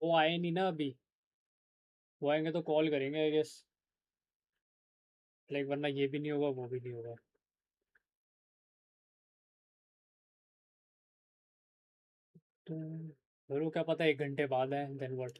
वो आए नहीं ना अभी, वो आएंगे तो कॉल करेंगे आई गेस, लाइक वरना ये भी नहीं होगा वो भी नहीं होगा। तो मेरे को क्या पता 1 घंटे बाद है, देन व्हाट।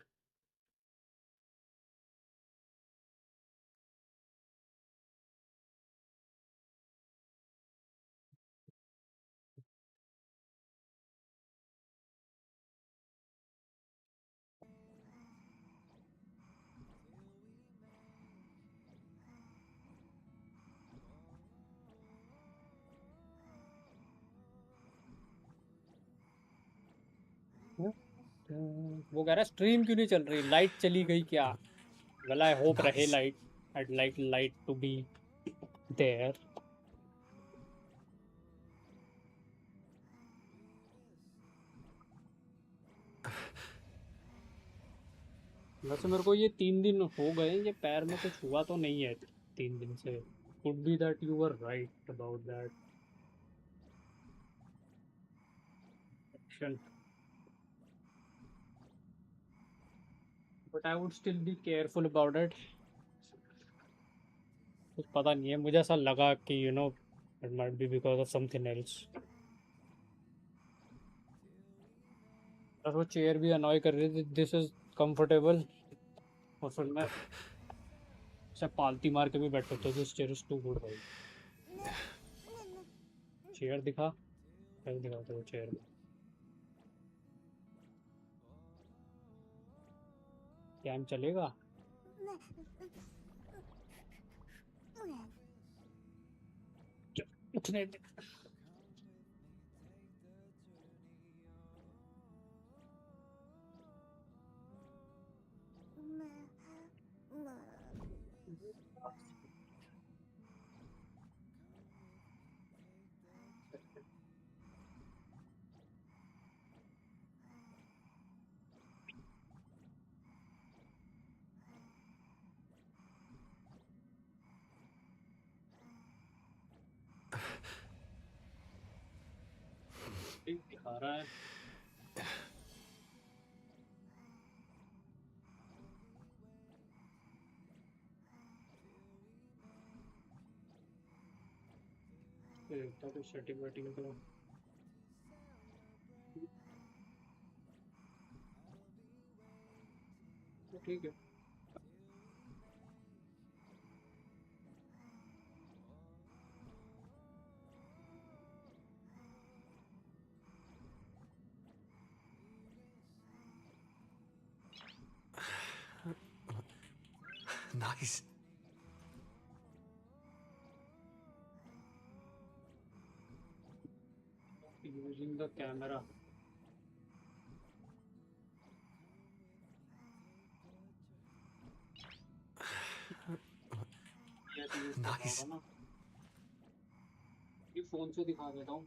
वो कह रहा है स्ट्रीम क्यों नहीं चल रही, लाइट चली गई क्या? वेल आई होप रहे Nice. Light, I'd like light to be there. वैसे मेरे को ये 3 दिन हो गए, ये पैर में कुछ हुआ तो नहीं है 3 दिन से। Could be that you were right about that action, but I would still be careful about it. कुछ पता नहीं है, मुझे ऐसा लगा कि it might be because of something else. और वो चेयर भी अनॉय कर रही थी, दिस इज कंफर्टेबल, और फिर मैं ऐसे पालती मार के भी बैठ सकता हूँ, this chair is too good भाई। चेयर दिखा, कैसे दिखाते हो चेयर? कैम चलेगा? उठने दे। ठीक दिखा रहा है। देखता हूँ कुछ सेटिंग वेटिंग तो ठीक है। Nice. Using the camera. ऐसे यूज करना Nice. होगा ना, ये फोन से दिखा देता हूँ।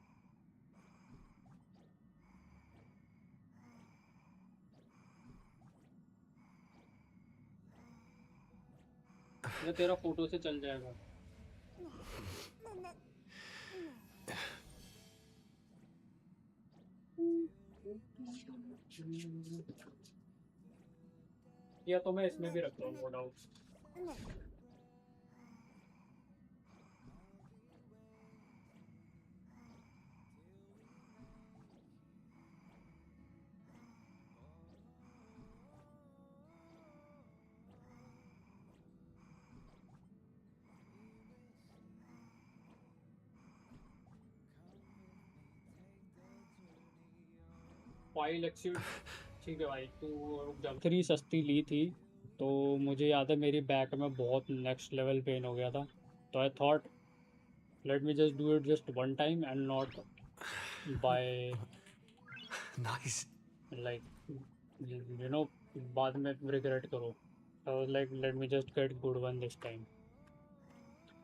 या तेरा फोटो से चल जाएगा। या तो मैं इसमें भी रखता हूँ, नो डाउट। फाइल एक्सीड, ठीक है भाई तू रुक जा। 3 सस्ती ली थी, तो मुझे याद है मेरी बैक में बहुत नेक्स्ट लेवल पेन हो गया था, तो I thought let me just do it just one time and not by Nice. Like बाद में रिग्रेट करो। तो like let me just get good one this time.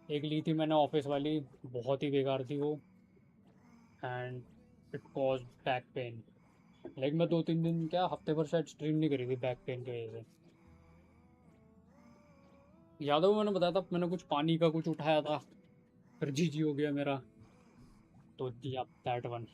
एक ली थी मैंने ऑफिस वाली, बहुत ही बेकार थी वो, and it cause back pain. Like मैं 2-3 दिन, क्या हफ्ते भर शायद स्ट्रीम नहीं करी थी बैक पेन की वजह से। याद है वो मैंने बताया था, मैंने कुछ पानी का कुछ उठाया था, फिर जी हो गया मेरा, तो दिया दैट वन।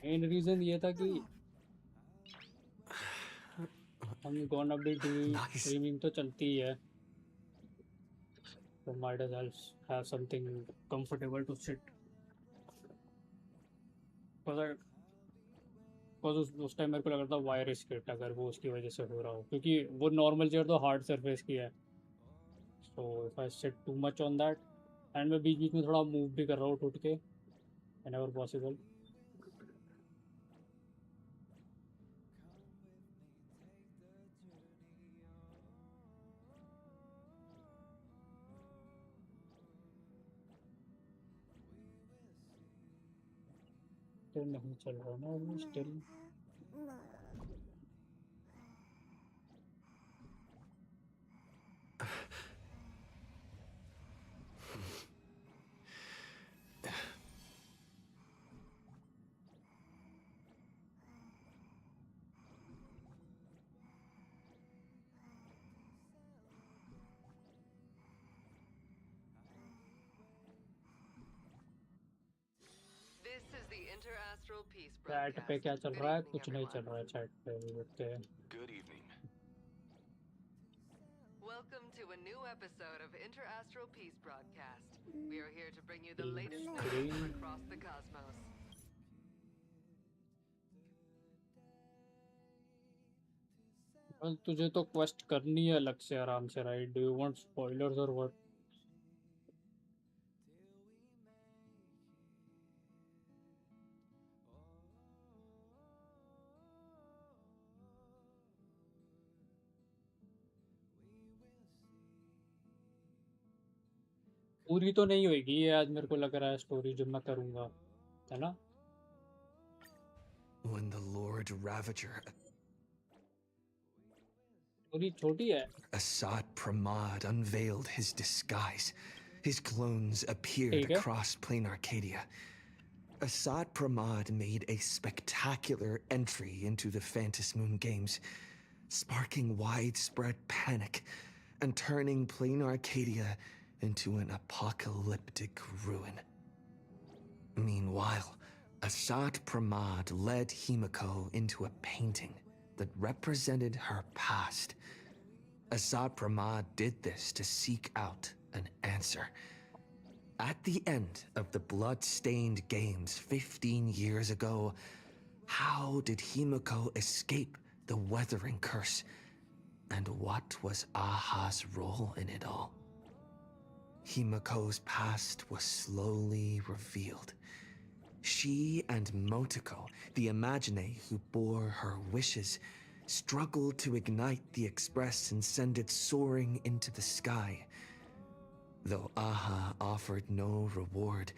मेन रीजन ये था कि हम gonna be doing Nice. Streaming तो चलती ही है, तो might as well have something comfortable to sit. Because उस टाइम मेरे को लग रहा था वायर स्किट अगर वो उसकी वजह से हो रहा हो, क्योंकि वो नॉर्मल चेयर तो हार्ड सरफेस की है, so if I sit too much on that, and मैं बीच बीच में थोड़ा मूव भी कर रहा हूँ टूट के व्हेनेवर पॉसिबल. तो नहीं चल रहा ना वो still. This is the Interastral Peace chat पे broadcast. क्या चल Good रहा है? evening, कुछ नहीं चल everyone. रहा है चैट पे, अभी देखते हैं. Good evening. Welcome to a new episode of Interastral Peace broadcast. We are here to bring you the Green latest news screen. from across the cosmos. well, तुझे तो क्वेस्ट करनी है अलग से आराम से, right? Do you want spoilers और what? पूरी तो नहीं होगी ये आज, मेरे को लग रहा है स्टोरी जो मैं करूँगा, है ना? When the Lord Ravager, story छोटी है. Assad Pramad, unveiled his disguise, his clones appeared ठीक है. across plain Arcadia. Assad Pramad made a spectacular entry into the Phantom Moon games, sparking widespread panic and turning plain Arcadia into an apocalyptic ruin. Meanwhile, Assad Pramad led Himiko into a painting that represented her past. Assad Pramad did this to seek out an answer. At the end of the blood-stained games 15 years ago, how did Himiko escape the weathering curse? And what was Aha's role in it all? Himiko's past was slowly revealed. She and Motoko, the Imagine who bore her wishes, struggled to ignite the Express and send it soaring into the sky. Though Aha offered no reward,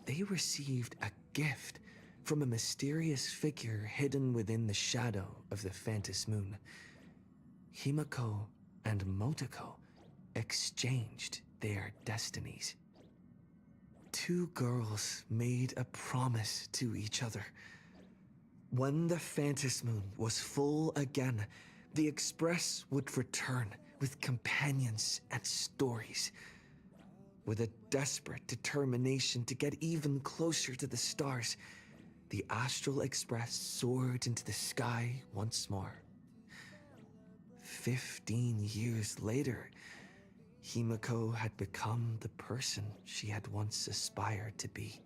they received a gift from a mysterious figure hidden within the shadow of the Phantom Moon. Himiko and Motoko exchanged their destinies. Two girls made a promise to each other. When the Phantom Moon was full again, the Express would return with companions and stories. With a desperate determination to get even closer to the stars, the Astral Express soared into the sky once more. 15 years later, Himiko had become the person she had once aspired to be.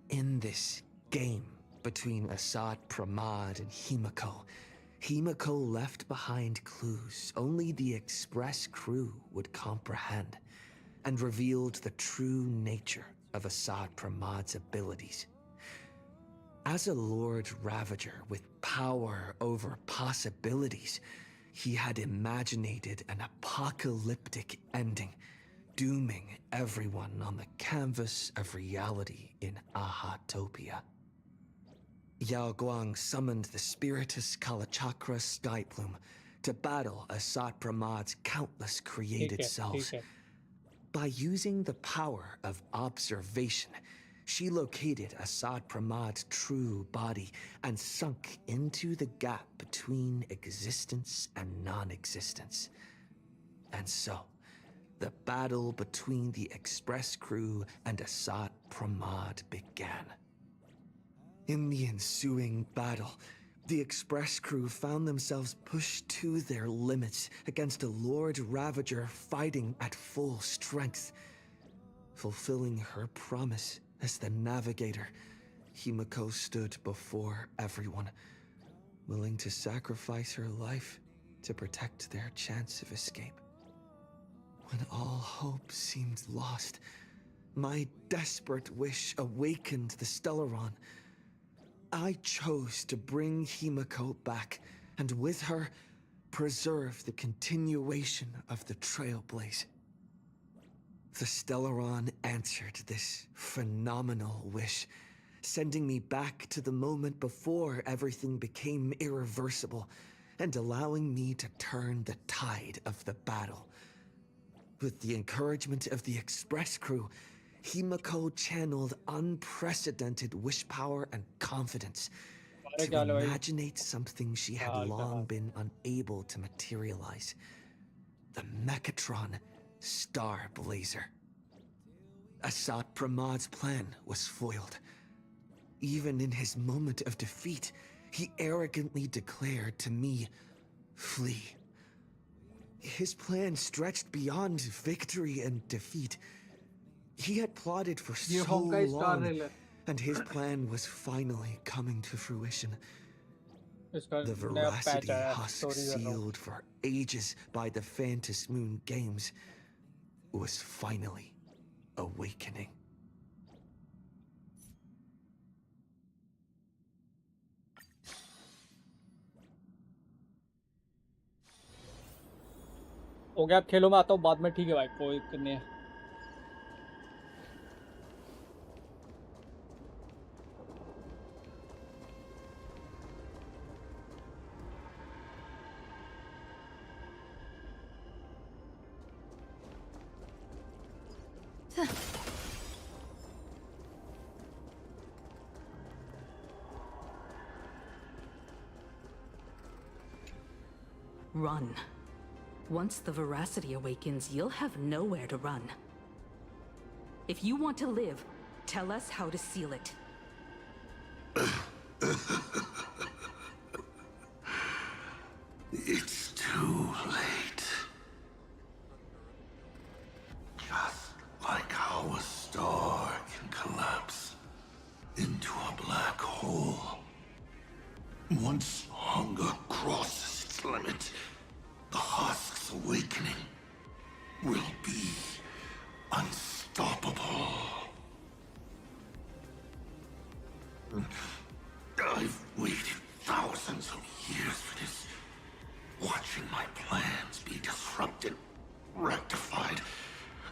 In this game between Assad Pramad and Himiko, Himiko left behind clues only the Express crew would comprehend, and revealed the true nature of Assad Pramad's abilities. As a Lord Ravager with power over possibilities, he had imaginated an apocalyptic ending, dooming everyone on the canvas of reality in Ahatopia. Yao Guang summoned the spiritist Kalachakra Skyplume to battle Assad Pramad's countless created selves. ठीक है. By using the power of observation, she located Assad Pramad's true body and sunk into the gap between existence and non-existence. And so, the battle between the express crew and Asat Pramad began. In the ensuing battle, the express crew found themselves pushed to their limits against a Lord Ravager fighting at full strength. Fulfilling her promise as the navigator, Himiko stood before everyone, willing to sacrifice her life to protect their chance of escape. When all hope seemed lost, my desperate wish awakened the Stellaron. I chose to bring Himiko back, and with her, preserve the continuation of the Trailblaze. The Stellaron answered this phenomenal wish, sending me back to the moment before everything became irreversible, and allowing me to turn the tide of the battle. With the encouragement of the Express crew, Himiko channeled unprecedented wish power and confidence अरे to क्या लो भाई imaginate something she had हाल क्या long hall been unable to materialize. The Mechatron Star Blazer. Asat Pramad's plan was foiled. Even in his moment of defeat, he arrogantly declared to me, "Flee." His plan stretched beyond victory and defeat. He had plotted for ये so Honkai star long, railer and his plan was finally coming to fruition. इसका The नया patch veracity आया husk story कर रहा हूँ sealed for ages by the Phantom Moon games was finally awakening. हो गया आप खेलो मैं आता हूँ बाद में ठीक है भाई कोई नहीं Run. Once the veracity awakens, you'll have nowhere to run. If you want to live, tell us how to seal it. It's too late. Just like how a star can collapse into a black hole. Once hunger crosses its limit, the husk's awakening will be unstoppable. I've waited thousands of years for this, watching my plans be disrupted, rectified,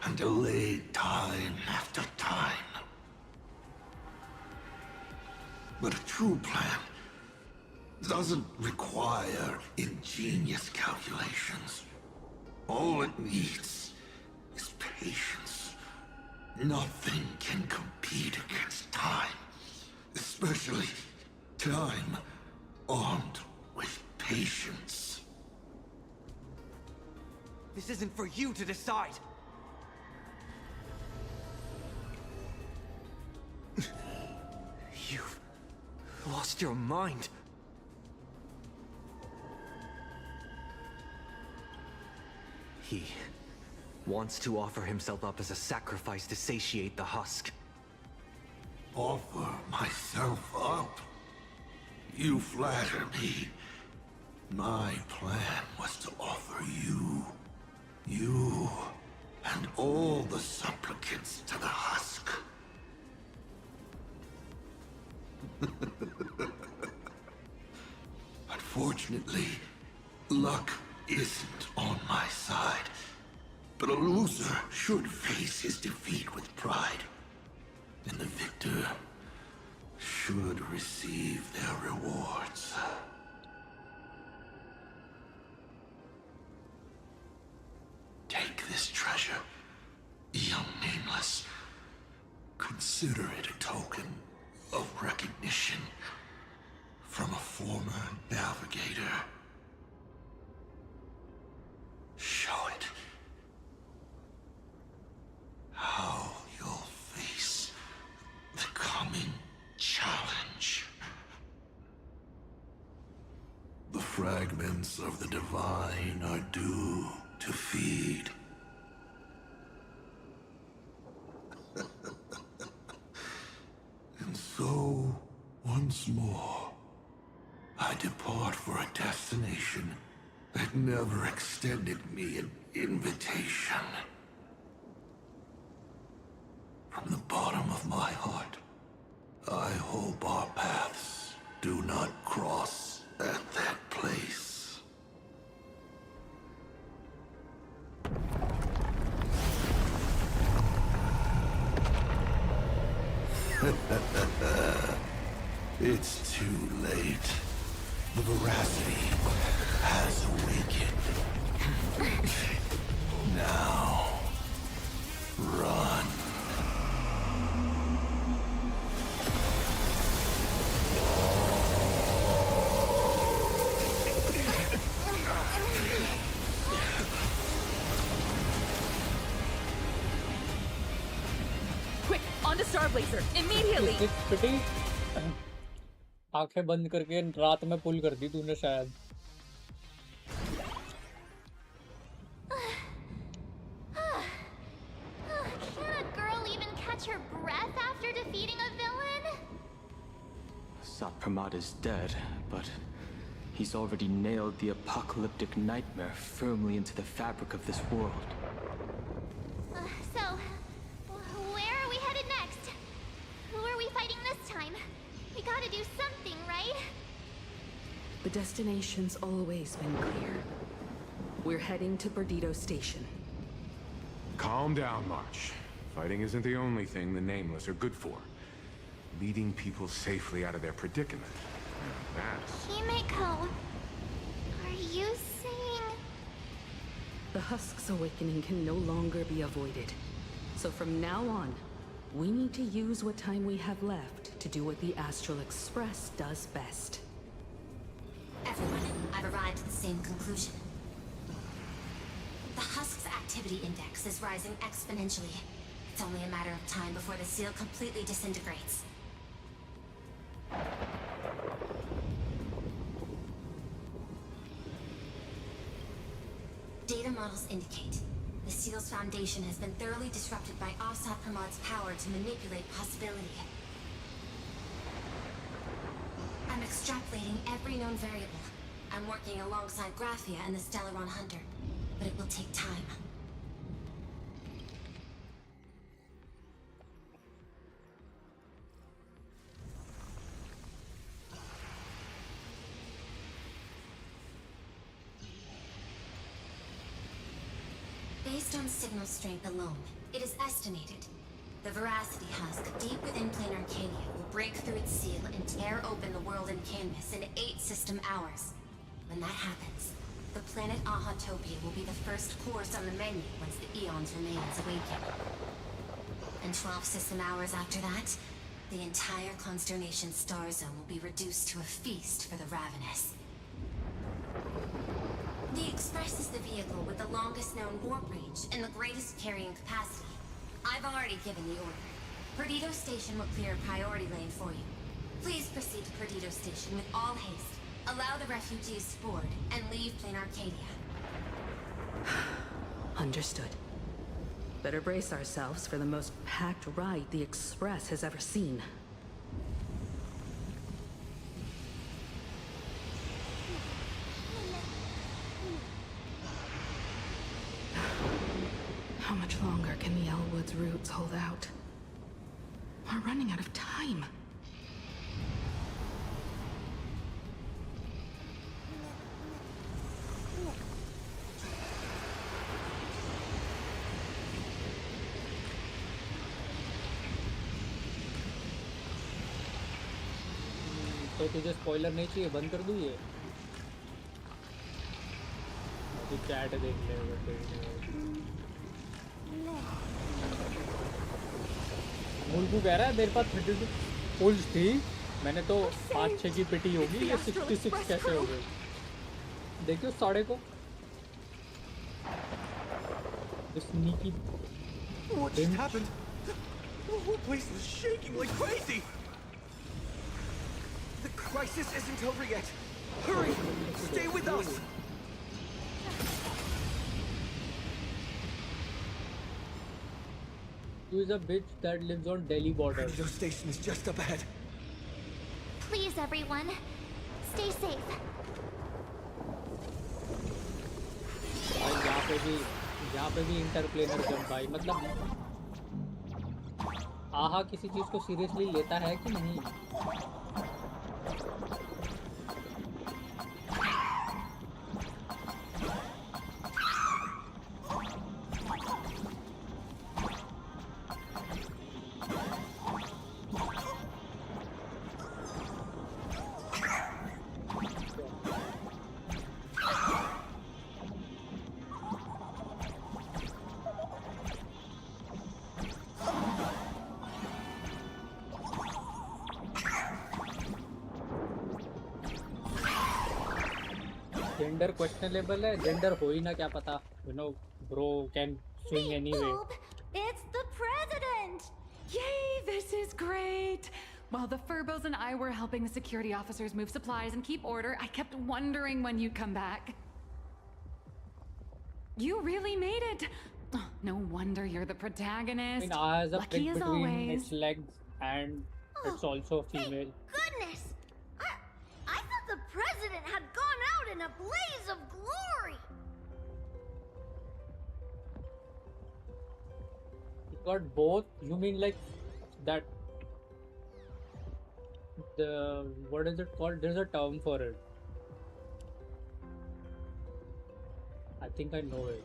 and delayed time after time. But a true plan doesn't require ingenious calculations. All it needs is patience. Nothing can compete against time, especially time armed with patience. This isn't for you to decide! You've lost your mind. He wants to offer himself up as a sacrifice to satiate the husk. Offer myself up? You flatter me. My plan was to offer you, and all the supplicants to the husk. Unfortunately, luck isn't on my side. But a loser should face his defeat with pride. And the victor should receive their rewards. Take this treasure, young nameless. Consider it a token of recognition from a former navigator. Show it fragments of the divine are due to feed. And so, once more, I depart for a destination that never extended me an invitation. From the bottom of my heart, I hope our paths do not cross at that place. It's too late. The veracity has awakened. Now, run. Quick, on to Star Blazer, immediately! It's pretty. आंखें बंद करके रात में पुल कर दी तूने शायद. Can a girl even catch her breath after defeating a villain? Satpramad is dead, but he's already nailed the apocalyptic nightmare firmly into the fabric of this world. So, where are we headed next? Who are we fighting this time? We gotta do something, right? The destination's always been clear. We're heading to Perdido Station. Calm down, March. Fighting isn't the only thing the Nameless are good for. Leading people safely out of their predicament. That's... Himeko, are you saying... The Husk's awakening can no longer be avoided. So from now on, we need to use what time we have left to do what the Astral Express does best. Everyone, I've arrived at the same conclusion. The Husk's activity index is rising exponentially. It's only a matter of time before the seal completely disintegrates. Data models indicate the seal's foundation has been thoroughly disrupted by Satpramad's power to manipulate possibility. I'm extrapolating every known variable. I'm working alongside Graphia and the Stellaron Hunter, but it will take time. Based on signal strength alone, it is estimated the Veracity Husk deep within plain Arcadia will break through its seal and tear open the world in canvas in 8 system hours. When that happens, the planet Ahatopia will be the first course on the menu once the Eons remains awaken. And 12 system hours after that, the entire Consternation star zone will be reduced to a feast for the ravenous. The Express is the vehicle with the longest known warp range and the greatest carrying capacity. I've already given the order. Perdido Station will clear a priority lane for you. Please proceed to Perdido Station with all haste. Allow the refugees to board and leave plain Arcadia. Understood. Better brace ourselves for the most packed ride the Express has ever seen. How much longer can the Elwood's roots hold out? We're running out of time. तो तुझे spoiler नहीं चाहिए, बंद कर दूँ ये? तू chat देख ले. मुल्कू कह रहा है मेरे पास 32 पुल्स थी, मैंने तो 5-6 की पिटी होगी, ये 66 कैसे हो गई? देखियो साढ़े को. Sneaky. What just happened? The whole place was shaking like crazy! The crisis isn't over yet! Hurry! Stay with us! Who is a bitch that lives on Delhi border? Radio station is just up ahead. Please, everyone, stay safe. भाई यहाँ पे भी interplanar jump भाई, मतलब आहा किसी चीज को सीरियसली लेता है कि नहीं? जेंडर क्वेश्चनेबल है, जेंडर हो ही ना, क्या पता, you know, bro can swing anyway. It's the president! Yay, this is great! While the Furbos and I were helping the security officers move supplies and keep order, I kept wondering when you'd come back. You really made it! Oh, no wonder you're the protagonist. I mean, Aha has a Lucky prick as between always. its legs and it's also a female. Goodness! I thought the president had gone out in a blaze of glory! You got both? You mean like that? The what is it called? There's a term for it. I think I know it.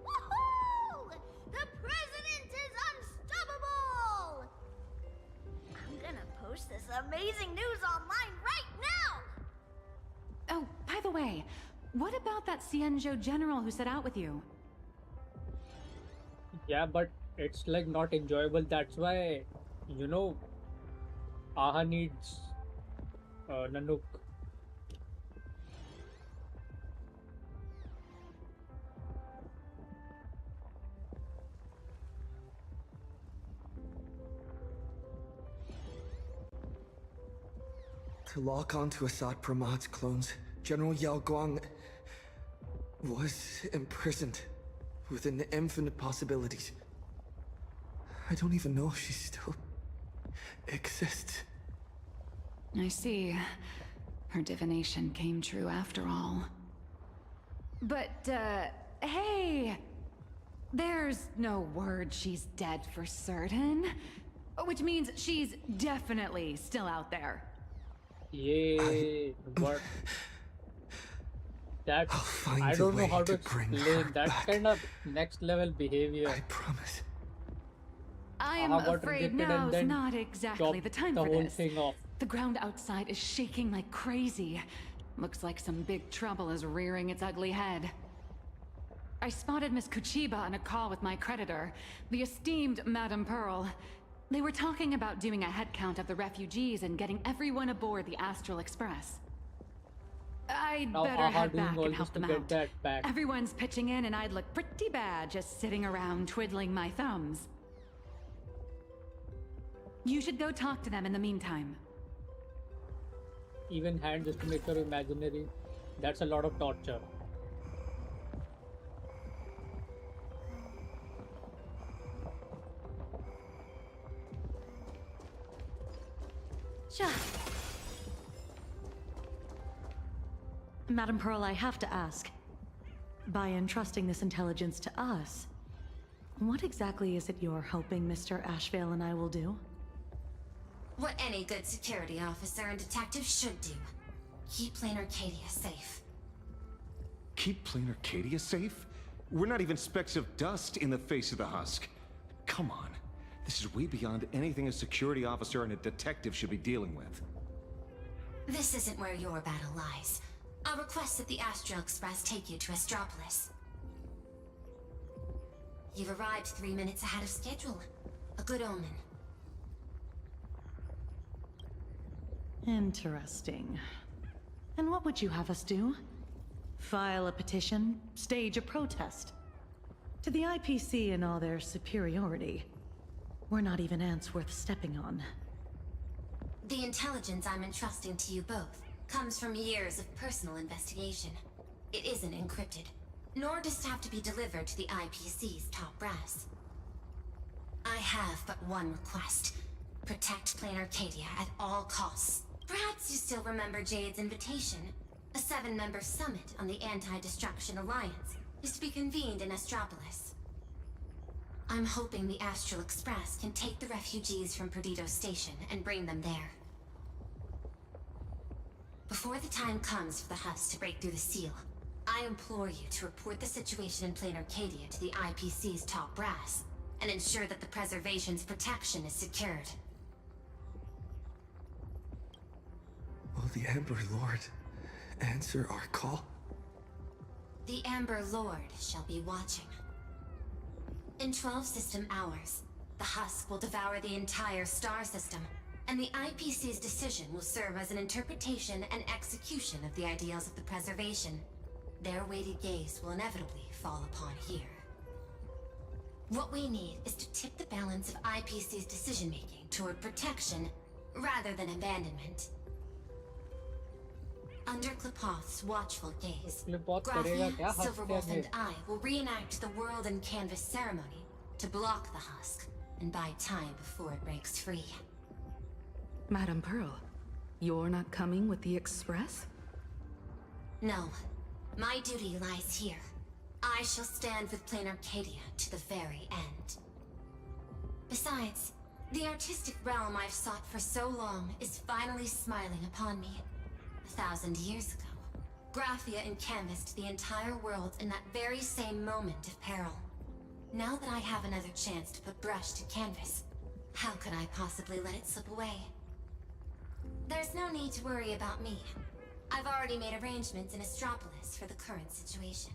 Woohoo! The president is unstoppable! I'm gonna post this amazing news online right now! Oh, by the way, what about that Cienjo general who set out with you? Yeah, but it's like not enjoyable. That's why, you know, Aha needs Nanook. To lock onto Assad Pramad's clones, General Yao Guang was imprisoned within the infinite possibilities. I don't even know if she still exists. I see. Her divination came true after all. But, hey! There's no word she's dead for certain. Which means she's definitely still out there. Yay! But that I'll find I a don't know way how to to bring explain. her That's back. kind of next level behavior. I promise. I'm Aha got afraid rejected and now's then not exactly chopped the time the for whole this. thing off. The ground outside is shaking like crazy. Looks like some big trouble is rearing its ugly head. I spotted Miss Kuchiba on a call with my creditor, the esteemed Madame Pearl. They were talking about doing a head count of the refugees and getting everyone aboard the Astral Express. I'd Now better Aha head doing back all and this help to them get out. that back. Everyone's pitching in and I'd look pretty bad just sitting around twiddling my thumbs. You should go talk to them in the meantime. Even hand just to make her imaginary. That's a lot of torture. Sure. Madam Pearl, I have to ask. By entrusting this intelligence to us, what exactly is it you're hoping Mr. Ashvale and I will do? What any good security officer and detective should do. Keep Plain Arcadia safe. Keep Plain Arcadia safe? We're not even specks of dust in the face of the husk. Come on. This is way beyond anything a security officer and a detective should be dealing with. This isn't where your battle lies. I'll request that the Astral Express take you to Astropolis. You've arrived 3 minutes ahead of schedule. A good omen. Interesting. And what would you have us do? File a petition? Stage a protest? To the IPC and all their superiority, we're not even ants worth stepping on. The intelligence I'm entrusting to you both comes from years of personal investigation. It isn't encrypted, nor does it have to be delivered to the IPC's top brass. I have but one request. Protect Plain Arcadia at all costs. Perhaps you still remember Jade's invitation. A 7-member summit on the Anti-Destruction Alliance is to be convened in Astropolis. I'm hoping the Astral Express can take the refugees from Perdido Station and bring them there. Before the time comes for the Husk to break through the seal, I implore you to report the situation in Plain Arcadia to the IPC's top brass and ensure that the Preservation's protection is secured. Will the Amber Lord answer our call? The Amber Lord shall be watching. In 12 system hours, the Husk will devour the entire star system, and the IPC's decision will serve as an interpretation and execution of the ideals of the Preservation. Their weighted gaze will inevitably fall upon here. What we need is to tip the balance of IPC's decision-making toward protection rather than abandonment. Under Klipoth's watchful gaze, Graphia, Silverwolf, and I will reenact the World and Canvas ceremony to block the Husk and buy time before it breaks free. Madam Pearl, you're not coming with the Express? No. My duty lies here. I shall stand with Plain Arcadia to the very end. Besides, the artistic realm I've sought for so long is finally smiling upon me. 1,000 years ago, Graphia encanvassed the entire world in that very same moment of peril. Now that I have another chance to put brush to canvas, how could I possibly let it slip away? There's no need to worry about me. I've already made arrangements in Astropolis for the current situation.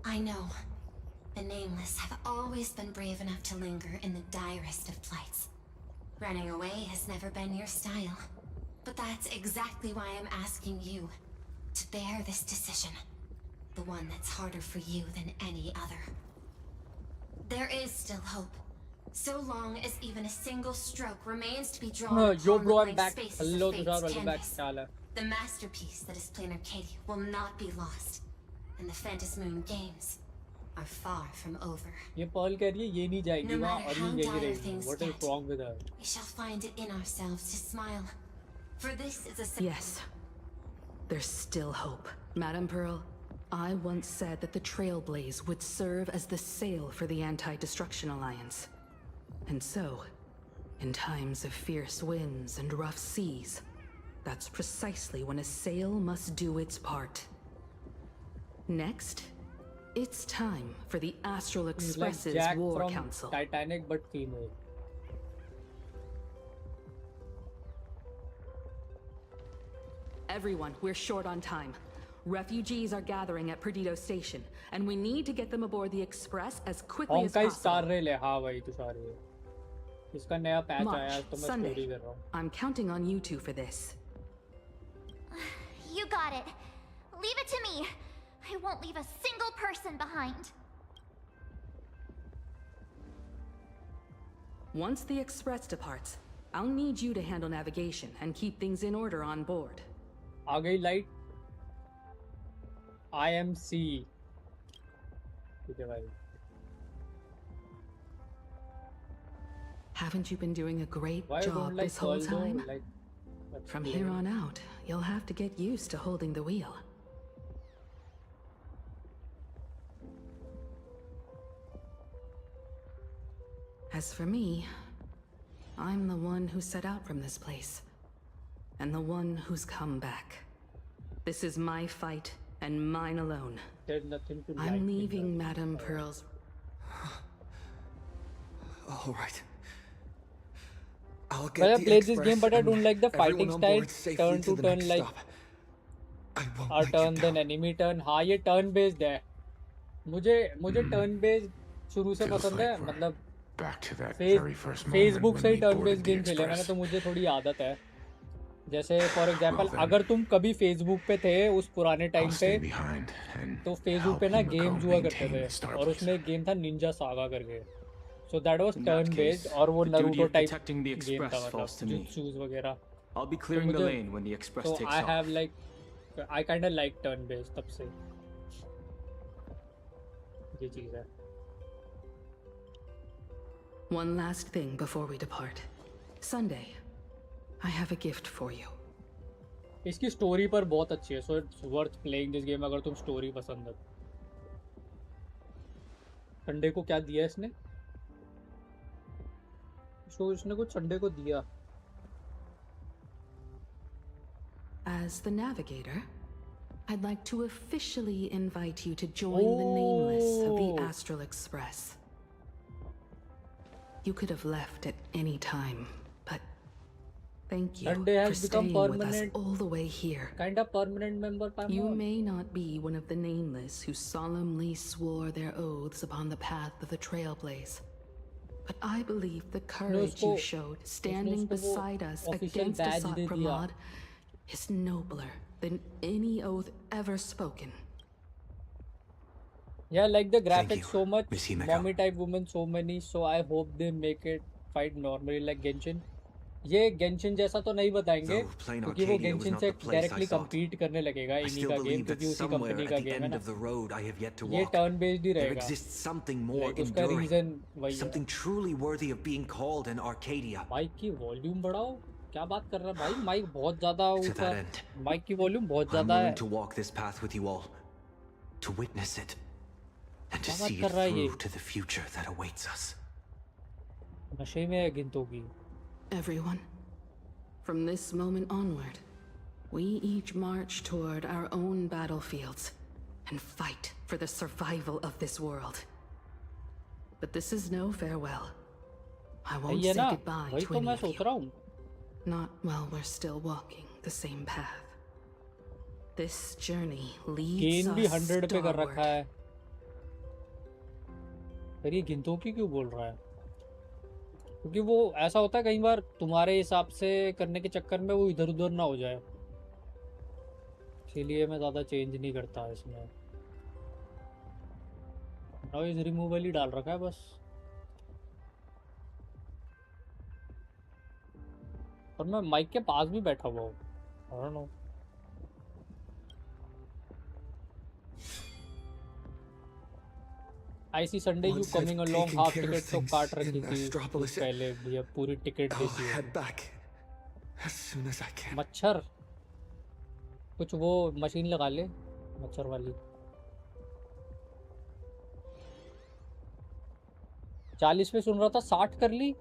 I know. The Nameless have always been brave enough to linger in the direst of plights. Running away has never been your style. But that's exactly why I'm asking you to bear this decision. The one that's harder for you than any other. There is still hope. So long as even a single stroke remains to be drawn upon yo the bro, I'm blank back. spaces Hello of fate's Tushar, welcome back. canvas. Chala. The masterpiece that is Plain Arcadia will not be lost. And the Phantasmoon Games are far from over. ये Pearl कह रही है ये नहीं जाएगी No वहाँ matter और how ये यही dire रहेगी. things What is get, wrong with her? we shall find it in ourselves to smile. For this is a Yes. There's still hope. Madam Pearl, I once said that the Trailblaze would serve as the sail for the Anti-Destruction Alliance. And so, in times of fierce winds and rough seas, that's precisely when a sail must do its part. Next, it's time for the Astral He's like Express's Jack War from Council. Titanic but female. Everyone, we're short on time. Refugees are gathering at Perdido Station, and we need to get them aboard the Express as quickly as Honkai Star possible. Rail है हाँ भाई तुषार ये. इसका नया patch आया है March, तो मैं Sunday. स्टोरी कर रहा हूँ. I'm counting on you two for this. You got it. Leave it to me. I won't leave a single person behind. Once the Express departs, I'll need you to handle navigation and keep things in order on board. आ गई light. IMC. ठीक है भाई. Haven't you been doing a great Why job don't like this whole Pearl though? time? Like, that's From cool. here on out, you'll have to get used to holding the wheel. As for me, I'm the one who set out from this place. And the one who's come back. This is my fight, and mine alone. There's nothing to like I'm in leaving that. Madame Pearl's... All right. I'll Well, get I the played this Express game, but I and don't like the everyone fighting on style. board safely Turn to to the turn next like stop. I won't our let you turn, then down. enemy turn. हाँ ये turn based है. मुझे turn based शुरू से Feels पसंद है. like we're मतलब back to that very first moment Facebook when से ही we turn boarded based the game खेले मैंने Express. तो मुझे थोड़ी आदत है. जैसे फॉर एग्जांपल अगर तुम कभी फेसबुक पे थे उस पुराने टाइम पे, तो फेसबुक पे ना गेम्स हुआ करते थे और उसमें एक गेम था निंजा सागा करके, so that was turn based और वो नारुतो टाइप गेम था, मतलब जुत्सुस वगैरह। I'll be clearing the lane when the express तो takes I off. Have like I kind of like turn based, तब से ये चीज़ है। One last thing before we depart. Sunday, I have a gift for you. इसकी story पर बहुत अच्छी है, so it's worth playing this game अगर तुम स्टोरी पसंद है। संडे को क्या दिया इसने? इसने कुछ संडे को दिया। As the navigator, I'd like to officially invite you to join the nameless of the Astral Express. You could have left at any time, but thank you Sunday for has become staying with us permanent, all the way here. kind of permanent member. You may not be one of the nameless who solemnly swore their oaths upon the path of the Trailblaze, but I believe the courage you showed standing beside us against Asat Pramod is nobler than any oath ever spoken. Yeah, like the graphics you, so much, Miss Himeko. mommy type women so many, so I hope they make it fight normally like Genshin. ये Genshin जैसा तो नहीं बताएंगे क्योंकि वो Genshin से directly compete करने लगेगा इन्हीं का गेम, क्योंकि उसी कंपनी का गेम है ना। ये टर्न बेस्ड ही रहेगा। Like उसका रीजन वही है। Something truly worthy of being called an Arcadia. Mic की वॉल्यूम बढ़ाओ, क्या बात कर रहा है भाई? माइक बहुत ज़्यादा ऊपर, माइक की वॉल्यूम बहुत ज़्यादा है। To walk this path with you all, to witness it, and to क्या बात see कर it रहा है ये? through to the future that awaits us. नशे में है गिनतों की। Everyone, from this moment onward, we each march toward our own battlefields and fight for the survival of this world. But this is no farewell. I won't say goodbye वही to तो any मैं of सोच you. रहा हूँ। Not while we're still walking the same path. This journey leads gain भी us 100 पे कर रखा starward. है। फिर ये गिनतों की क्यों बोल रहा है? क्योंकि वो ऐसा होता है कई बार तुम्हारे हिसाब से करने के चक्कर में वो इधर उधर ना हो जाए, इसीलिए मैं ज़्यादा चेंज नहीं करता इसमें। नॉइज रिमूवल ही डाल रखा है बस। और मैं माइक के पास भी बैठा हुआ हूँ। I don't know. I see Sunday you coming along, half ticket तो काट रखी थी पहले भी, अब पूरी टिकट देती है। मच्छर, कुछ वो मशीन लगा ले मच्छर वाली। 40 पे सुन रहा था, 60 कर ली।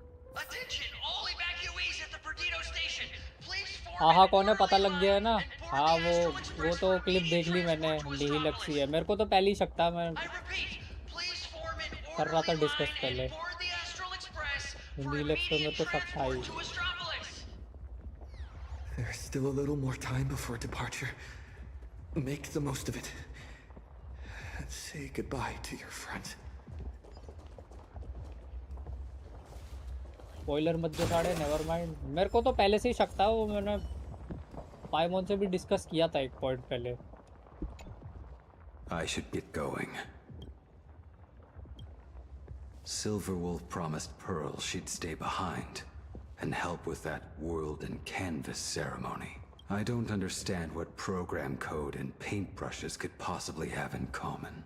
हाँ कौन है पता लग गया है ना। हाँ वो तो क्लिप देख ली मैंने, लीही लक्सी है। मेरे को तो पहले ही शक था, मैं कर रहा था डिस्कस पहले। नीलक्स पे मेरे को शक था ही। There's still a little more time before departure. Make the most of it. And say goodbye to your friends. Spoiler मत दे साड़े, नेवर माइंड। मेरे को तो पहले से ही शक था, वो मैंने पाइमोन से भी डिस्कस किया था एक पॉइंट पहले। I should get going. Silverwolf promised Pearl she'd stay behind and help with that world and canvas ceremony. I don't understand what program code and paintbrushes could possibly have in common.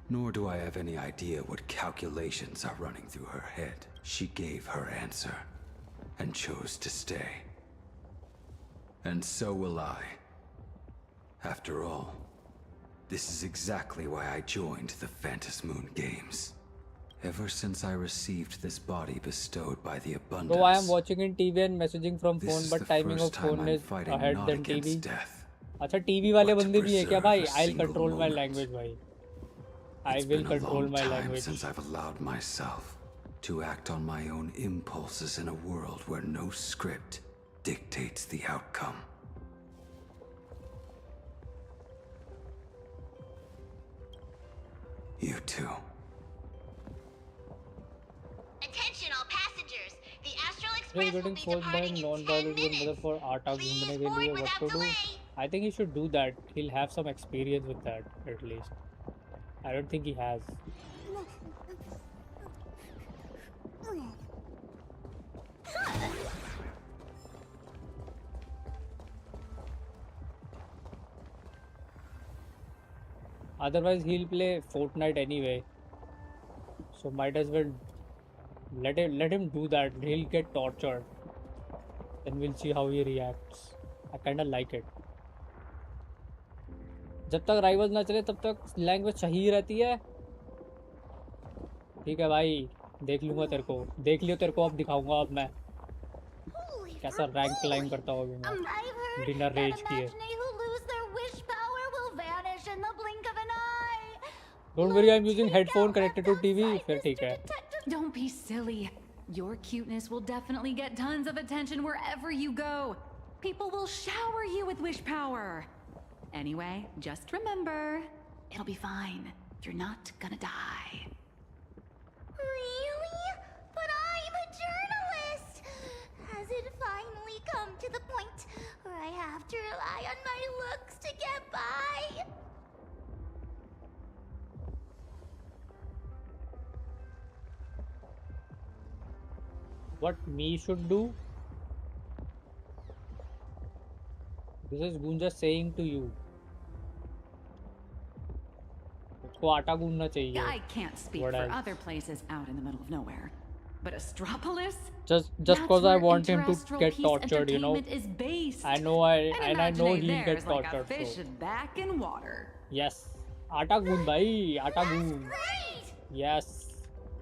Nor do I have any idea what calculations are running through her head. She gave her answer and chose to stay. And so will I. After all, this is exactly why I joined the Phantasmoon Games. Ever since I received this body bestowed by the abundance. Though I am watching in TV and messaging from phone, but timing of phone is ahead than TV. अच्छा TV वाले बंदे भी हैं क्या भाई? I'll control my language भाई. I will control my language. Since I've allowed myself to act on my own impulses in a world where no script dictates the outcome. You too. Express will getting be forced by a departing in 10 non-biological mother minutes. for आटा Please ढूंढने के board लिए what without to do. delay. I think he should do that. He'll have some experience with that at least. I don't think he has. Otherwise he'll play Fortnite anyway. So might as well let him do that. He'll get tortured. Then we'll see how he reacts. I kinda like it. जब तक rivals ना चले तब तक language सही रहती है. ठीक है भाई, देख लूंगा तेरे को. देख लियो तेरे को अब दिखाऊंगा अब मैं कैसा रैंक क्लाइम करता हूँ अभी मैं. डिनर रेज किए. Don't worry, I'm using headphone connected to TV. फिर ठीक है. Don't be silly. Your cuteness will definitely get tons of attention wherever you go. People will shower you with wish power. Anyway, just remember, it'll be fine. You're not gonna die. Really? But I'm a journalist! Has it finally come to the point where I have to rely on my looks to get by? What me should do? This is Gunja saying to you. उसको आटा गूंदना चाहिए. I can't speak What for else? other places out in the middle of nowhere. But Astropolis? Just That's cause I where want him to interastral get peace tortured, you know. entertainment is based. I know An I know imaginary he'll get there's like a tortured. fish So back in water. yes, आटा गूंद भाई, आटा गूंद. Great! Yes,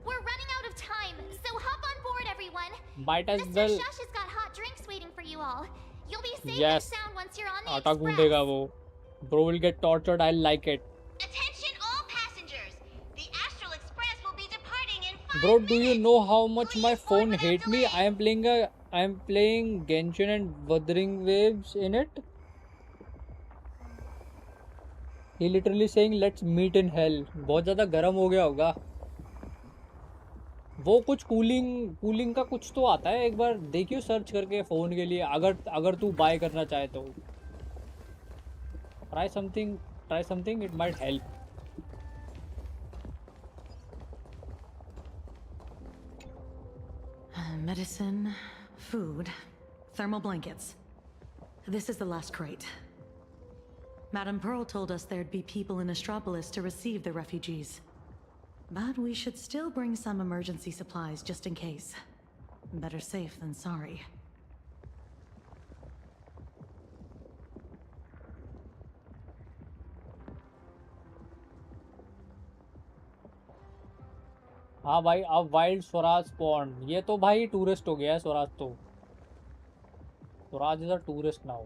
We're running out of time, so hop on board, everyone. might as Mr. well. Shush has got hot drinks waiting for you all. You'll be safe Yes. and sound once you're on the आटा express. गूंदेगा वो. Bro will get tortured. I like it. Attention all passengers. The Astral Express will be departing in 5 Bro, do you minutes. know how much my Please phone board without hate me? delay. I am playing GENSHIN and WUTHERING waves in it. He literally saying let's meet in hell. बहुत ज़्यादा गर्म हो गया होगा. वो कुछ cooling का कुछ तो आता है. एक बार देखियो सर्च करके फ़ोन के लिए. अगर तू बाय करना चाहे तो try something. It might help. Medicine, food, thermal blankets. This is the last crate. Madame Pearl told us there'd be people in Astropolis to receive the refugees. But we should still bring some emergency supplies just in case. Better safe than sorry. हाँ भाई, अब wild Swaraj spawn. ये तो भाई tourist हो गया है स्वराज तो. Swaraj is a tourist now.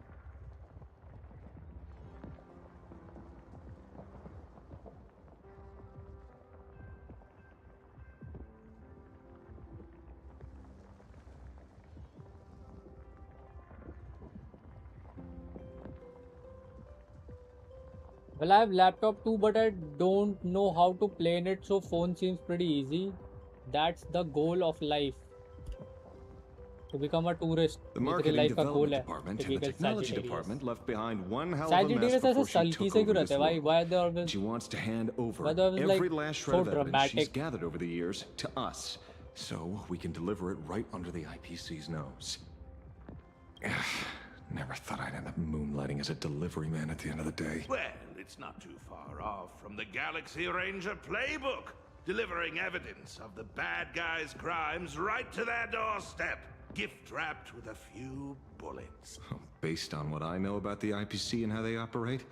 Well, I have laptop too, but I don't know how to play in it, so phone seems pretty easy. That's the goal of life. To become a tourist. The ये तेरी marketing life का goal development है. department and the Typical technology Sagittarius. department left behind one hell of a mess Sagittarius ऐसे before she sulky took से क्यों over रहते this हैं भाई? world. Why they always? She wants to hand over Why they always every like last so shred of evidence she's dramatic? gathered over the years to us, so we can deliver it right under the IPC's nose. Never thought I'd end up moonlighting as a delivery man at the end of the day. Well, it's not too far off from the Galaxy Ranger playbook, delivering evidence of the bad guys' crimes right to their doorstep, gift-wrapped with a few bullets. Based on what I know about the IPC and how they operate,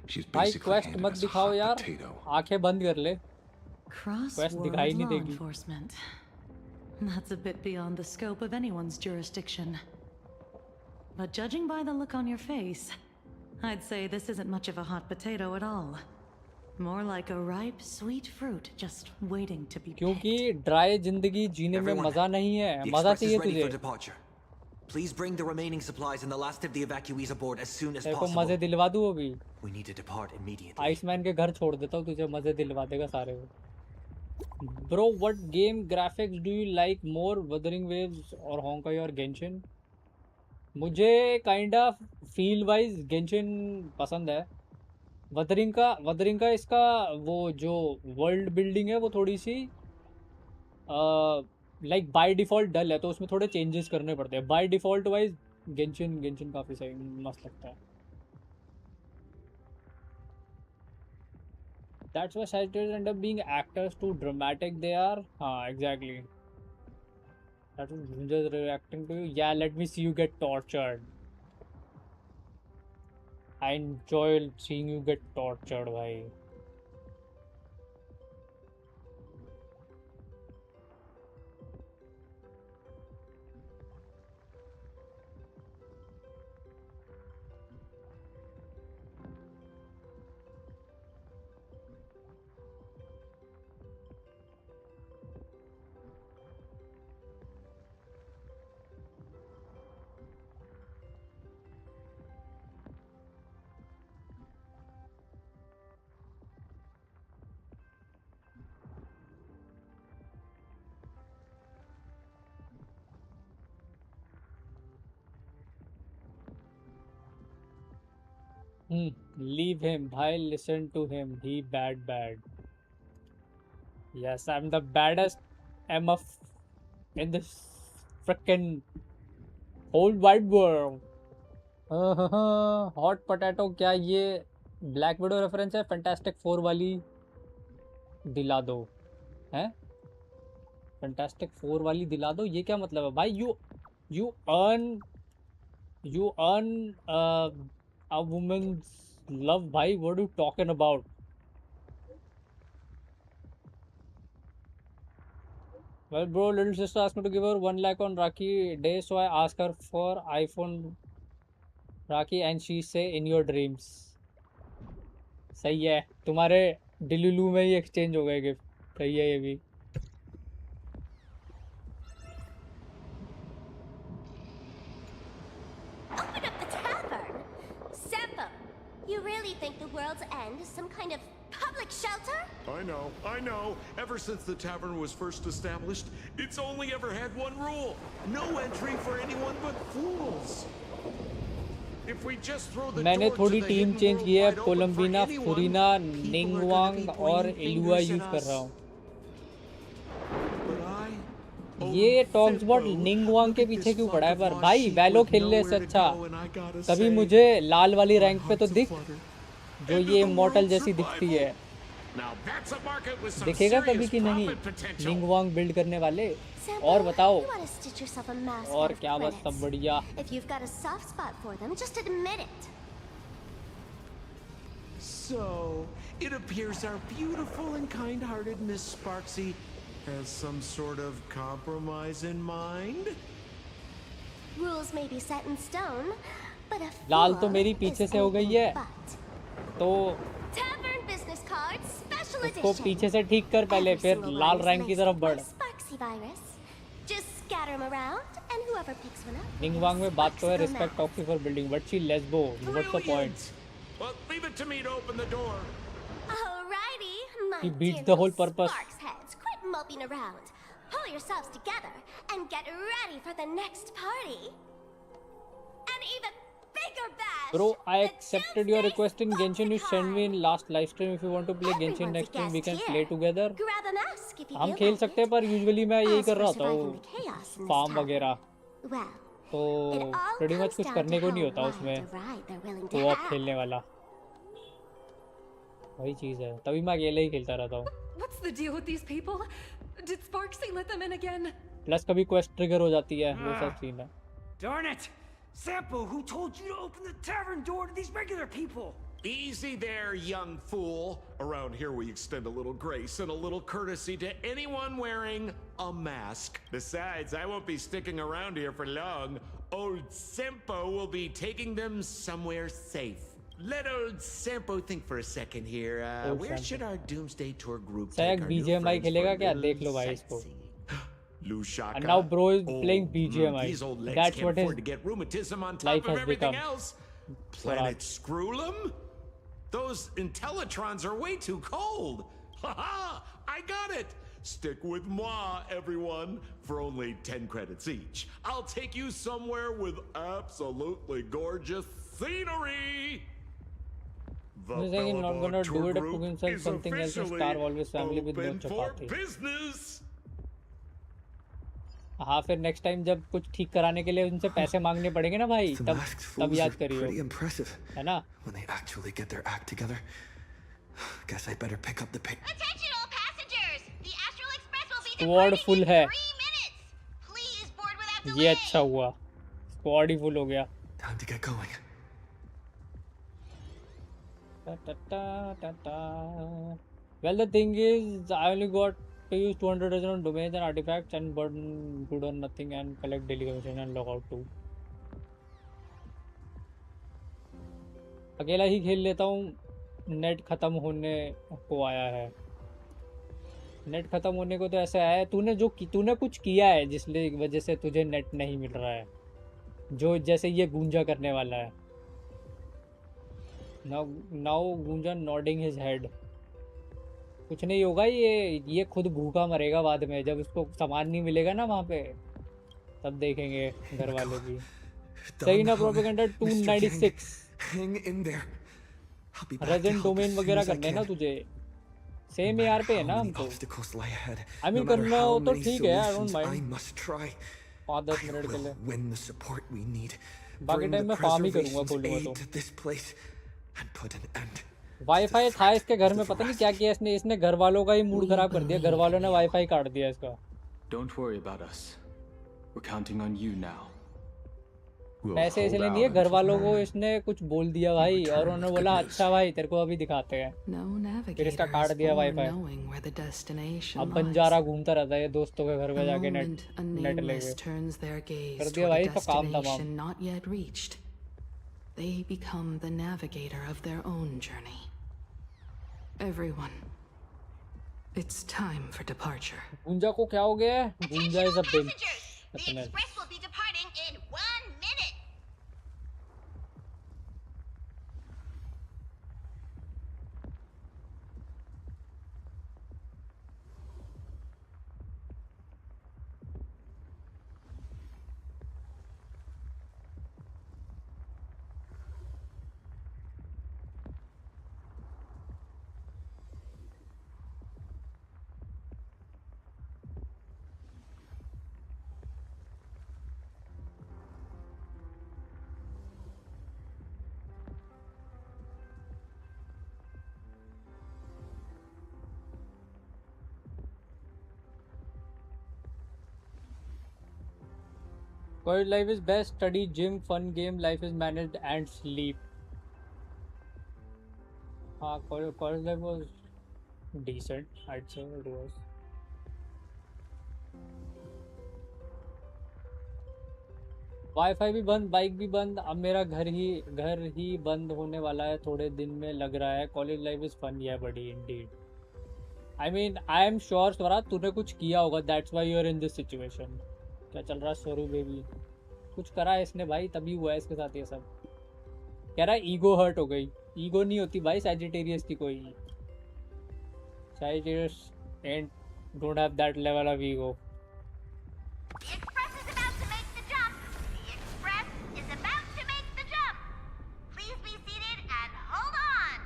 she's भाई basically quest handed मत us a दिखाओ hot यार. potato. आंखें बंद कर ले. Cross-world दिखाई नहीं law देगी. enforcement. That's a bit beyond the scope of anyone's jurisdiction. But judging by the look on your face, I'd say this isn't much of a hot potato at all. More like a ripe, sweet fruit just waiting to be picked. क्योंकि dry जिंदगी जीने में Everyone, मजा नहीं है. The मजा express is चाहिए ready for तुझे. departure. Please bring the remaining supplies and the last of the evacuees aboard as soon as तेरे को possible. मजे दिलवा दूँ अभी. We need to depart immediately. Iceman के घर छोड़ देता हूँ, तुझे मजे दिलवा देगा सारे. Bro, what game graphics do you like more, Wuthering Waves or Honkai or Genshin? मुझे kind of feel wise Genshin पसंद है. वदरिंग का इसका वो जो वर्ल्ड बिल्डिंग है वो थोड़ी सी लाइक बाय डिफ़ॉल्ट डल है, तो उसमें थोड़े चेंजेस करने पड़ते हैं. बाय डिफ़ॉल्ट वाइज गेंशिन काफ़ी सही मस्त लगता है. That's why characters end up being actors too dramatic they are. हाँ, exactly. That was just reacting to you. Yeah, let me see you get tortured. I enjoy seeing you get tortured, भाई. Leave him, bhai. Listen to him. He bad. Yes, I'm the baddest MF in this frickin' whole wide world. Hot potato. क्या ये black window reference है? Fantastic 4 वाली दिला दो. हैं? Fantastic 4 वाली दिला दो, ये क्या मतलब है भाई? You earn a woman's love, भाई. What are you talking about? Well, bro, little sister asked me to give her 1 lakh on Rakhi day, so I asked her for iPhone Rakhi, and she say in your dreams. सही है, तुम्हारे डिलुलू में ही exchange हो गए gift. सही है ये भी. Open up the tavern! Sampo, you really think the world's end is some kind of public shelter? I know. Ever since the tavern was first established, it's only ever had one rule. No entry for anyone but fools. If we just throw the मैंने door थोड़ी to the team hidden change world की है. wide open for कोलम्बिना, anyone, फुरीना, people are gonna be निंगवांग और pointing एलुआ fingers use at कर us. रहा हूँ. But I, ये टॉक्सबॉट निंगवांग के पीछे क्यों पड़ा है? पर भाई वैलो खेलने से अच्छा कभी मुझे लाल वाली रैंक पे तो दिख, जो ये इमॉर्टल जैसी दिखती है. दिखेगा कभी कि नहीं निंगवांग बिल्ड करने वाले? और बताओ, You want to stitch yourself a mask और out of क्या बस credits. सब बढ़िया. If you've got a soft spot for them, just admit it. So, it appears our beautiful and kind-hearted Miss Sparksy has some sort of compromise in mind? Rules may be set in stone, but a लाल तो fool मेरी पीछे is से हो गई है, anything but. तो Tavern business cards, special उसको edition. पीछे से ठीक कर पहले, Every फिर single Lal one is rank की laced तरफ with बढ़. my Sparksy virus. Just scatter them around, and whoever picks one up. निंगवांग में बात तो है Sparks respect them out. Toxic for building, but she lesbo. What's the point? Well, leave it to me to open the door. Alrighty, my He beats dear the whole little purpose. Sparks heads, quit moping around. Pull yourselves together and get ready for the next party. An even bigger bash. Bro, I The accepted your Doomsday request in Genshin. You sent me in last live stream. If you want to play Genshin Everyone's next a time, we guest can here. play together. Grab a mask if you हम feel खेल like सकते हैं, it. पर usually मैं यही As कर for रहा था surviving the chaos in this farm town, वगैरह. well, तो it all pretty much comes कुछ down करने to को how नहीं होता wild उसमें. a ride they're willing to co-op have. खेलने वाला वही चीज़ है. तभी मैं अकेले ही खेलता रहता हूँ. What's the deal with these people? Did Sparksy let them in again? Plus कभी क्वेस्ट ट्रिगर हो जाती है, वो सब सीन है. Darn it! Sampo, who told you to open the tavern door to these regular people? Easy there, young fool. Around here we extend a little grace and a little courtesy to anyone wearing a mask. Besides, I won't be sticking around here for long. Old Sempo will be taking them somewhere safe. Let old Sempo think for a second here. Where Sampo. should our Doomsday Tour group sack take our new BGMI friends खेलेगा for a क्या? little देख लो भाई इसको. sightseeing? Lushaka. And now bro is playing Oh, BGMI. These old legs That's can't what his afford to get rheumatism on life top of has everything become. else. Planet Screwlum? Those Intellitrons are way too cold. Ha ha! I got it! Stick with moi, everyone. For only 10 credits each, I'll take you somewhere with absolutely gorgeous scenery. The He's saying he's not Bellabog gonna tour do it if group cooking himself is something else and officially starve all his family with no open for chapati. business. हाँ फिर next time जब कुछ ठीक कराने के लिए उनसे पैसे मांगने पड़ेंगे ना भाई, The तब masked तब fools याद are करियो, pretty impressive है ना? when they actually get their act together. Guess I better pick up the pace. Attention all passengers! The Astral Express will be squad departing full in है, 3 minutes. Please board without ये delay. अच्छा हुआ, squad ही full हो गया. Time to get going. Ta ta ta ta ta. Well, the thing is, I only got to use 200 on domains and artifacts and burn good on nothing and collect daily commission and log out too. अकेला ही खेल लेता हूँ. Net खत्म होने को आया है. Net खत्म होने को तो ऐसे आया है, तूने कुछ किया है जिसकी वजह से तुझे नेट नहीं मिल रहा है, जो जैसे ये गूंजा करने वाला है. Now गूंजा nodding his head. कुछ नहीं होगा, ये खुद भूखा मरेगा बाद में, जब उसको सामान नहीं मिलेगा ना वहाँ पे, तब देखेंगे घर वाले भी. सही ना propaganda 296. Hang in there. I'll be back to Regent help domain as soon वगैरह as I करने हैं ना can. तुझे, सेम No यार matter पे है how ना many हमको. obstacles lie ahead, I mean no matter करना how हो तो many ठीक है, I don't solutions I mind. must try, 5-10 I minute के will लिए. win the support we need. बाकी Bring टाइम the में फार्म ही करूँगा preservation's खोलूँगा aid तो. to this place and put an end. Wifi था इसके घर में, पता नहीं क्या किया इसने घर वालों का ही मूड खराब कर दिया. घर वालों ने वाईफाई काट दिया इसका. Don't worry about us. We're counting on you now. पैसे इसलिए नहीं है, घर वालों को इसने कुछ बोल दिया भाई, और उन्होंने बोला अच्छा भाई तेरे को अभी दिखाते हैं, फिर इसका काट दिया वाईफाई. अब बंजारा घूमता रहता है ये दोस्तों के घर में जाके नेट लेके. कर दिया भाई इसका काम तमाम. They become the navigator of their own journey. Everyone, it's time for departure. गुंजा को क्या हो गया है? गुंजा is a big. The express will be departing in 1 minute. College life is best. Study, gym, fun game. Life is managed and sleep. हाँ, college life was decent. I'd say it was. Wifi भी बंद, bike भी बंद. अब मेरा घर ही बंद होने वाला है थोड़े दिन में लग रहा है. कॉलेज लाइफ इज फन या बड़ी indeed. I mean I am sure Swaraj तूने कुछ किया होगा, that's why you are in this situation. क्या चल रहा है स्वरू बेबी? कुछ करा है इसने भाई, तभी हुआ है इसके साथ ये सब. कह रहा है ईगो हर्ट हो गई. ईगो नहीं होती भाई सैजिटेरियस की कोई. Sagittarius and don't have that level of ego. The express is about to make the jump. The express is about to make the jump. Please be seated and hold on.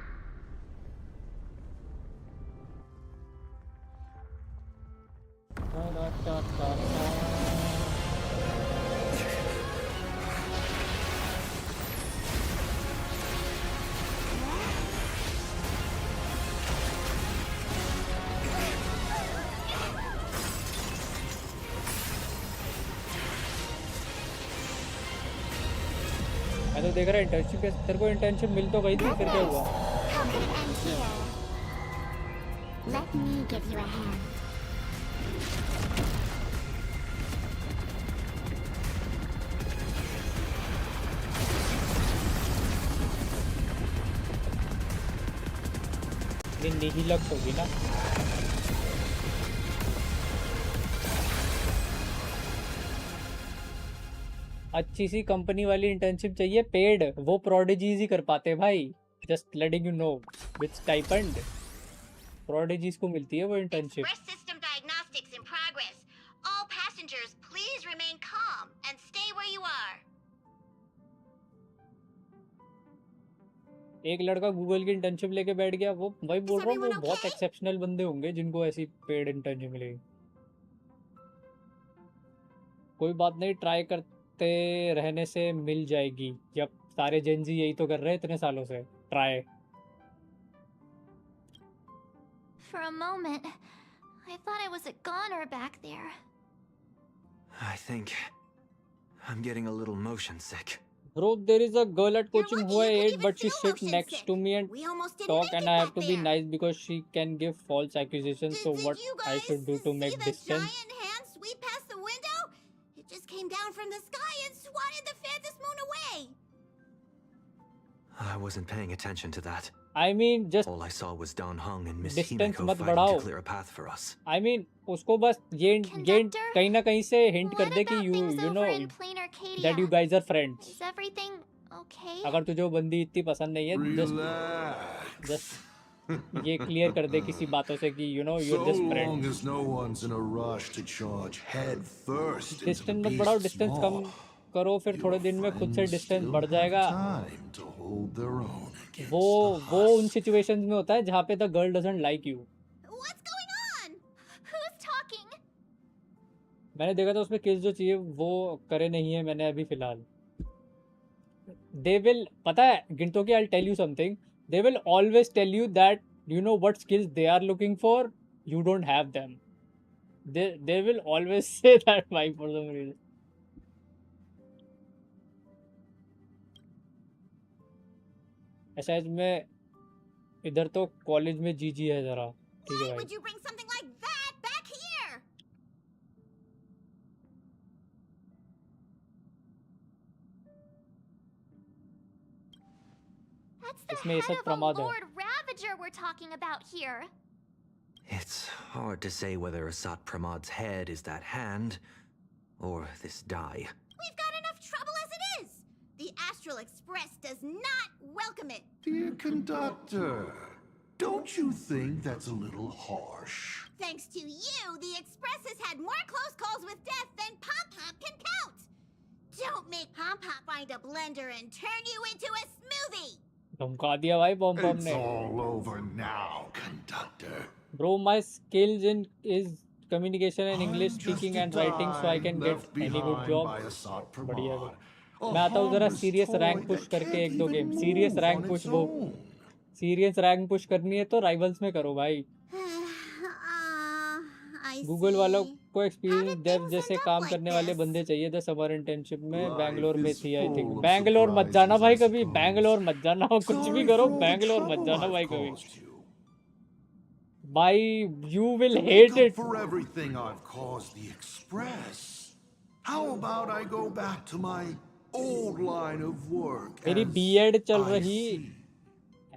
मैं तो देख रहा internship के, तेरे को internship मिल तो गई थी, फिर क्या हुआ? How could it end here? Let me give you a hand. ये निहिलक होगी ना? अच्छी सी कंपनी वाली इंटर्नशिप चाहिए पेड, वो प्रोडिजीज ही कर पाते भाई. Just letting you know, with stipend prodigies को मिलती है वो internship. Express system diagnostics passengers please remain calm and stay where you are. एक लड़का गूगल की इंटर्नशिप लेके बैठ गया, वो वही बोल रहा हूँ, वो बहुत एक्सेप्शनल बंदे होंगे जिनको ऐसी पेड इंटर्नशिप मिलेगी। कोई बात नहीं, ट्राई करते रहने से मिल जाएगी। जब सारे जेनजी यही तो कर रहे हैं इतने सालों से, try. For a moment, I thought I was a goner back there. I think I'm getting a little motion sick. Bro, there is a girl at coaching who I hate, but she sits next to me and talk, and I have to be nice because she can give false accusations. So what I should do to make distance? Giant hand sweep past the window? It just came down from the sky and swatted the phantom moon away. I wasn't paying attention to that. I mean, just all I saw was Don Hung and Miss distance Himeko मत fighting बढ़ाओ। to clear a path for us. I mean, उसको बस ये कहीं ना कहीं से hint कर दे कि you know that you guys are friends. Is everything okay? अगर तुझे वो बंदी इतनी पसंद नहीं है, just ये क्लियर कर दे किसी बातों से कि you know you're just friends. So long as no one's in a rush to charge head first. Distance मत बढ़ाओ, distance कम करो, फिर थोड़े दिन में खुद से डिस्टेंस बढ़ जाएगा। वो उन सिचुएशंस में होता है जहाँ पे the girl doesn't like you. मैंने देखा था उसमें किस जो चाहिए वो करे नहीं है मैंने अभी फिलहाल। दे विल, पता है गिनतो की, I tell you something, they will always tell you that you know what skills they are looking for, you don't have them. They will always say that why for some reason. शायद मैं इधर तो college में जीजी है जरा, ठीक है भाई। इसमें ये सब प्रमाद है। We're talking about here. It's hard to say whether Asat Pramad's head is that hand or this die. We've got enough trouble as it is. The Astral Express does not welcome it. Dear conductor, don't you think that's a little harsh? Thanks to you, the Express has had more close calls with death than Pom Pom can count. Don't make Pom Pom find a blender and turn you into a smoothie. धमका दिया भाई पॉम पॉम ने। It's all over now, conductor. Bro, my skills is communication and English speaking and writing, so I can get any good job. बढ़िया है। मैं आता हूँ जरा सीरियस रैंक पुश करके एक दो गेम। सीरियस रैंक पुश, वो सीरियस रैंक पुश करनी है तो राइवल्स में करो भाई। गूगल वालों को एक्सपीरियंस डेव जैसे काम करने वाले बंदे चाहिए थे समर इंटर्नशिप में। बैंगलोर में थी आई थिंक। बैंगलोर मत जाना भाई कभी, बैंगलोर मत जाना, कुछ भी करो बैंगलोर मत जाना भाई कभी भाई, you will hate it. For everything I've caused the Express. How about I go back to my old line of work? मेरी बीएड चल रही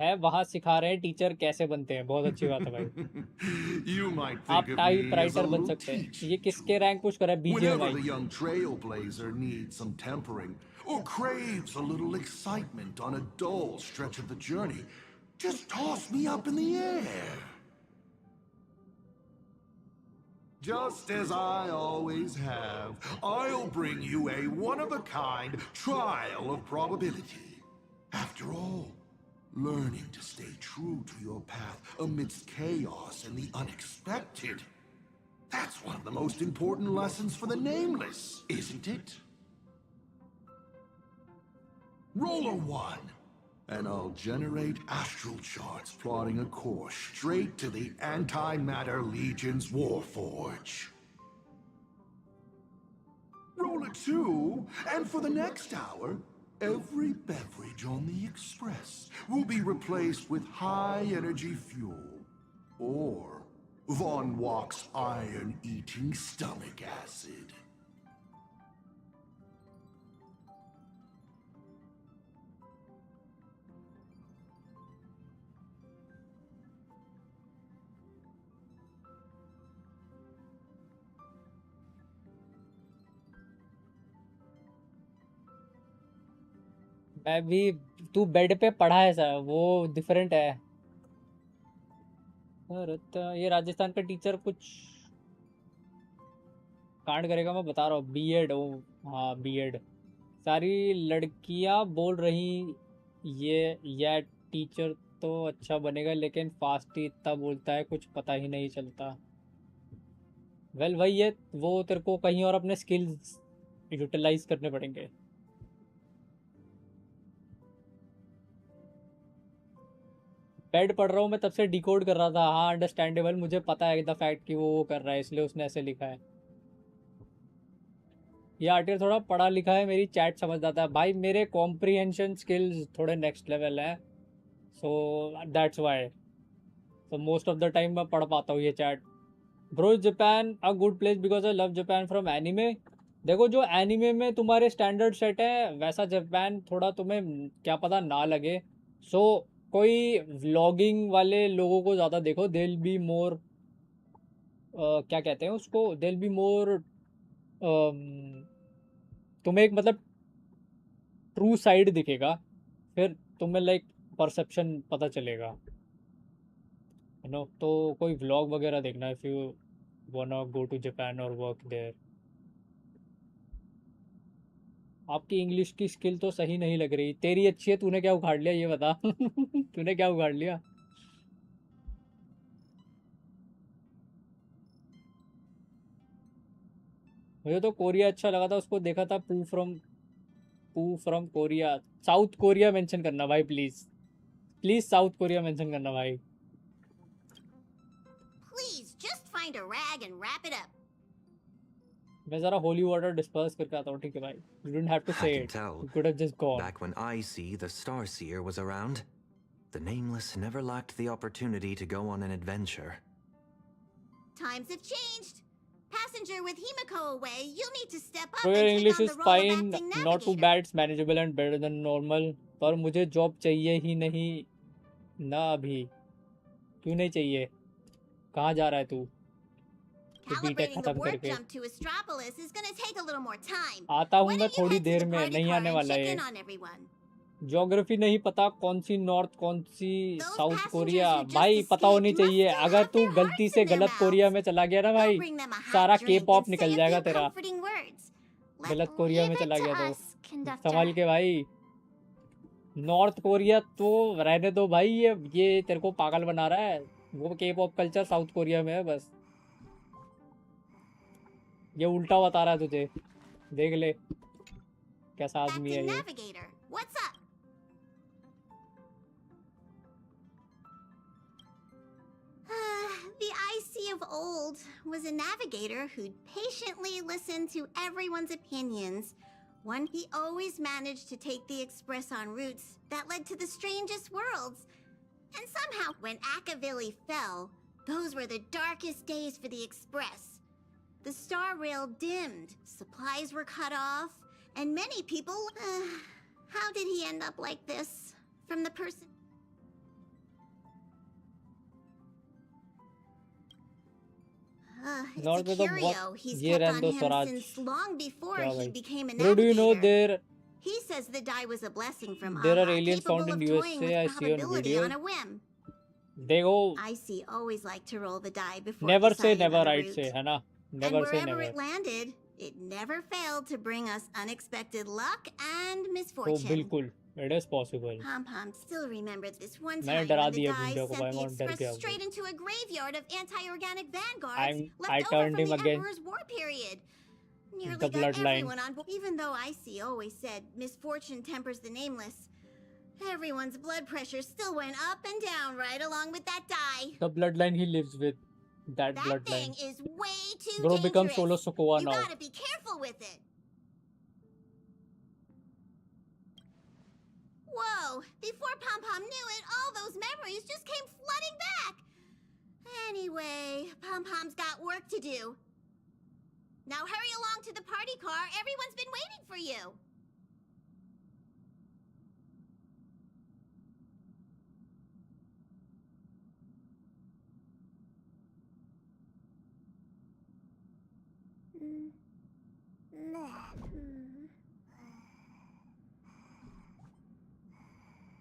है, वहाँ सिखा रहे हैं टीचर कैसे बनते हैं। बहुत अच्छी बात है भाई। आप टाइप राइटर बन सकते हैं। ये किसके रैंक पुश कर रहा है? बीजे भाई। Whenever the young trailblazer needs some tempering or craves a little excitement on a dull stretch of the journey, just toss me up in the air. Just as I always have, I'll bring you a one-of-a-kind trial of probability. After all, learning to stay true to your path amidst chaos and the unexpected, that's one of the most important lessons for the nameless, isn't it? Roll a 1, and I'll generate astral charts plotting a course straight to the Antimatter Legion's Warforge. Roll a 2, and for the next hour, every beverage on the Express will be replaced with high-energy fuel, or Von Walk's iron-eating stomach acid. मैं भी, तू bed पे पढ़ा है sir, वो different है। ये राजस्थान का टीचर कुछ कांड करेगा, मैं बता रहा हूँ। बीएड, ओ हाँ बीएड। सारी लड़कियां बोल रही ये टीचर तो अच्छा बनेगा, लेकिन फास्ट ही इतना बोलता है, कुछ पता ही नहीं चलता। वेल भाई, ये वो तेरे को कहीं और अपने स्किल्स यूटिलाइज करने पड़ेंगे। बेड पढ़ रहा हूँ मैं, तब से डिकोड कर रहा था। हाँ अंडरस्टैंडेबल, मुझे पता है द फैक्ट कि वो कर रहा है, इसलिए उसने ऐसे लिखा है। ये आर्टिकल थोड़ा पढ़ा लिखा है, मेरी चैट समझ आता है भाई। मेरे कॉम्प्रिहेंशन स्किल्स थोड़े नेक्स्ट लेवल है, सो दैट्स वाई। तो मोस्ट ऑफ द टाइम मैं पढ़ पाता हूँ ये chat. Bro, Japan a good place because I love Japan from anime. देखो, जो एनिमे में तुम्हारे स्टैंडर्ड सेट है, वैसा जापान थोड़ा तुम्हें क्या पता ना लगे। सो कोई व्लॉगिंग वाले लोगों को ज़्यादा देखो, दे विल बी मोर, क्या कहते हैं उसको, दे विल बी मोर, तुम्हें एक मतलब ट्रू साइड दिखेगा, फिर तुम्हें लाइक परसेप्शन पता चलेगा, यू नो। तो कोई व्लॉग वगैरह देखना if you wanna go to Japan और वर्क देयर। आपकी इंग्लिश की स्किल तो सही नहीं लग रही। तेरी अच्छी है, तूने क्या उखाड़ लिया ये बता। तूने क्या उखाड़ लिया? मुझे तो कोरिया अच्छा लगा था, उसको देखा था, पू from Korea. South Korea mention करना भाई, please please south Korea mention करना भाई। Please, just find a rag and wrap it up. मैं जरा होली वाटर डिस्पर्स करके आता हूँ, ठीक है भाई? You didn't have to I say can it. tell. You could have just gone. Back when I the Starseer was around, the Nameless never lacked the opportunity to go on an adventure. Times have changed. Passenger with Himiko away, you'll need to step up So and your take English on is the role of fine, acting not too navigator. bad, it's manageable and better than normal. पर मुझे job चाहिए ही नहीं ना अभी। क्यों नहीं चाहिए? कहाँ जा रहा है तू? बीटेक Calibrating the खत्म warp करके jump to Astropolis is gonna take a little more time. आता हूँ Why मैं don't you थोड़ी head to देर the में, party नहीं car आने and वाला check है। in on everyone? ज्योग्राफी नहीं पता, कौन सी नॉर्थ कौन सी south passengers Korea, who just भाई पता होनी escaped चाहिए। must still अगर have तू their गलती hearts से in their गलत कोरिया mouths. में चला गया ना Go भाई, bring them a hot सारा के drink पॉप and निकल say a जाएगा few तेरा। comforting words. गलत कोरिया में Leave it चला to गया तो us, conductor. संभाल के भाई। नॉर्थ कोरिया तो रहने दो भाई, ये तेरे को पागल बना रहा है। वो के पॉप कल्चर साउथ कोरिया में है बस। ये उल्टा बता रहा है तुझे, देख ले कैसा आदमी है Acting ये। navigator, what's up? The IC of old was a navigator who'd patiently listen to everyone's opinions. One, he always managed to take the Express on routes that led to the strangest worlds. And somehow, when Akavili fell, those were the darkest days for the Express. The star rail dimmed, supplies were cut off, and many people... how did he end up like this? From the person... it's north a में तो curio. बहुत He's ये kept रहने on दो him Swaraj. since long before क्या he भाई? became a Bro, do you know navigator. He says the die was a blessing from there are Aha, aliens capable found in of toying USA? I with see on probability on videos. a whim. देखो, IC always liked to roll the die before never say deciding never, on a right route. say, है ना? And Never say wherever never. it landed, it never failed to bring us unexpected luck and तो misfortune. बिल्कुल, it is possible. Pom-Pom still remembers this one मैंने time डरा when the दिया die बुंडिया को भाई, sent the और डर Express गया वो। straight into a graveyard of anti-organic vanguards I left over turned from him the again. Emperor's war period. Nearly The got bloodline. everyone on board. Even though IC always said misfortune tempers the nameless, everyone's blood pressure still went up and down right along with that die. The bloodline he lives with, that That bloodline. thing is way too Bro dangerous. becomes Solo Sokoa You now. gotta be careful with it. Whoa! Before Pom-Pom knew it, all those memories just came flooding back. Anyway, Pom-Pom's got work to do. Now hurry along to the party car. Everyone's been waiting for you.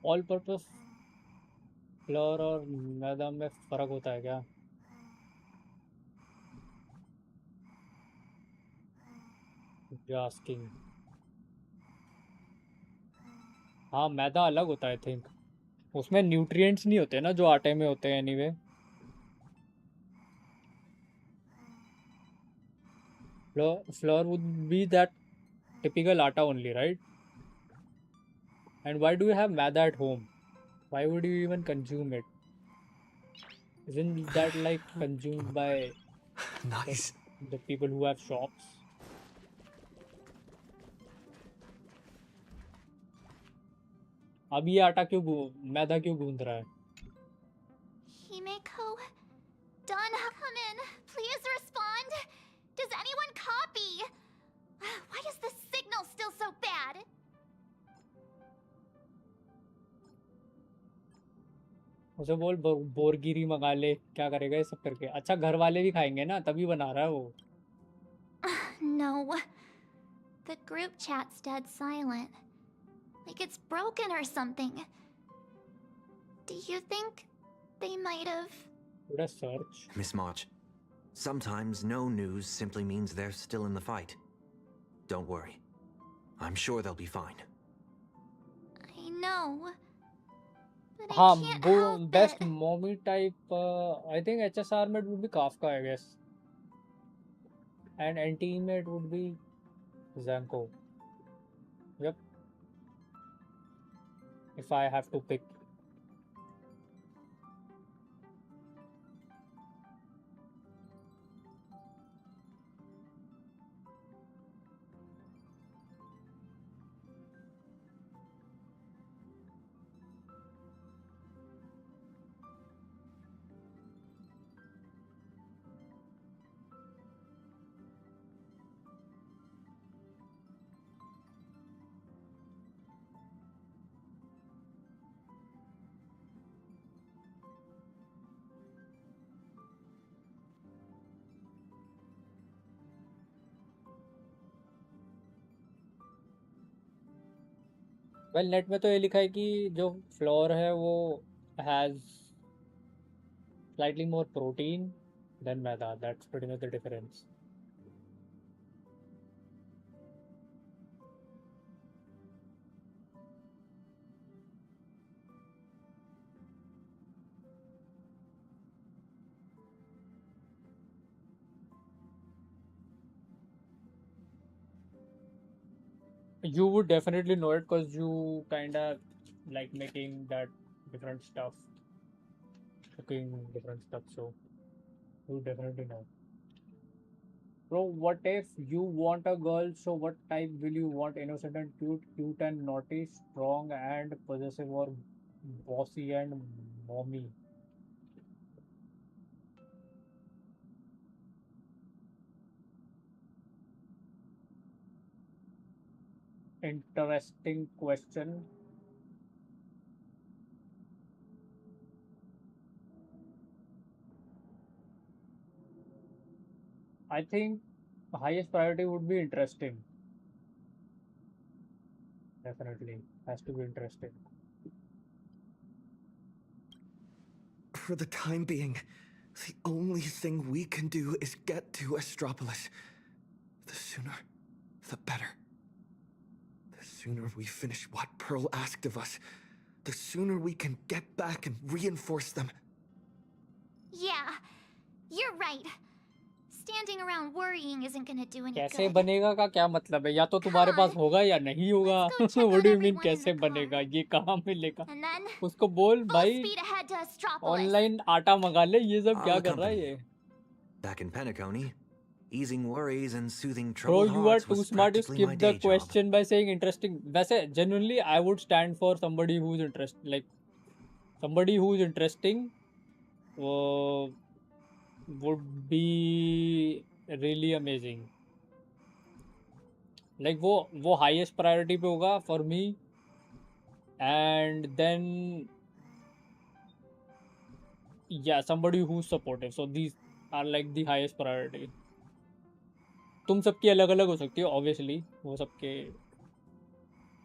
All purpose floor और मैदान में फर्क होता है क्या? You asking? हाँ, मैदा अलग होता है आई थिंक। उसमें न्यूट्रिएंट्स नहीं होते ना जो आटे में होते हैं anyway. Flour would be that typical atta only, right? And why do you have maida at home? Why would you even consume it? Isn't that like consumed by Nice. the people who have shops? अब ये आटा मैदा क्यों गूंद रहा है? Himeko, Done, come in. Please respond. Does anyone copy? Why is the signal still so bad? उसे बोल बोरगिरी मंगा ले, क्या करेगा ये सब करके? अच्छा, घर वाले भी खाएंगे ना, तभी बना रहा है वो। No. The group chat's dead silent. Like it's broken or something. Do you think they might have... Should I search? Miss March, sometimes no news simply means they're still in the fight. Don't worry. I'm sure they'll be fine. I know. But I हाँ, can't वो help best it. mommy type. I think HSR mate would be Kafka, I guess. And anti-mate would be Zanko. Yep. If I have to pick. Well net में तो ये लिखा है कि जो flour है वो has slightly more protein than maida, that's pretty much the difference. You would definitely know it because you kind of like making that different stuff, cooking different stuff, so you definitely know. Bro, what if you want a girl, so what type will you want? Innocent and cute, cute and naughty, strong and possessive, or bossy and mommy? Interesting question. I think the highest priority would be interesting. Definitely has to be interesting. For the time being, the only thing we can do is get to Astropolis. The sooner, the better. The sooner we finish what Pearl asked of us, the sooner we can get back and reinforce them. Yeah, you're right. Standing around worrying isn't gonna do any कैसे good. बनेगा का क्या मतलब है? या तो तुम्हारे पास होगा या नहीं होगा। What do you mean कैसे बनेगा? ये कहाँ मिलेगा? And then, उसको बोल भाई speed ahead to Astropolis. Online आटा मंगा ले। ये सब क्या I'll कर रहा है ये? Back in Penacony, easing worries and soothing Bro, troubled you are hearts too was smart to practically my skip the day job. question by saying interesting. वैसे genuinely I would stand for somebody who's somebody who's interesting would be really amazing. Like वो highest priority पे होगा for me, and then yeah, somebody who's supportive. So these are like the highest priority. तुम सबकी अलग अलग हो सकती है ऑब्वियसली, वो सबके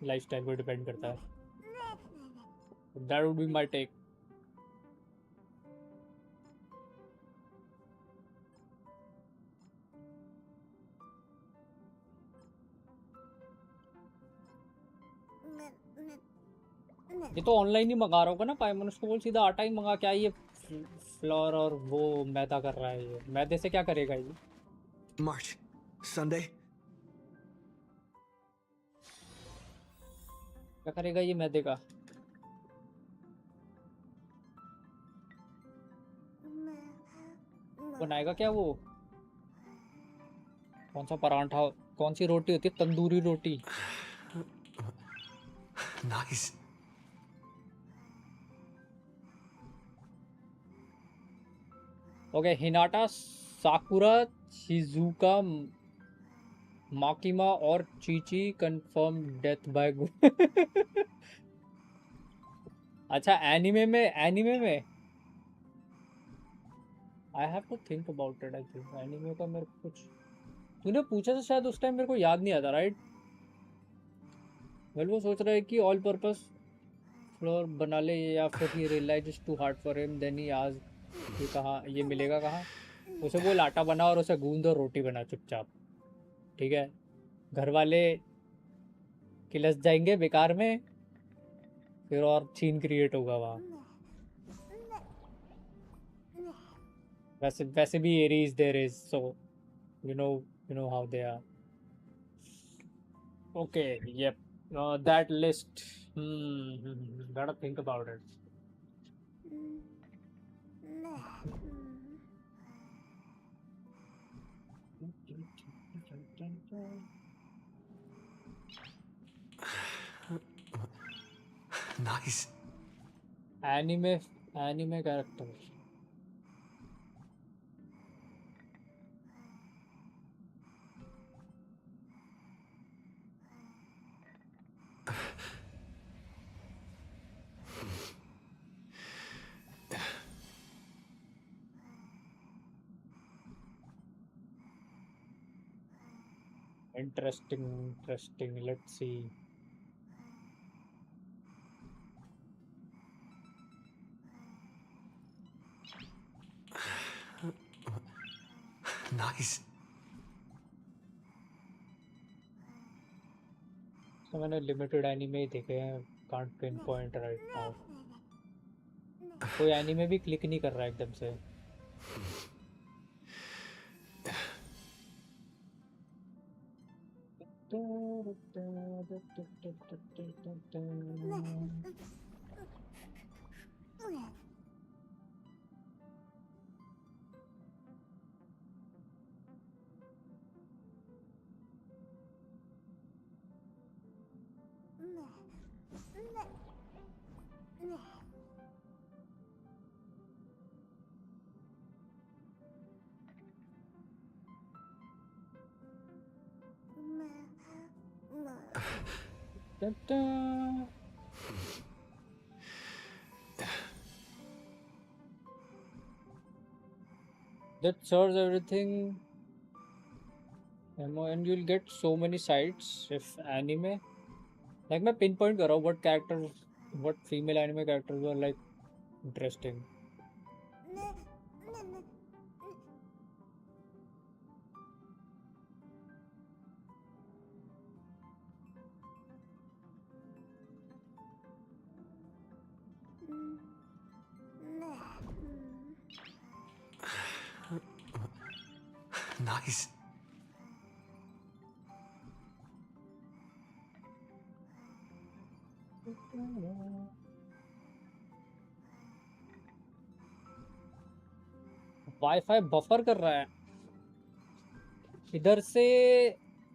लाइफस्टाइल पे डिपेंड करता है। That would be my take. ये तो ऑनलाइन ही मंगा रहा होगा ना पायमन, उसको बोल सीधा आटा ही मंगा, क्या ये फ्लोर और वो मैदा कर रहा है, ये मैदे से क्या करेगा ये? March. Sunday? क्या करेगा ये मैदे का? बनाएगा क्या वो? कौन सा परांठा, कौन सी रोटी होती है, तंदूरी रोटी? Nice. Okay, Hinata, Sakura, Shizuka, Makima और चीची कंफर्म डेथ बाय गु। अच्छा, एनीमे में I have to think about it. I think anime का मेरे को कुछ तूने पूछा था शायद उस टाइम, मेरे को याद नहीं आता, राइट? वेल वो सोच रहा है कि ऑल पर्पस फ्लोर बना ले, या फिर he realise is too hard for him, then he आज ये कहाँ, ये मिलेगा कहाँ? उसे बोल आटा बना और उसे गूंद और रोटी बना चुपचाप, ठीक है? घर वाले किलस जाएंगे बेकार में, फिर और सीन क्रिएट होगा वहाँ। वैसे भी Aries there is, so you know how they are. Okay, yep, that list, gotta think about it. Nice. Anime character. Interesting. Let's see. Nice. तो मैंने लिमिटेड एनीमे ही देखे हैं, can't pin point right now. कोई anime भी click नहीं कर रहा एकदम से। That serves everything, and you'll get so many sites if anime. Like मैं pinpoint कर रहा हूँ what characters, what female anime characters were like interesting. Nice. Wifi buffer कर रहा है इधर से।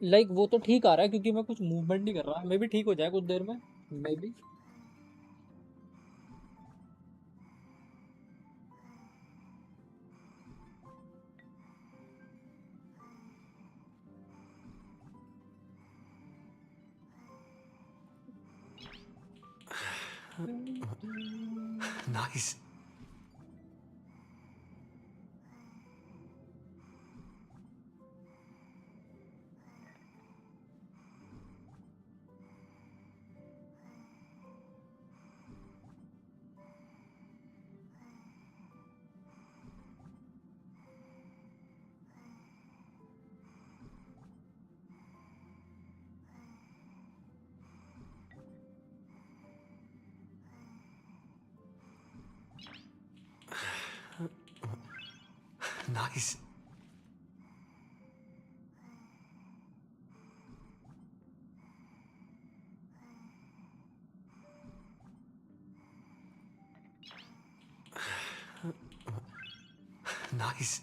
लाइक वो तो ठीक आ रहा है क्योंकि मैं कुछ मूवमेंट नहीं कर रहा, मे भी ठीक हो जाए कुछ देर में, may be. Nice. Nice. Nice.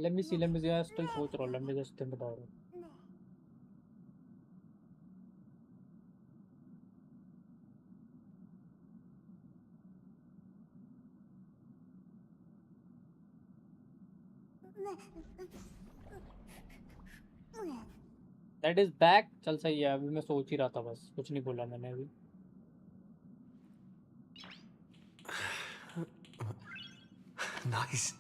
Let me see. I still सोच रहा हूँ. Let me just think about it. That is back. चल सही है. अभी मैं सोच ही रहा था बस. कुछ नहीं बोला मैंने अभी. Nice.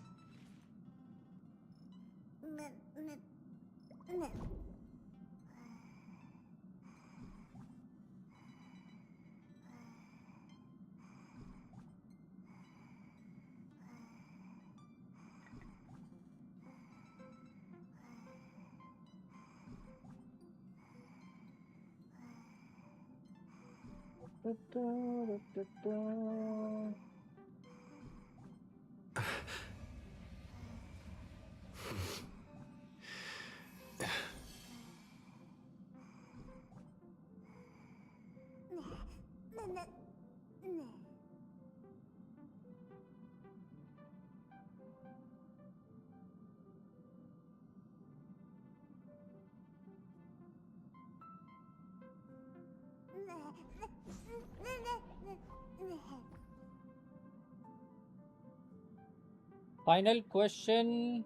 Final question.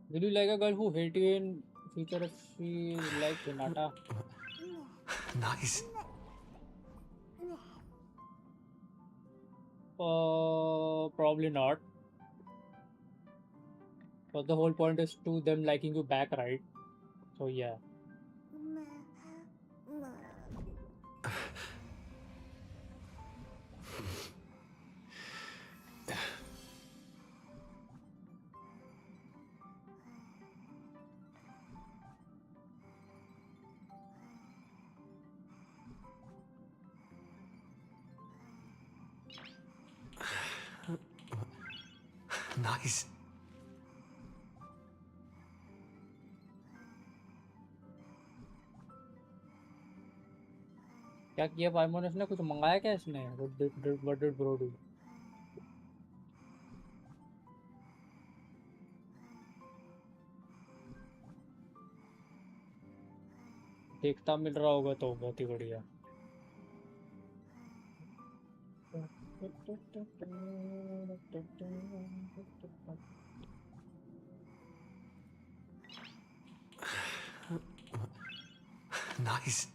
Will you like a girl who hate you in future if she like Hinata? Nice. Probably not. But the whole point is to them liking you back, right? So yeah. Nice. क्या किया पाइमोन? इसने कुछ मंगाया क्या इसने? What did bro do? देखता मिल रहा होगा तो बहुत ही बढ़िया. Nice.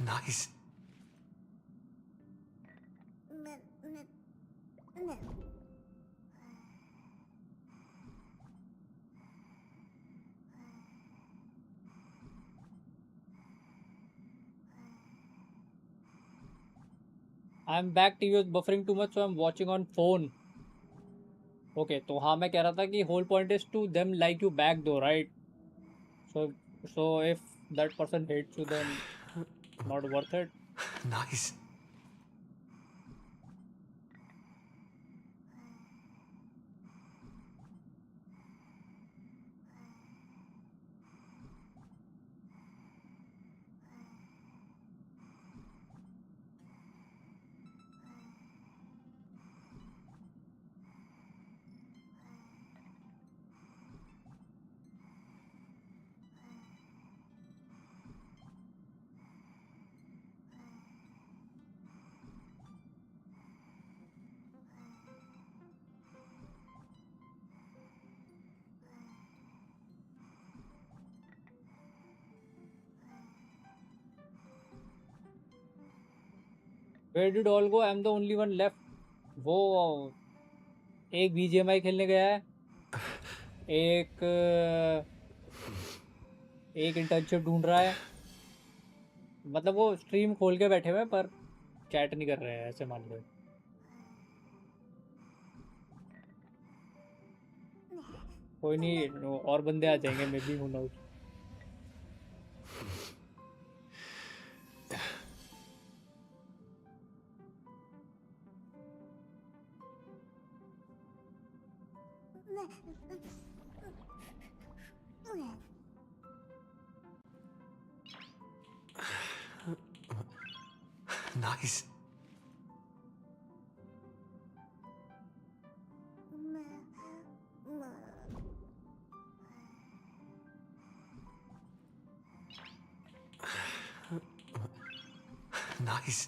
Nice. I'm back. TV was buffering too much, so I'm watching on phone. Okay, तो हाँ मैं कह रहा था कि whole point is to them like you back though, right? So if that person hates you, then not worth it. Nice. Where did all go? I'm the only one left. वो एक BGMI खेलने गया है, एक internship ढूंढ रहा है. मतलब वो स्ट्रीम खोल के बैठे हुए हैं पर चैट नहीं कर रहे हैं, ऐसे मान लो. कोई नहीं, और बंदे आ जाएंगे, may be, who nose. Nice. Nice.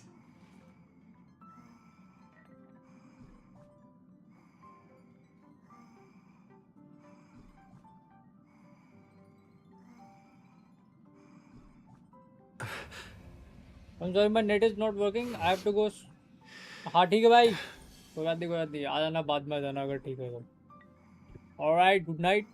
I'm sorry, my net is not working. I have to go. हाँ ठीक है भाई, कोई बात नहीं, आ जाना बाद में, आ जाना अगर ठीक है तो. Alright, good night.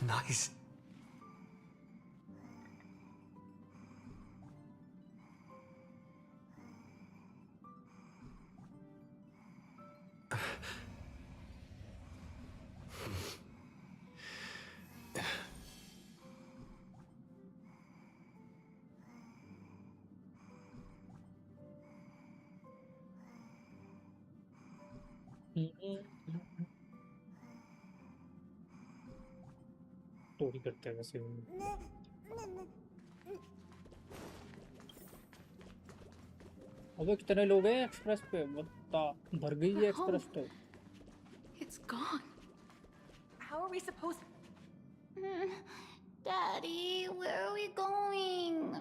Nice. Story करते हैं वैसे. अबे कितने लोग हैं एक्सप्रेस पे? बता, भर गई है एक्सप्रेस तो. It's gone. How are we supposed? Daddy, where are we going?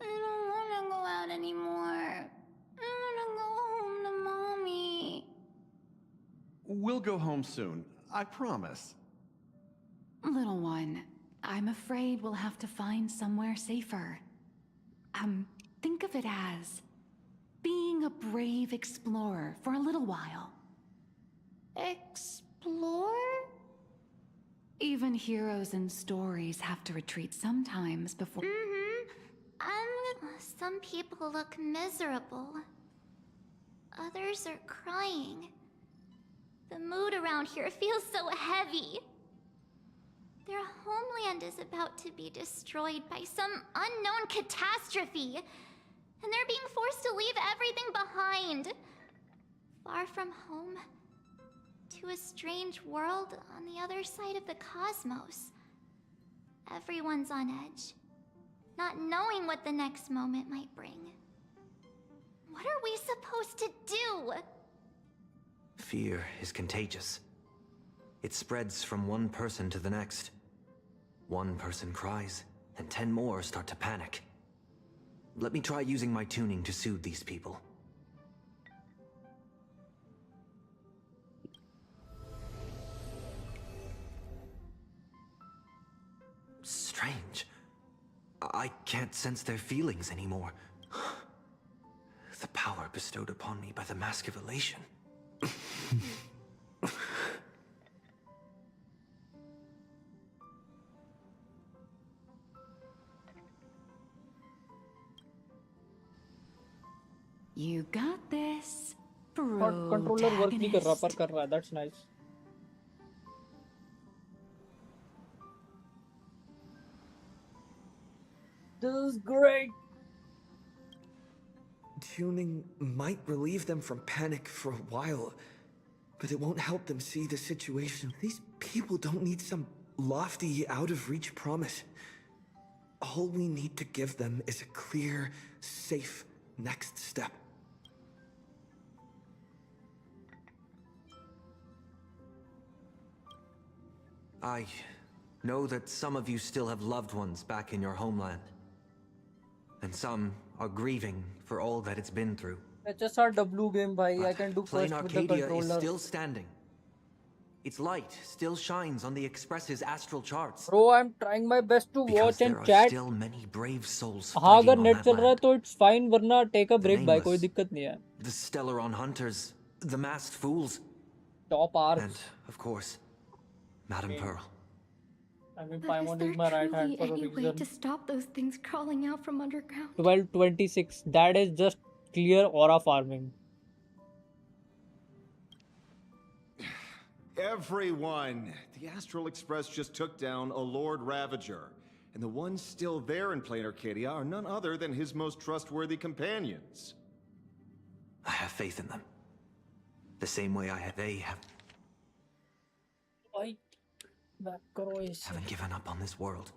I don't want to go out anymore. I want to go home to Mommy. We'll go home soon, I promise. Little one, I'm afraid we'll have to find somewhere safer. Think of it as being a brave explorer for a little while. Explore? Even heroes in stories have to retreat sometimes before... Some people look miserable. Others are crying. The mood around here feels so heavy. Their homeland is about to be destroyed by some unknown catastrophe. And they're being forced to leave everything behind. Far from home. To a strange world on the other side of the cosmos. Everyone's on edge. Not knowing what the next moment might bring. What are we supposed to do? Fear is contagious. It spreads from one person to the next. One person cries, and 10 more start to panic. Let me try using my tuning to soothe these people. Strange. I can't sense their feelings anymore. The power bestowed upon me by the Mask of Elation. You got this, controller work नहीं कर रहा पर कर रहा है. That's nice. This is great. Tuning might relieve them from panic for a while, but it won't help them see the situation. These people don't need some lofty, out-of-reach promise. All we need to give them is a clear, safe next step. I know that some of you still have loved ones back in your homeland. And some are grieving for all that it's been through. HSRW game, bhai. I can do Plain first with the Arcadia is controller. still standing. Its light still shines on the Express's astral charts. Bro, I'm trying my best to Because watch there and are chat. still many brave souls हाँ अगर fighting on net that चल रहा है land. तो it's fine, वरना take a The break भाई, कोई nameless, दिक्कत नहीं है. the Stellaron hunters, the masked fools, Top arcs. and, of course, Madame Pearl. I mean, But is Paimon there is my right hand truly for a any way reason. to stop those things crawling out from underground? 1226. That is just clear aura farming. Everyone! The Astral Express just took down a Lord Ravager. And the ones still there in plain Arcadia are none other than his most trustworthy companions. I have faith in them. The same way they have. Haven't given up on this world.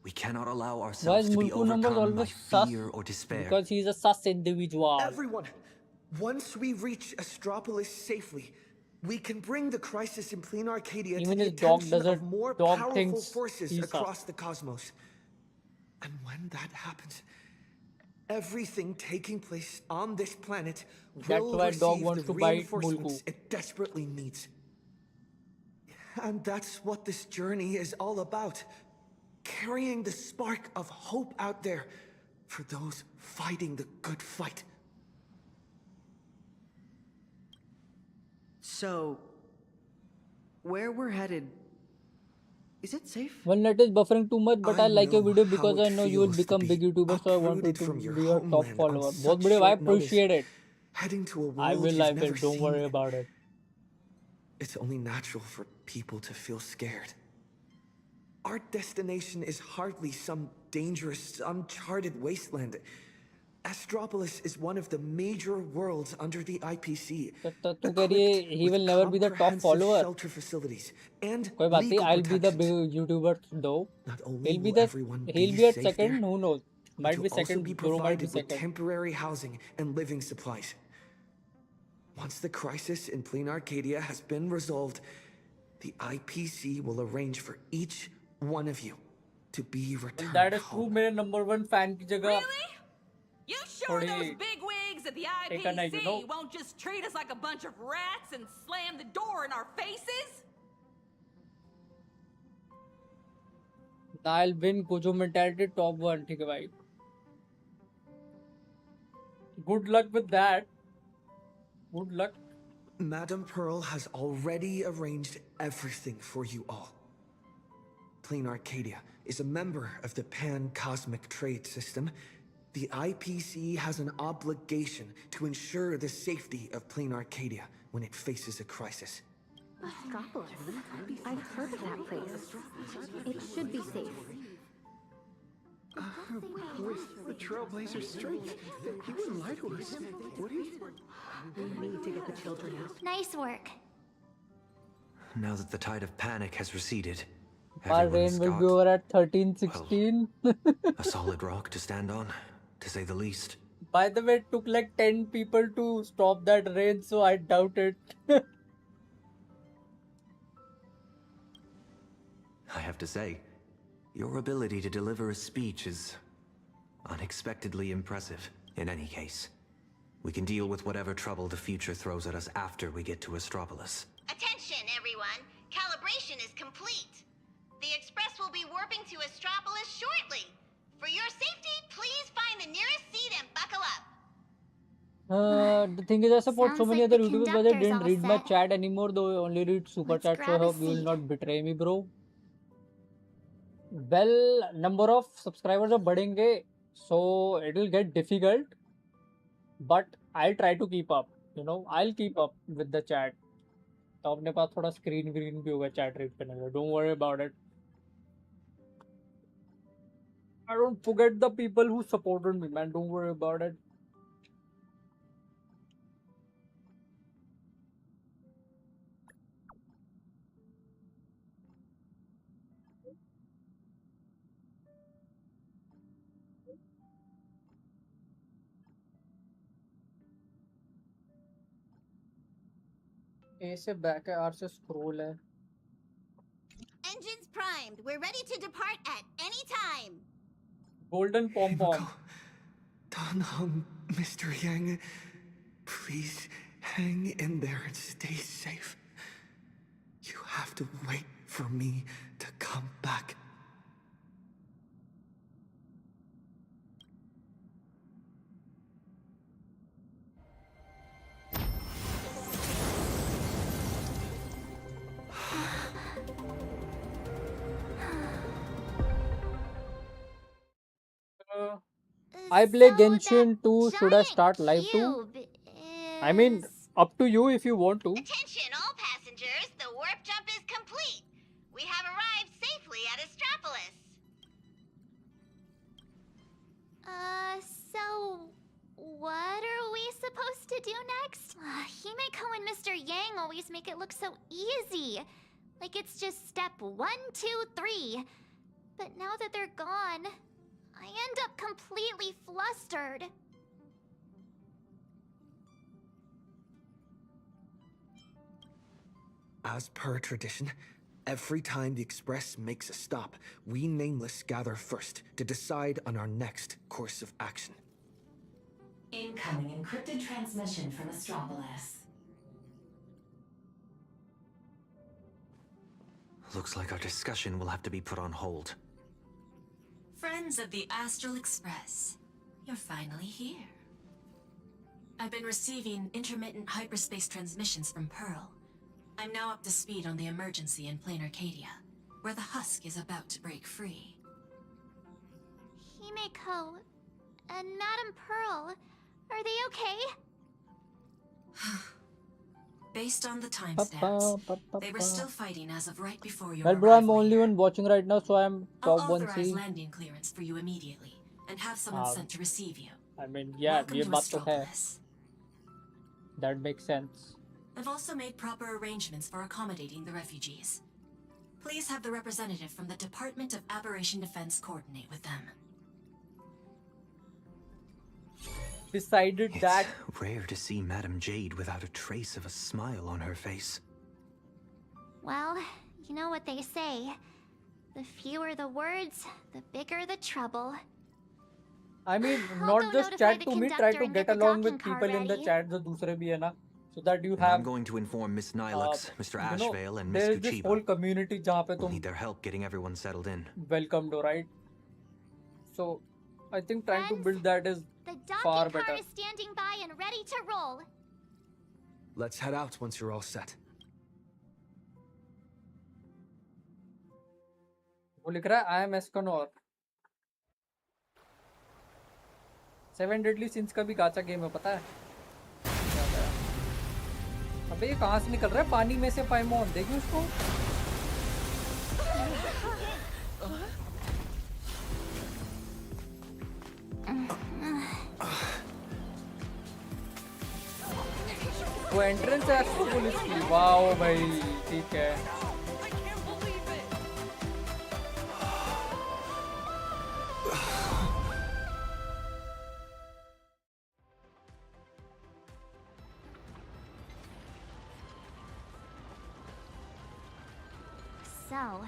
We cannot allow Why ourselves is to be Mulku numbers overcome by always sus? fear or despair. Because he's a sus individual. Everyone, once we reach Astropolis safely, we can bring the crisis in plain Arcadia Even to the his dog attention doesn't. of more Dog powerful thinks forces he's across sus. the cosmos. And when that happens, everything taking place on this planet That's will why dog receive wants the to bite reinforcements Mulku. it desperately needs. And that's what this journey is all about. Carrying the spark of hope out there for those fighting the good fight. So, where we're headed, is it safe? Well, net is buffering too much, but I like your video because I know you will become big YouTuber, so I want you to be a top follower. बहुत बड़े भाई, appreciate it. Heading to a world I will. you've never Don't worry seen. about it. It's only natural for people to feel scared. Our destination is hardly some dangerous, uncharted wasteland. Astropolis is one of the major worlds under the IPC. तो तू कह रही है he will never be the top follower. Shelter facilities and कोई बात नहीं, legal I'll be the big protections. YouTuber though. Not only He'll be will the everyone he'll be be at safe second. there, Who knows? Might but be you'll also second. be Guru might be provided with second. temporary housing and living supplies. Once the crisis in plain Arcadia has been resolved, the IPC will arrange for each one of you to be returned That is home. true. मेरे number one fan की जगह. You sure those bigwigs at the IPC won't just treat us like a bunch of rats and slam the door in our faces? I'll win Gojo mentality top 1. ठीक है भाई. Good luck with that. Good luck. Madame Pearl has already arranged everything for you all. Plain Arcadia is a member of the pan-cosmic trade system. The IPC has an obligation to ensure the safety of Plain Arcadia when it faces a crisis. Astropolis. I've heard of that place. It should be safe. With the Trailblazer's strength, he wouldn't lie to us, would he? We need to get the children out. Nice work. Now that the tide of panic has receded, Our everyone's reign will got be over at 13-16. a solid rock to stand on, to say the least. By the way, it took like 10 people to stop that rain, so I doubt it. I have to say, your ability to deliver a speech is unexpectedly impressive. In any case, we can deal with whatever trouble the future throws at us after we get to Astropolis. Attention, everyone. Calibration is complete. The Express will be warping to Astropolis shortly. For your safety, please find the nearest seat and buckle up. The thing is, I support so Sounds many like other the YouTubers, but they conductor's didn't all read my set. chat anymore, though I only read super chat, so I grab a hope you will seat. not betray me, bro. Well, number of subscribers are बढ़ेंगे, so it will get difficult, but I'll try to keep up. I'll keep up with the chat. तो अपने पास थोड़ा screen green भी होगा chat read करने का. Don't worry about it. I don't forget the people who supported me, man. Don't worry about it. A से back है, R से scroll है. Engines primed. We're ready to depart at any time. Golden pom pom. Tanhung Mr. Yang, please hang in there and stay safe. You have to wait for me to come back. I play Genshin too. Should I start live too? I mean, up to you if you want to. Attention all passengers, the warp jump is complete. We have arrived safely at Astropolis. So what are we supposed to do next? Himeko and Mr. Yang always make it look so easy. Like it's just step 1, 2, 3. But now that they're gone, I end up completely flustered. As per tradition, every time the Express makes a stop, we Nameless gather first to decide on our next course of action. Incoming encrypted transmission from Astropolis. Looks like our discussion will have to be put on hold. Friends of the Astral Express, you're finally here. I've been receiving intermittent hyperspace transmissions from Pearl. I'm now up to speed on the emergency in Plain Arcadia, where the husk is about to break free. Himeko and Madame Pearl, are they okay? Based on the timestamps, they were still fighting as of right before your Well, bro, I'm only one watching right now, so I'm I'll top 1C. authorize landing clearance for you immediately, and have someone sent to receive you. I mean, yeah, Welcome ये to बात तो है. Astropolis. That makes sense. I've also made proper arrangements for accommodating the refugees. Please have the representative from the Department of Aberration Defense coordinate with them. Decided It's that rare to see Madame Jade without a trace of a smile on her face. Well, you know what they say. The fewer the words, the bigger the trouble. I mean, I'll not go just notify chat the to me, try conductor to and get get the along with docking car people in the ready. chat, जो दूसरे भी है ना, so that you And have, I'm going to inform Miss Nilux, Mr. you know, Ashvale, and Miss there is this whole Kuchiba. community जहाँ पे We'll तुम need their help getting everyone settled in. welcome to, right? So, I think trying to build that is The far docking car better. is standing by and ready to roll. Let's head out once you're all set. वो लिख रहा है I am Escanor. 7 Deadly Sins का भी गाचा game है, पता है? अबे ये कहाँ से निकल रहा है? पानी में से पाइमोन, देखिए उसको. वो एंट्रेंस है एस्ट्रोपोलिस की. वाओ भाई, ठीक है. So,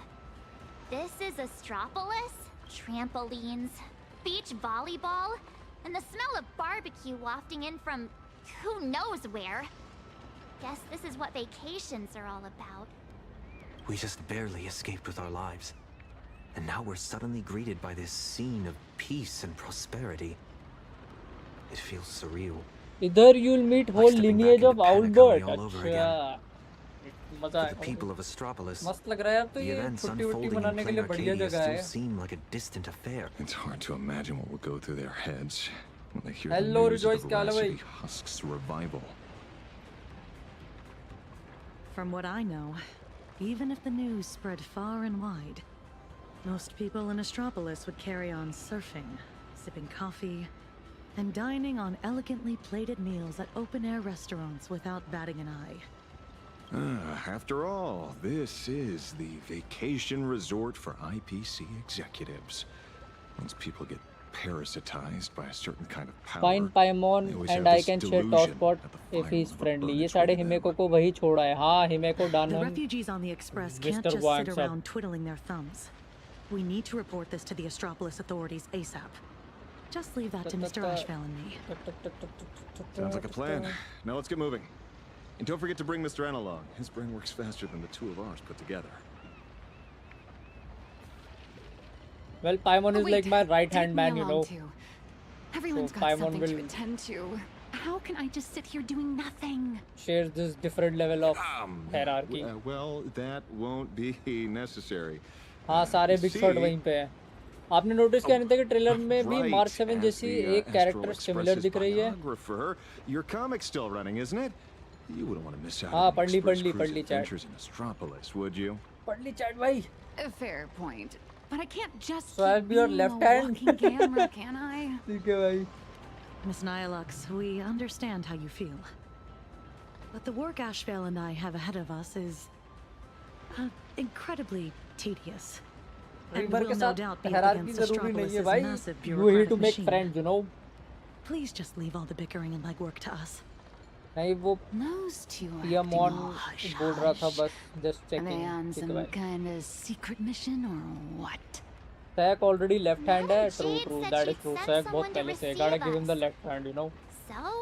this is Astropolis? Trampolines, beach volleyball, and the smell of barbecue wafting in from who knows where. Guess this is what vacations are all about. We just barely escaped with our lives. And now we're suddenly greeted by this scene of peace and prosperity. It feels surreal. इधर you'll meet whole lineage of Owlbird. all over अच्छा, मजा For the आएगा. people of Astropolis, मस्त लग रहा है यार, तो the ये events छुट्टी वुट्टी unfolding in मनाने के Plain लिए बढ़िया Arcadia जगह still है. seem like a distant affair. It's hard to imagine what will go through their heads when they hear Hello, the news of Rejoice the Calloway. Veracity Husk's revival. From what I know, even if the news spread far and wide, most people in Astropolis would carry on surfing, sipping coffee, and dining on elegantly plated meals at open-air restaurants without batting an eye. After all, this is the vacation resort for IPC executives. Once people get parasitized by a certain kind of power, Find Paimon they always and have I this can share delusion Tosspot that the if he's fire of a friendly. bird ये is सारे within them. हिमेको को वही छोड़ा है. हाँ, हिमेको The डानन. refugees on the Express can't Mr. just Wang sit said. around twiddling their thumbs. We need to report this to the Astropolis authorities ASAP. Just leave that to Mr. Ashvale and me. Sounds like a plan. Now let's get moving. And don't forget to bring Mr. N along. His brain works faster than the two of ours put together. Well, Paimon is like my right-hand man, you know. Everyone's So got Paimon something to will attend to. How can I just sit here doing nothing? share this different level of hierarchy. Well, that won't be necessary. हाँ, सारे big shot वहीं पे हैं. आपने notice किया नहीं था कि ट्रेलर में भी मार्क 7 जैसी एक कैरेक्टर सिमिलर दिख रही है? Your comic's still running, isn't it? You wouldn't want to miss out हाँ, on पढ़ ली chat. adventures in Astropolis, would you? पढ़ ली chat भाई. A fair point. But I can't just So I'll be your being left a hand. walking camera, can I? ठीक है भाई. Miss Nihilux, we understand how you feel. But the work Ashvale and I have ahead of us is incredibly tedious. And River will के no साथ doubt be up hierarchy against जरूरी नहीं है Astropolis' भाई. massive You here bureaucratic to make machine. friends, you know. Please just leave all the bickering and legwork to us. नहीं वो Those two are PM acting on all hush बोल रहा था hush. बस just Are checking. they on ठीक है some भाई. kind of secret mission or what? Sack already left hand है. True, Jade true. said That she'd is true. send Sack someone बहुत to पहले से. receive Gotta give him the us. left hand, you know. So,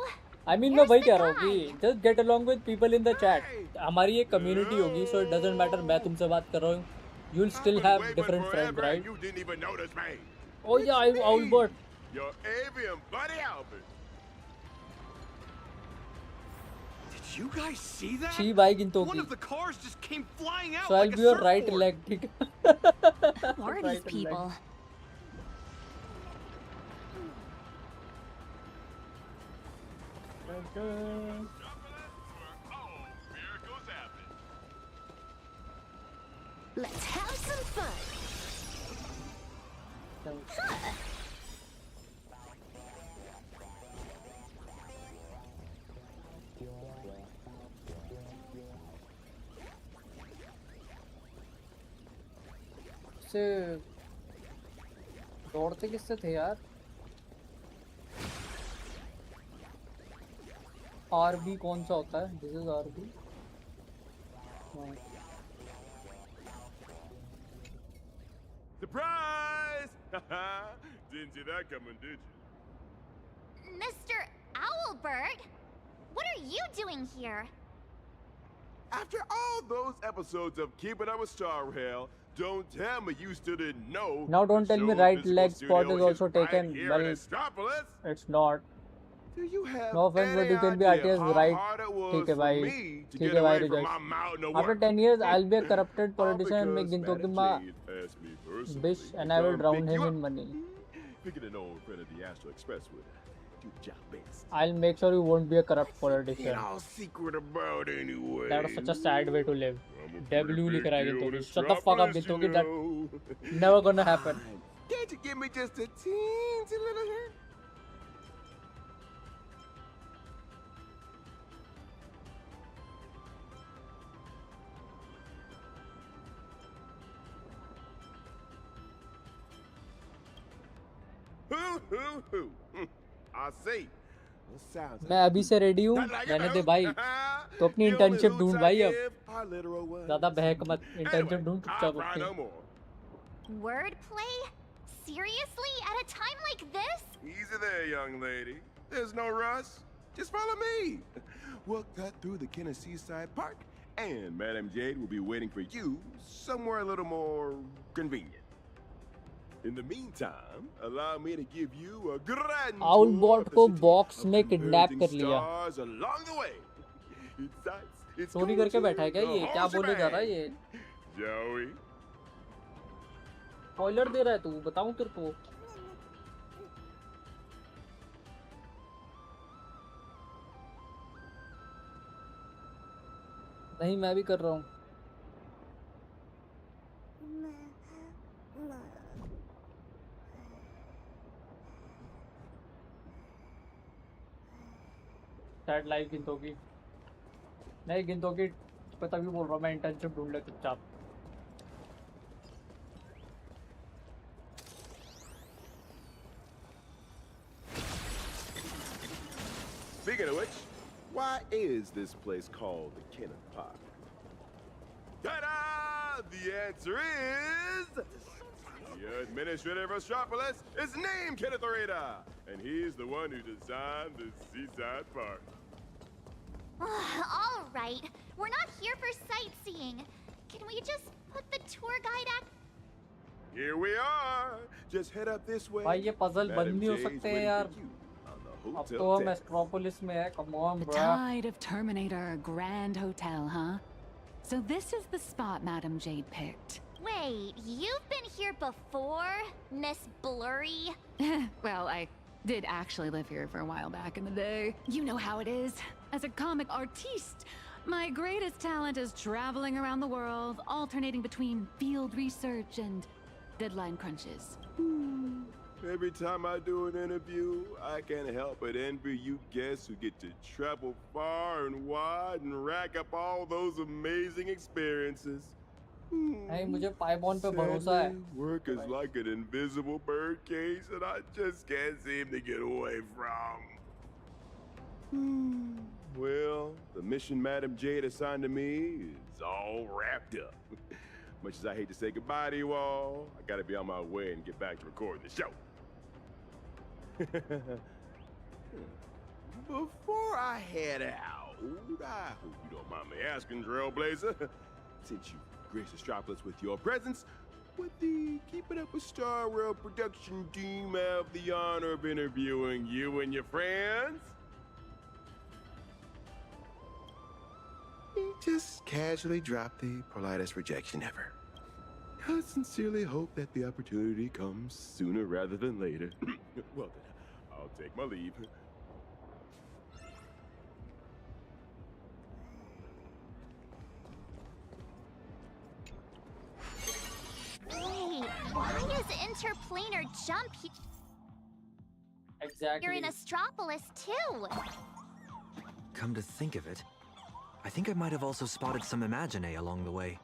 I mean मैं वही कह रहा हूँ कि just get along with people in the chat. हमारी एक community होगी, so it doesn't matter मैं तुमसे बात कर रहा हूँ. You'll still have different friends, right? You didn't even notice me. Oh yeah, Albert. Your avian buddy Albert. Did you guys see that? She भाई गिनतोगी. One of the cars just came flying out So I'll like be a your right surfboard. leg, ठीक है? who are these people? Let's have some fun. Huh. से दौड़ते किससे थे यार? RB कौन सा होता है? This is RB. Surprise! Didn't see that coming, did you? Mr. Owlbird, what are you doing here? After all those episodes of Keeping Up with Star Rail, don't tell me you still didn't know. Now don't tell me Show's right physical leg spot studio is also right taken. here Well, in Astropolis. it's not. Do you have No offense, but any you can be idea RTS how right. hard it was ठीक है for भाई. me to ठीक get है भाई away from Rajat. my mountain of After work? 10 years, I'll be a corrupted All politician and make because gintoki Madam ma Jade asked me personally bish to and I will come drown pick him you in up. money. Figured an old friend of the Astro Express would do the job best. I'll make sure you won't be a corrupt politician. Ain't all secret about anyway. That was such a sad way to live. I'm a W pretty लिख रहा है big deal गिनतोकी. in Shut the fuck up Astropolis, गिनतोकी. you That know. never gonna happen. Can't you give me just a teensy little hint? Hoo. I see. Well, sounds like मैं अभी से ready हूँ. रहने दे भाई. तो अपनी इंटर्नशिप ढूंढ भाई अब. ज़्यादा बहक मत. इंटर्नशिप ढूंढ चुपचाप अपनी. Wordplay? Seriously? At a time like this? Easy there, young lady. There's no rush. Just follow me. We'll cut through the Kenna Seaside Park, and Madam Jade will be waiting for you somewhere a little more convenient. In the meantime, allow me to give you a grand Owlbot को box में kidnap कर लिया. stars along the way. It's चोरी करके बैठा है क्या ये? क्या बोले जा रहा है ये? Joey. स्पॉइलर दे रहा है तू. बताऊं तेरे को. नहीं मैं भी कर रहा हूँ. Sad life Gintoki. नहीं गिनतोकी पता भी बोल रहा हूँ मैं. इंटर्नशिप ढूंढ ले चुपचाप. Speaking of which, why is this place called the Kenna Park? Ta-da! The answer is... The The administrator of Astropolis is named Kenneth Oreda, and he's the one who designed the seaside park. All right, we're not here for sightseeing. Can we just put the tour guide at? Here we are. Just head up this way. भाई ये puzzle Madam बंद नहीं हो J's सकते waiting यार. for you on the अब hotel तो हम deck. एस्ट्रोपोलिस में है. Come on, The bro. Tide of Terminator Grand Hotel, huh? So this is the spot Madam Jade picked. Wait, you've been here before, Miss Blurry? Well, I did actually live here for a while back in the day. You know how it is. As a comic artiste, my greatest talent is traveling around the world, alternating between field research and deadline crunches. Every time I do an interview, I can't help but envy you guests who get to travel far and wide and rack up all those amazing experiences. नहीं मुझे pi bond पे भरोसा है. Sadly, work is like an invisible bird cage that I just can't seem to get away from. Well, the mission Madam Jade assigned to me is all wrapped up. Much as I hate to say goodbye to you all, I gotta be on my way and get back to recording the show. Before I head out, I hope you don't mind me asking, Trailblazer, since you graced Astropolis with your presence, would the Keep It Up with Star Rail production team have the honor of interviewing you and your friends? He just casually dropped the politest rejection ever. I sincerely hope that the opportunity comes sooner rather than later. Well then, I'll take my leave. Wait, why is interplanar jump Exactly. You're in Astropolis too. Come to think of it, I think I might have also spotted some Imagine along the way.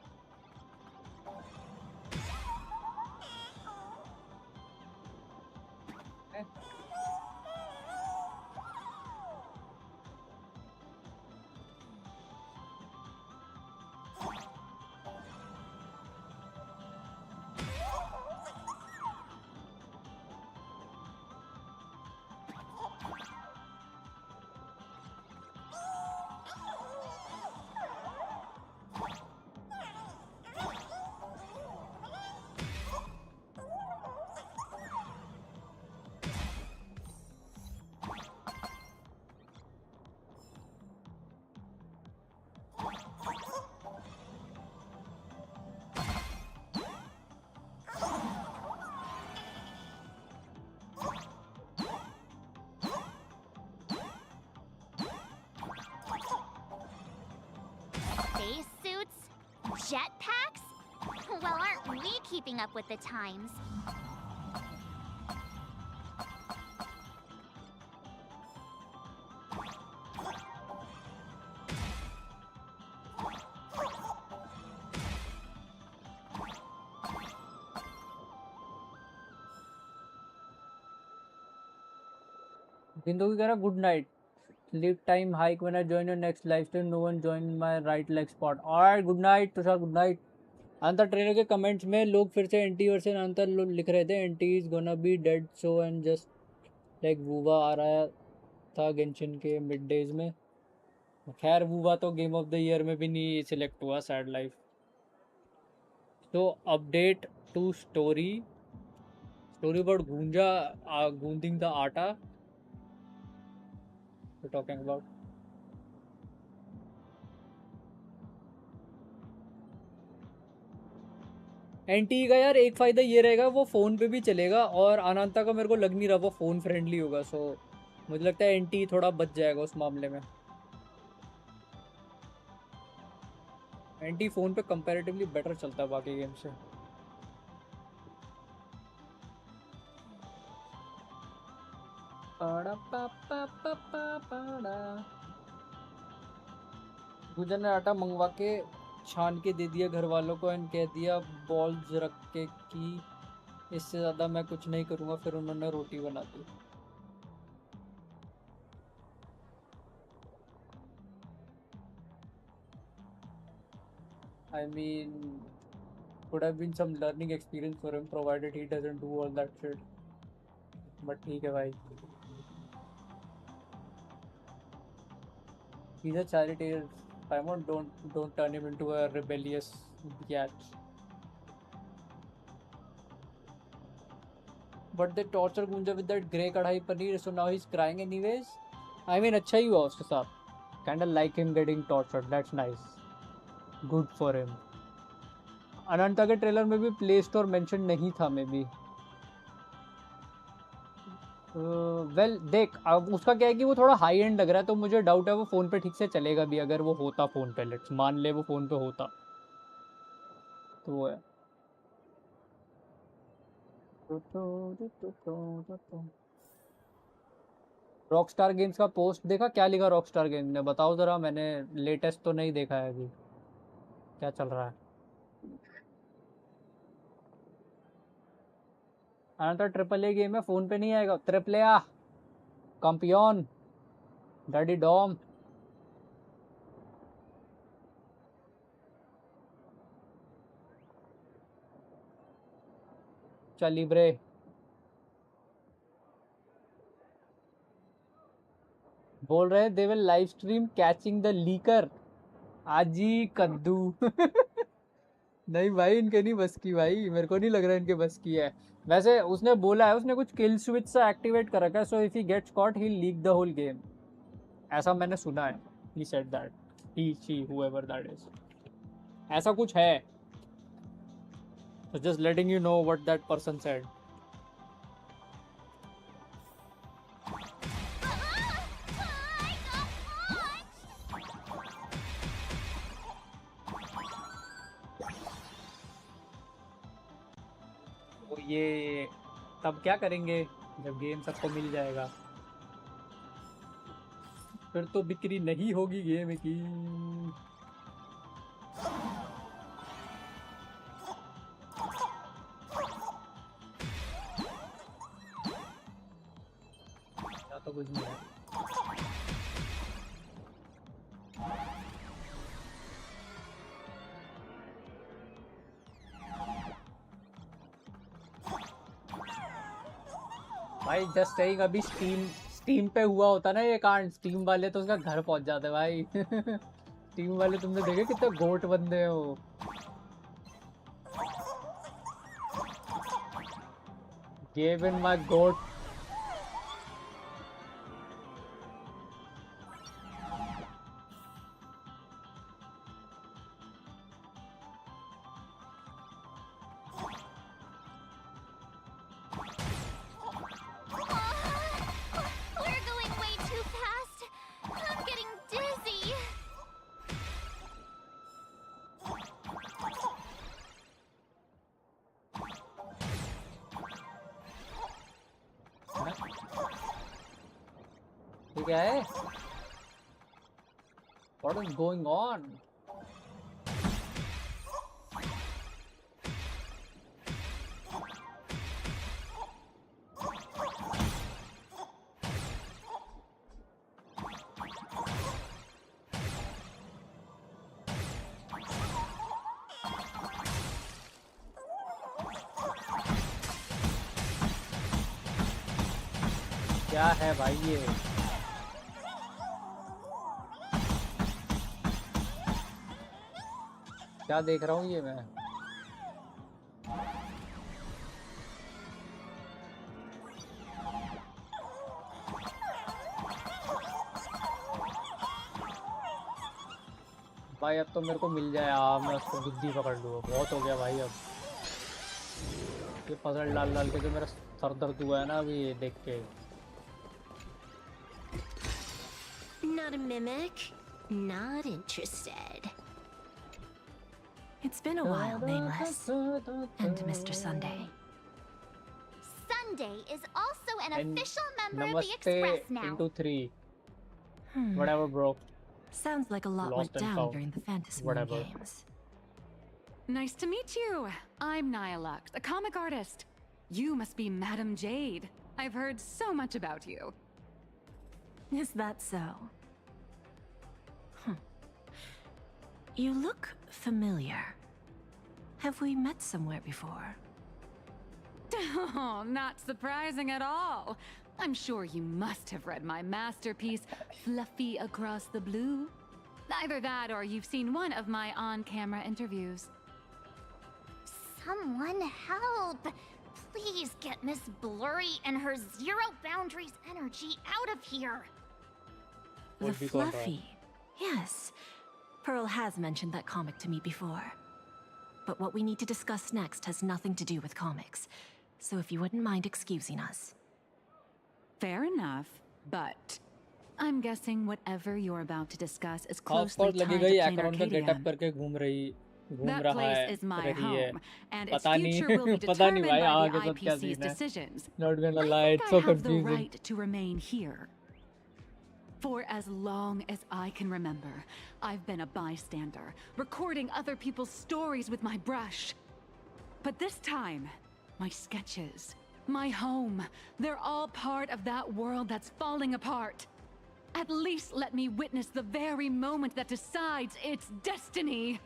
Space suits? Jetpacks? Well, aren't we keeping up with the times? Bindu की कह रहा good night. Sleep time hike when I join your next live stream. No one joined my right leg spot. Alright, good night Tushar, good night. अंतर trailer के comments में लोग फिर से anti versus अंतर लिख रहे थे. Anti is gonna be dead so and just like वूवा आ रहा था गेंशिन के मिड डेज में. खैर वूवा तो गेम ऑफ द ईयर में भी नहीं सिलेक्ट हुआ. Sad life. तो अपडेट टू स्टोरी बोर्ड गूंजिंग द आटा we're talking about. एंटी का यार एक फ़ायदा ये रहेगा वो फ़ोन पे भी चलेगा और अनंता का मेरे को लग नहीं रहा वो फ़ोन फ्रेंडली होगा. सो मुझे लगता है एंटी थोड़ा बच जाएगा उस मामले में. एंटी फ़ोन पे कंपैरेटिवली बेटर चलता है बाकी गेम से. गुजर ने आटा मंगवा के छान के दे दिया घर वालों को एंड कह दिया बॉल्स रख के कि इससे ज़्यादा मैं कुछ नहीं करूँगा. फिर उन्होंने रोटी बना दी. I mean Could have been some learning experience for him, provided he doesn't do all that shit. But ठीक है भाई. He's a charity. Paimon, don't turn him into a rebellious biatch. But they torture Gunja with that grey kadhai paneer, so now he's crying anyways. I mean, अच्छा ही हुआ उसके साथ. Kinda like him getting tortured. That's nice. Good for him. अनंता के trailer में भी play store mention नहीं था may be. Well देख, अब उसका क्या है कि वो थोड़ा हाई एंड लग रहा है, तो मुझे डाउट है वो फ़ोन पे ठीक से चलेगा भी, अगर वो होता फ़ोन पे. लेट्स मान ले वो फ़ोन पे होता तो वो है. रॉकस्टार गेम्स का पोस्ट देखा? क्या लिखा रॉकस्टार गेम्स ने, बताओ ज़रा. मैंने लेटेस्ट तो नहीं देखा है अभी, क्या चल रहा है. तो ट्रिपल ए गेम है, फ़ोन पे नहीं आएगा. ट्रिपल ए कंपियन डैडी डॉम. चलिब्रे. बोल रहे हैं they will live stream catching the leaker. आजी कद्दू. नहीं भाई, इनके नहीं बस की भाई, मेरे को नहीं लग रहा इनके बस की है. वैसे उसने बोला है, उसने कुछ किल स्विच से एक्टिवेट कर रखा है, so if he gets caught he leak the whole game. ऐसा मैंने सुना है. He said that, he she however that is, ऐसा कुछ है. So just letting you know what that person said. तो ये तब क्या करेंगे जब गेम सबको मिल जाएगा? फिर तो बिक्री नहीं होगी गेम की. तो कुछ नहीं है. भाई जस्ट सेइंग, अभी स्टीम पे हुआ होता ना ये कांड, स्टीम वाले तो उसका घर पहुंच जाते भाई. स्टीम वाले तुमने देखे कितने गोट बंदे हैं वो. Gave in my goat. क्या है? What is going on? क्या है भाई ये? क्या देख रहा हूँ ये मैं? भाई अब तो मेरे को मिल जाए, मैं उसको बुद्धि पकड़ लूँ. बहुत हो गया भाई. अब ये पजल डाल डाल के जो मेरा सर दर्द हुआ है ना अभी ये देख के. Not a mimic. Not interested. It's been a while, Nameless. And Mr. Sunday. Sunday is also an And official member of the Namaste Express now. into 3. Whatever, bro. Sounds like a lot Lost went and down found. during the Fantasy Moon Whatever. games. Nice to meet you. I'm Nihilux, a comic artist. You must be Madame Jade. I've heard so much about you. Is that so? You look familiar. Have we met somewhere before? Oh, not surprising at all. I'm sure you must have read my masterpiece, Fluffy Across the Blue. Either that or you've seen one of my on-camera interviews. Someone help! Please get Miss Blurry and her zero boundaries energy out of here. The Fluffy. Yes. Pearl has mentioned that comic to me before. But what we need to discuss next has nothing to do with comics. So if you wouldn't mind excusing us. Fair enough, but I'm guessing whatever you're about to discuss is closely tied to Plain Arcadia. That place is my home, and its future will be determined by the IPC's decisions. Not gonna lie, I it's think so I have the confusing. right to remain here. For as long as I can remember, I've been a bystander, recording other people's stories with my brush. But this time, my sketches, my home, they're all part of that world that's falling apart. At least let me witness the very moment that decides its destiny.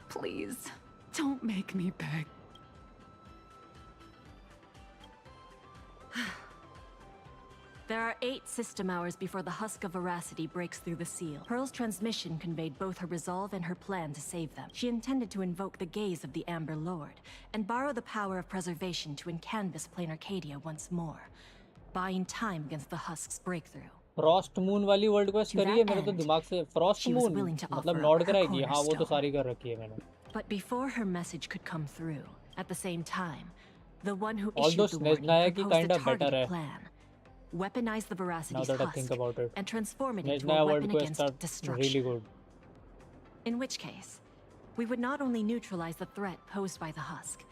Please, don't make me beg. There are 8 system hours before the Husk of Veracity breaks through the seal. Pearl's transmission conveyed both her resolve and her plan to save them. She intended to invoke the gaze of the Amber Lord, and borrow the power of preservation to encanvas Plain Arcadia once more, buying time against the Husk's breakthrough. Frost moon वाली world quest करी है मेरे तो दिमाग से Frost moon मतलब not कराएगी हाँ वो तो सारी कर रखी है मैंने. But before her message could come through, at the same time, the one who Although issued the warning Snezhnaya ki proposed a kinda better targeted hai. plan. Weaponize the Now Veracity's that I husk think about it, and transform it into Snezhnaya a world weapon quests are against destruction. really good. In which case, we would not only neutralize the threat posed by the husk,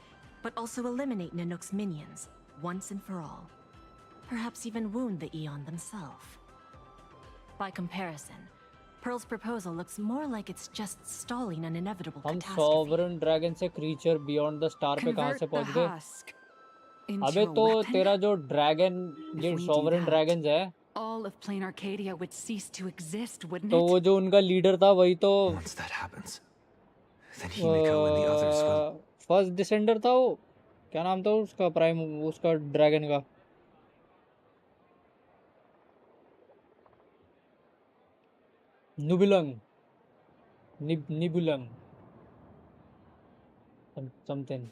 but also eliminate Nanook's minions, once and for all. Perhaps even wound the Eon themselves. By comparison, Pearl's proposal looks more like it's just stalling an inevitable हम catastrophe. sovereign dragon से creature beyond the star पे कहाँ से Convert पहुँच the गए? husk अबे into a तो weapon? तेरा जो dragon ये If we do sovereign that, dragons है All of Plain Arcadia would cease to exist, wouldn't तो it? वो जो उनका leader था वही तो Once that happens, then he may go and the others will. first descender था वो क्या नाम था उसका प्राइम उसका dragon का Nubilang Nibulang something.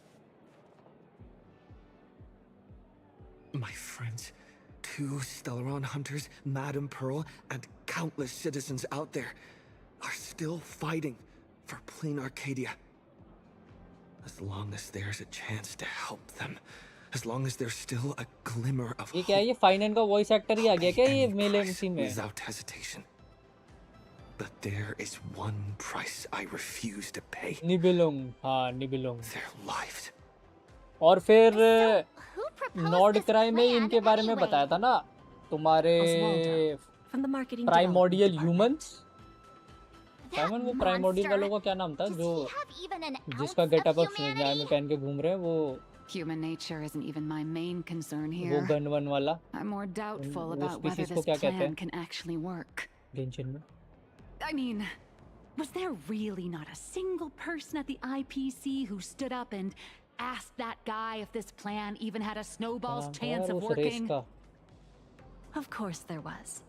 My friends, 2 Stellaron hunters, Madame Pearl, and countless citizens out there are still fighting for Plain Arcadia. As long as there's a chance to help them, as long as there's still a glimmer of ये क्या है ये final का voice actor ही आ गया क्या ये मेले scene में? without hesitation. But there is one price I refuse to pay. Nibelung, हाँ Nibelung. Their lives. और फिर नॉर्ड क्राइम में इनके बारे में बताया था ना तुम्हारे प्राइमोडियल ह्यूमंस. साइमन वो प्राइमोडियल वालों का क्या नाम था जो जिसका गेटअप अब स्नेजनाया में पहन के घूम रहे हैं वो Human nature isn't even my main concern वो here. गन वन वाला I'm more doubtful वो about whether स्पीशीज को this क्या कहते plan हैं can actually work. गेंशिन में. I mean, was there really not a single person at the IPC who stood up and asked that guy if this plan even had a snowball's chance of working? Of course there was.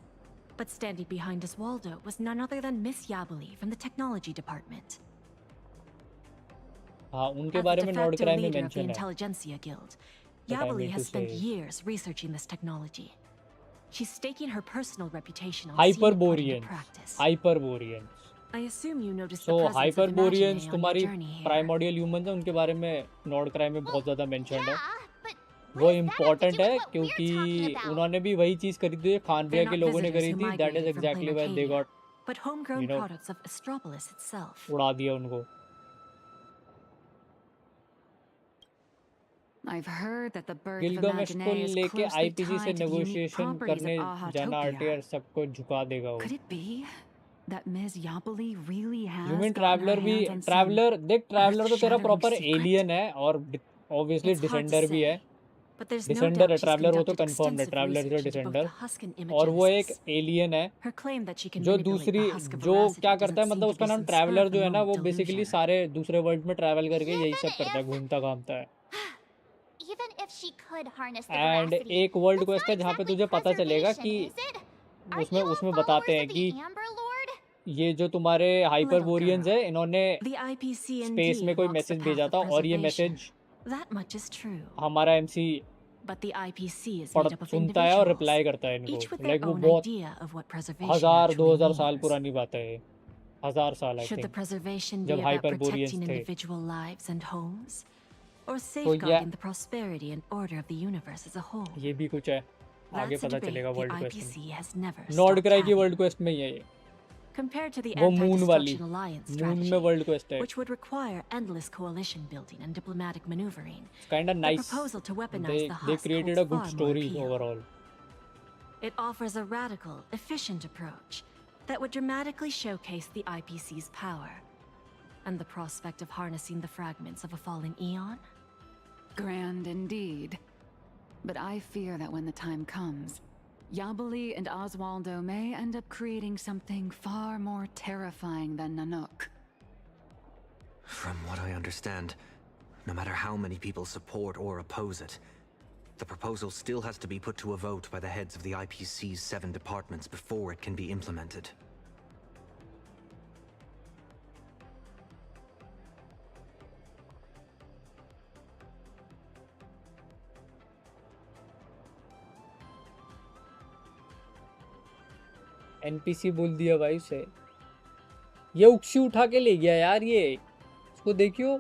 But standing behind Oswaldo was none other than Miss Yabali from the technology department. हाँ उनके As बारे the में de Nord facto crime में leader of the mention है. Intelligentsia Guild, But I Yabali mean to has spent say- years researching this technology. She's staking her personal reputation on seeing it put into Hyperboreans. practice. Hyperboreans. I assume you noticed So the presence of Hyperboreans Imagine on your तुम्हारी journey here. Primordial humans हैं उनके बारे में Nord crime में बहुत ज़्यादा mentioned है. वो इम्पोर्टेंट है क्योंकि उन्होंने भी वही चीज़ करी थी खानरिया They're के not लोगों ने करी visitors who थी. That is migrated from exactly Plain why they Arcadia, got but homegrown you know, products of Astropolis itself. उड़ा दिया उनको. I've heard that the birth of Gilgamesh को Imagineer is लेके closely आईपीसी से tied to the unique negotiation properties करने of जाना Ahatopia. RTR सबको झुका देगा वो. Could it be that Ms. Yabali really has You mean gotten her traveller भी hands on some ट्रैवलर देख ट्रैवलर तो तेरा earth-shattering प्रॉपर secret? एलियन है और obviously It's hard to descender भी say. है. But there's no डिसेंडर है doubt she's traveller, वो तो conducted कंफर्म है, extensive ट्रैवलर जो research into both the descender, husk and और वो एक imagenesis. एलियन है Her claim that she can जो manipulate दूसरी, the husk of जो veracity क्या करता doesn't है, seem मतलब to उसका be नाम some ट्रैवलर spur of जो the है ना, वो moment बेसिकली delusion. सारे दूसरे वर्ल्ड में ट्रैवल करके यही सब करता है, घूमता घामता है। Even if she could harness the and veracity, एक वर्ल्ड क्वेस्ट है जहाँ पे तुझे पता चलेगा कि is it? Are उसमें you all उसमें बताते followers हैं of कि the Amber Lord? ये जो तुम्हारे हाइपरबोरियंस है, इन्होंने The IPC स्पेस में कोई walks the मैसेज path भेजा of था और ये preservation. Message That much is true. हमारा MC But the IPC is पढ़ made up of सुनता है और individuals, रिप्लाई करता है each इनको, with their लाइक वो own बहुत idea of what preservation 1000-2000 actually साल means. पुरानी बात है ये, 1000 साल आई Should the think, preservation be जब about हाइपरबोरियंस protecting थे। individual lives and homes, or तो safeguarding the prosperity and order of the universe as a whole? ये भी कुछ है, आगे That's a पता debate चलेगा the world quest IPC has never में। नॉर्ड stopped क्राई की having. वर्ल्ड क्वेस्ट में ही है ये, Compared to the वो मून वाली, anti-destruction alliance मून strategy, में वर्ल्ड क्वेस्ट है, which would require endless coalition building and diplomatic maneuvering, kind of the nice, proposal to weaponize they the they husk created holds a good far more story appeal. overall. It offers a radical, efficient approach that would dramatically showcase the IPC's power and the prospect of harnessing the fragments of a fallen eon. Grand indeed. But I fear that when the time comes, Yabali and Oswaldo may end up creating something far more terrifying than Nanook. From what I understand, no matter how many people support or oppose it, the proposal still has to be put to a vote by the heads of the IPC's 7 departments before it can be implemented. NPC बोल दिया भाई उसे, ये उक्सी उठा के ले गया यार, ये इसको देखियो,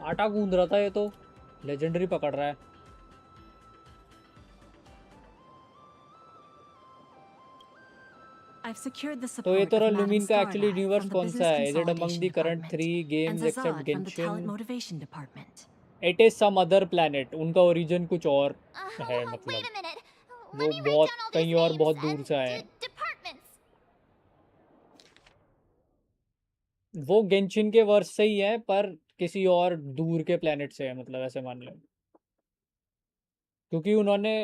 आटा गूंद रहा था ये तो, लेजेंडरी पकड़ रहा है। I've secured the तो support ये of तो Madam लुमिन का actually Starlight universe from the कौन सा Business है? Is it among Consolidation the current Department 3 and games except Zazad from the Talent Genshin? Motivation Department. It is some other planet, उनका origin कुछ और है, मतलब वो बहुत कहीं और बहुत दूर से आए हैं। वो गेंशिन के वर्ष से ही है पर किसी और दूर के प्लैनेट से है, मतलब ऐसे मान लो, क्योंकि उन्होंने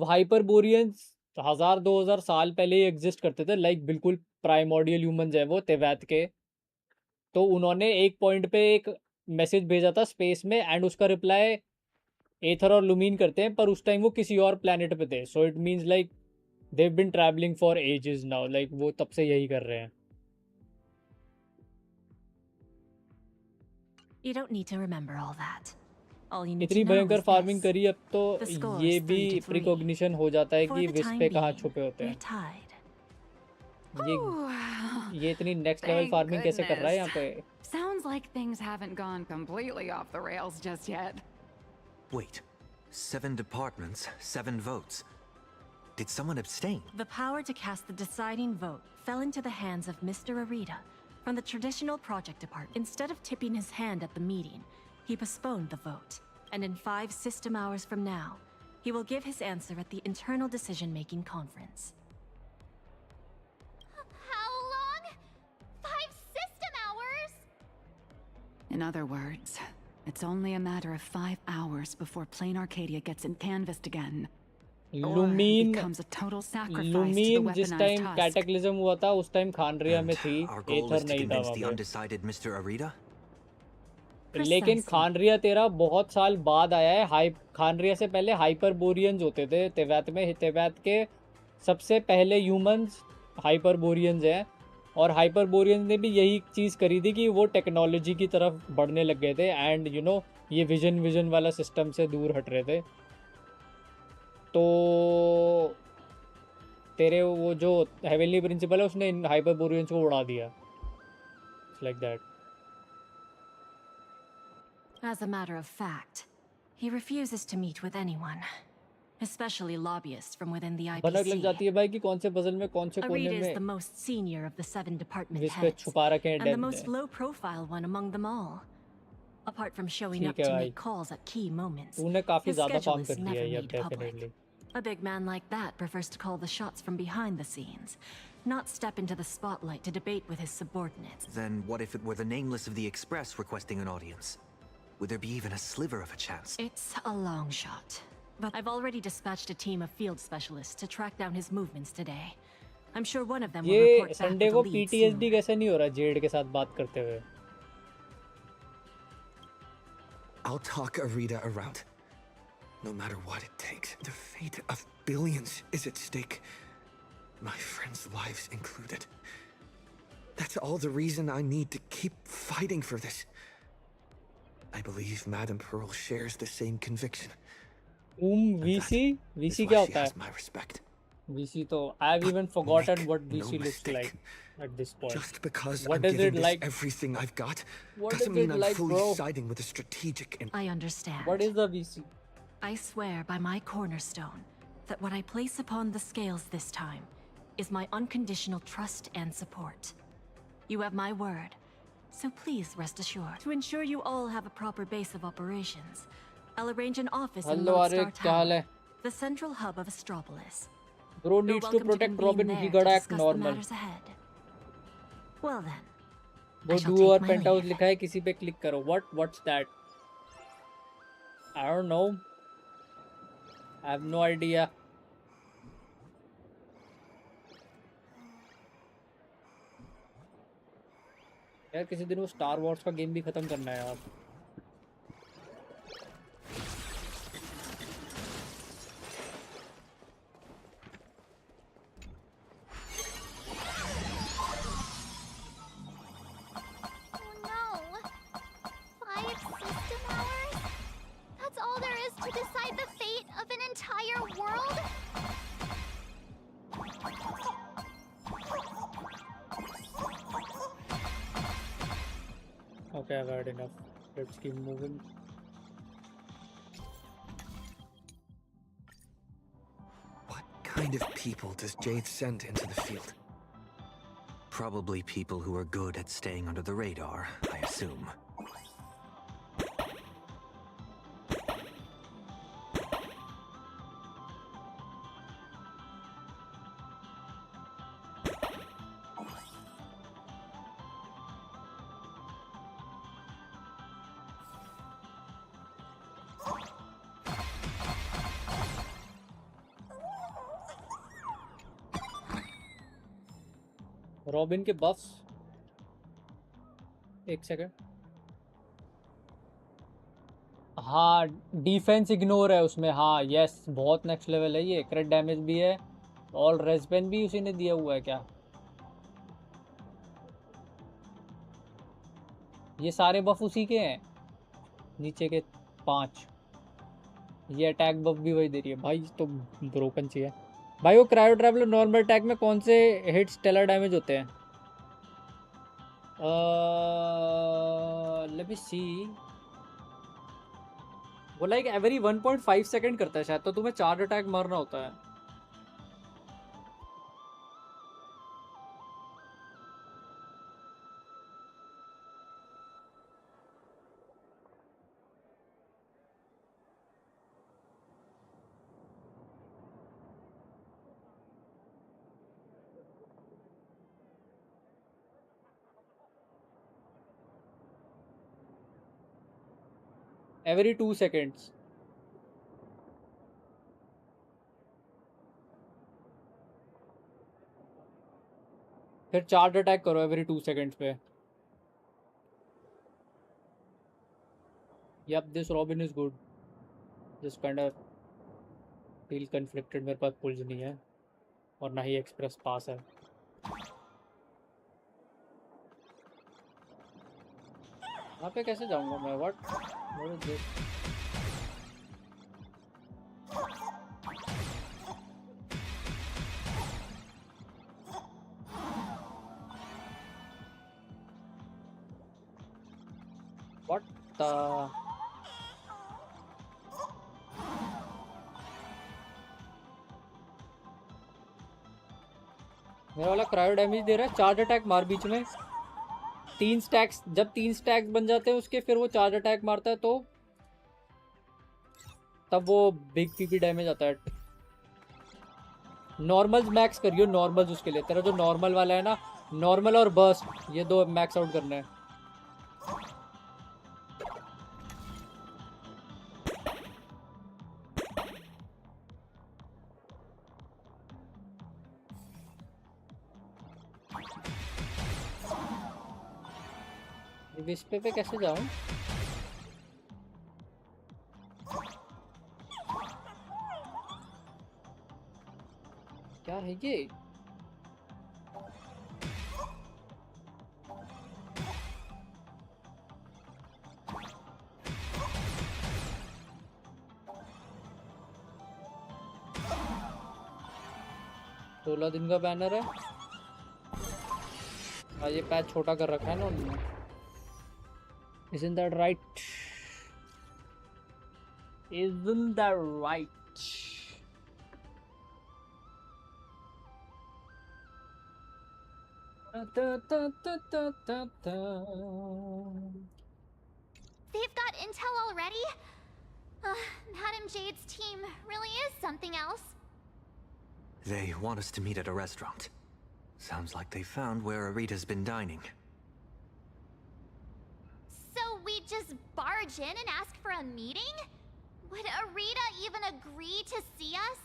हाइपरबोरियंस 1000-2000 साल पहले ही एग्जिस्ट करते थे, लाइक बिल्कुल प्राइमोर्डियल ह्यूमंस है वो तेवैत के। तो उन्होंने एक पॉइंट पे एक मैसेज भेजा था स्पेस में एंड उसका रिप्लाई एथर और लुमीन करते हैं, पर उस टाइम वो किसी और प्लैनेट पे थे। So it means like they have been travelling for ages now, like वो तब से यही कर रहे हैं। You don't need to remember all that. All you need इतनी to know भयंकर is फार्मिंग this. करी अब तो The score ये is भी 3-3. प्रिकॉग्निशन हो जाता है For कि the विस time पे कहाँ being, छुपे होते we're हैं। tied. ये इतनी नेक्स्ट लेवल Thank फार्मिंग कैसे कर रहा है यहाँ पे? Sounds like things haven't gone completely off the rails just yet. Wait, 7 departments, 7 votes. Did someone abstain? The power to cast the deciding vote fell into the hands of Mr. Arita from the traditional project department. Instead of tipping his hand at the meeting, he postponed the vote. And in 5 system hours from now, he will give his answer at the internal decision-making conference. How long? 5 system hours? In other words, it's only a matter of 5 hours before plain Arcadia gets canvassed again. Or लुमीन becomes a total sacrifice to the लुमीन जिस weaponized time husk. कैटेक्लिज्म हुआ था उस time खानरिया में थी, Our goal ether is to नहीं था convince वहाँ the पे। undecided Mr. Arita? लेकिन खानरिया तेरा बहुत साल बाद आया है। खानरिया से पहले हाइपरबोरियंस होते थे तेवैत में। तेवैत के सबसे पहले ह्यूमंस हाइपरबोरियंस हैं, और हाइपरबोरियंस ने भी यही चीज़ करी थी कि वो टेक्नोलॉजी की तरफ बढ़ने लग गए थे एंड यू नो ये विजन वाला सिस्टम से दूर हट रहे थे। तो तेरे वो जो हेवनली प्रिंसिपल है उसने हाइपरबोरियंस को उड़ा दिया, like that. As a matter of fact, he refuses to meet with anyone, especially lobbyists from within the भनक लग IPC. जाती है भाई कि कौन से पजल में कौन से कोने Arita is the में most senior of the 7 department जिस पे heads, छुपा रखे हैं and the डेप्थ most में। low-profile one among them all. Apart from showing ठीक up है to भाई, make calls at key moments, तूने काफी his ज्यादा schedule काम is कर लिया never है ये, made public. Definitely. A big man like that prefers to call the shots from behind the scenes, not step into the spotlight to debate with his subordinates. Then what if it were the nameless of the Express requesting an audience? Would there be even a sliver of a chance? It's a long shot. But I've already dispatched a team of field specialists to track down his movements today. I'm sure one of them will ये report back Sunday with को the lead PTSD soon. कैसे नहीं हो रहा Z के साथ बात करते हुए? I'll talk Arita around. No matter what it takes. The fate of billions is at stake. My friends' lives included. That's all the reason I need to keep fighting for this. I believe Madame Pearl shares the same conviction. VC? VC क्या होता है? My respect. VC तो I've even forgotten what VC looks like at this point. Just because what I'm is giving it this like? everything I've got What doesn't is mean it I'm like, fully bro? siding with a strategic and I understand. What is the VC? I swear by my cornerstone that what I place upon the scales this time is my unconditional trust and support. You have my word, so please rest assured. To ensure you all have a proper base of operations, I'll arrange an office in Hello, Lodestar Arik, क्या हाल Tower, है? the central hub of Astropolis. Bro You're needs to welcome protect convene Robin. there He to gotta act discuss the normal. matters ahead. Well then, वो I shall do और take my penthouse leave. लिखा है किसी पे click करो. What's that? I don't know. I have no idea. यार किसी दिन वो स्टार वॉर्स का गेम भी खत्म करना है यार. That's all there is to decide the fate of an entire world? Okay, I've had enough. Let's keep moving. what kind of people does Jade send into the field? Probably people who are good at staying under the radar, I assume. Robin के बफ्स. एक second. हाँ, defence ignore है उसमें. हाँ yes, बहुत next level है ये. क्रिट damage भी है और रेस्पेन भी उसी ने दिया हुआ है क्या? ये सारे बफ उसी के हैं, नीचे के 5. ये अटैक बफ भी वही दे रही है भाई. तो ब्रोकन चाहिए भाई. वो क्रायो ट्रैवलर नॉर्मल अटैक में कौन से हिट स्टेलर डैमेज होते हैं? लेट मी सी. वो लाइक एवरी 1.5 सेकंड करता है शायद, तो तुम्हें 4 अटैक मारना होता है. Every 2 seconds. फिर चार्ज अटैक करो एवरी 2 सेकंड्स पे. Yep, this Robin is good. Just kind of feel conflicted. मेरे पास पुल्स नहीं है और ना ही एक्सप्रेस पास है. वहाँ पे कैसे जाऊँगा मैं? What is this? What the? मेरा वाला क्रायो डैमेज दे रहा है. चार्ज अटैक मार बीच में. 3 स्टैक्स, जब 3 स्टैक्स बन जाते हैं उसके, फिर वो चार्ज अटैक मारता है, तो तब वो बिग पीपी डैमेज आता है. नॉर्मल्स मैक्स करियो. नॉर्मल्स उसके लिए तेरा जो नॉर्मल वाला है ना, नॉर्मल और बर्स्ट, ये 2 मैक्स आउट करना है. विस्पे पे कैसे जाऊं? क्या है ये? सोलह दिन का बैनर है। हाँ, ये पैच छोटा कर रखा है ना उन्होंने। Isn't that right? Isn't that right? They've got intel already? Madame Jade's team really is something else. They want us to meet at a restaurant. Sounds like they found where Arita's been dining. So we just barge in and ask for a meeting? Would Arita even agree to see us?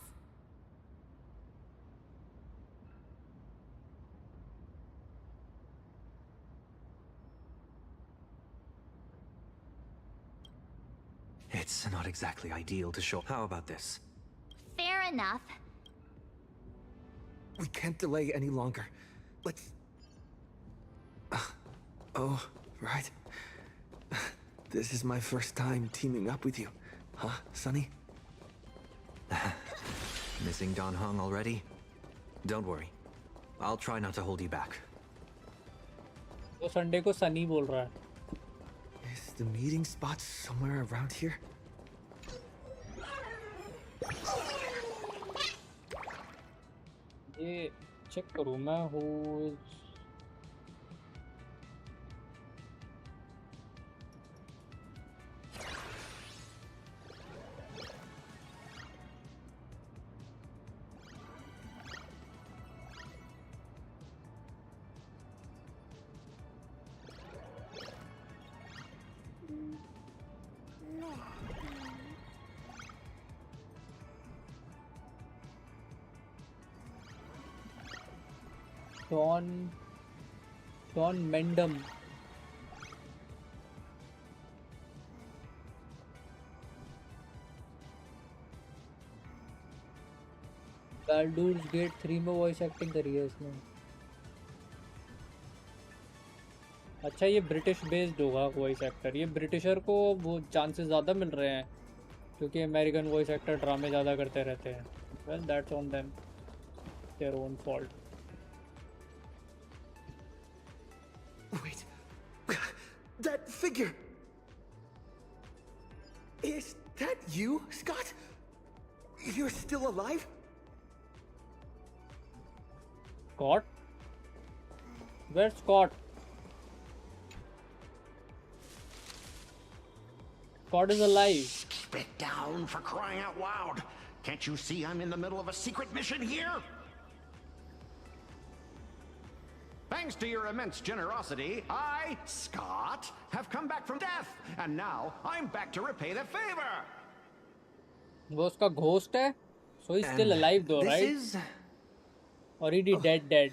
It's not exactly ideal to show. How about this? Fair enough. We can't delay any longer. Let's... oh, right. This is my first time teaming up with you. Huh, Sonny? Missing Don Hung already? Don't worry. I'll try not to hold you back. वो Sunday को सनी बोल रहा है. Is the meeting spot somewhere around here? ये check करूँ मैं हूँ. Don Mendham. Baldur's Gate 3 में वॉइस एक्टिंग करी है इसने. अच्छा, ये ब्रिटिश बेस्ड होगा वॉइस एक्टर. ये ब्रिटिशर को वो चांसेस ज़्यादा मिल रहे हैं क्योंकि अमेरिकन वॉइस एक्टर ड्रामे ज़्यादा करते रहते हैं. Well, that's on them, their own fault. Wait, that figure! Is that you, Scott? You're still alive? Scott? Where's Scott? Scott is alive. Keep it down, for crying out loud. Can't you see I'm in the middle of a secret mission here? Thanks to your immense generosity, I, Scott, have come back from death, and now I'm back to repay the favor. वो उसका ghost है, so he's still alive though, right? Or he dead.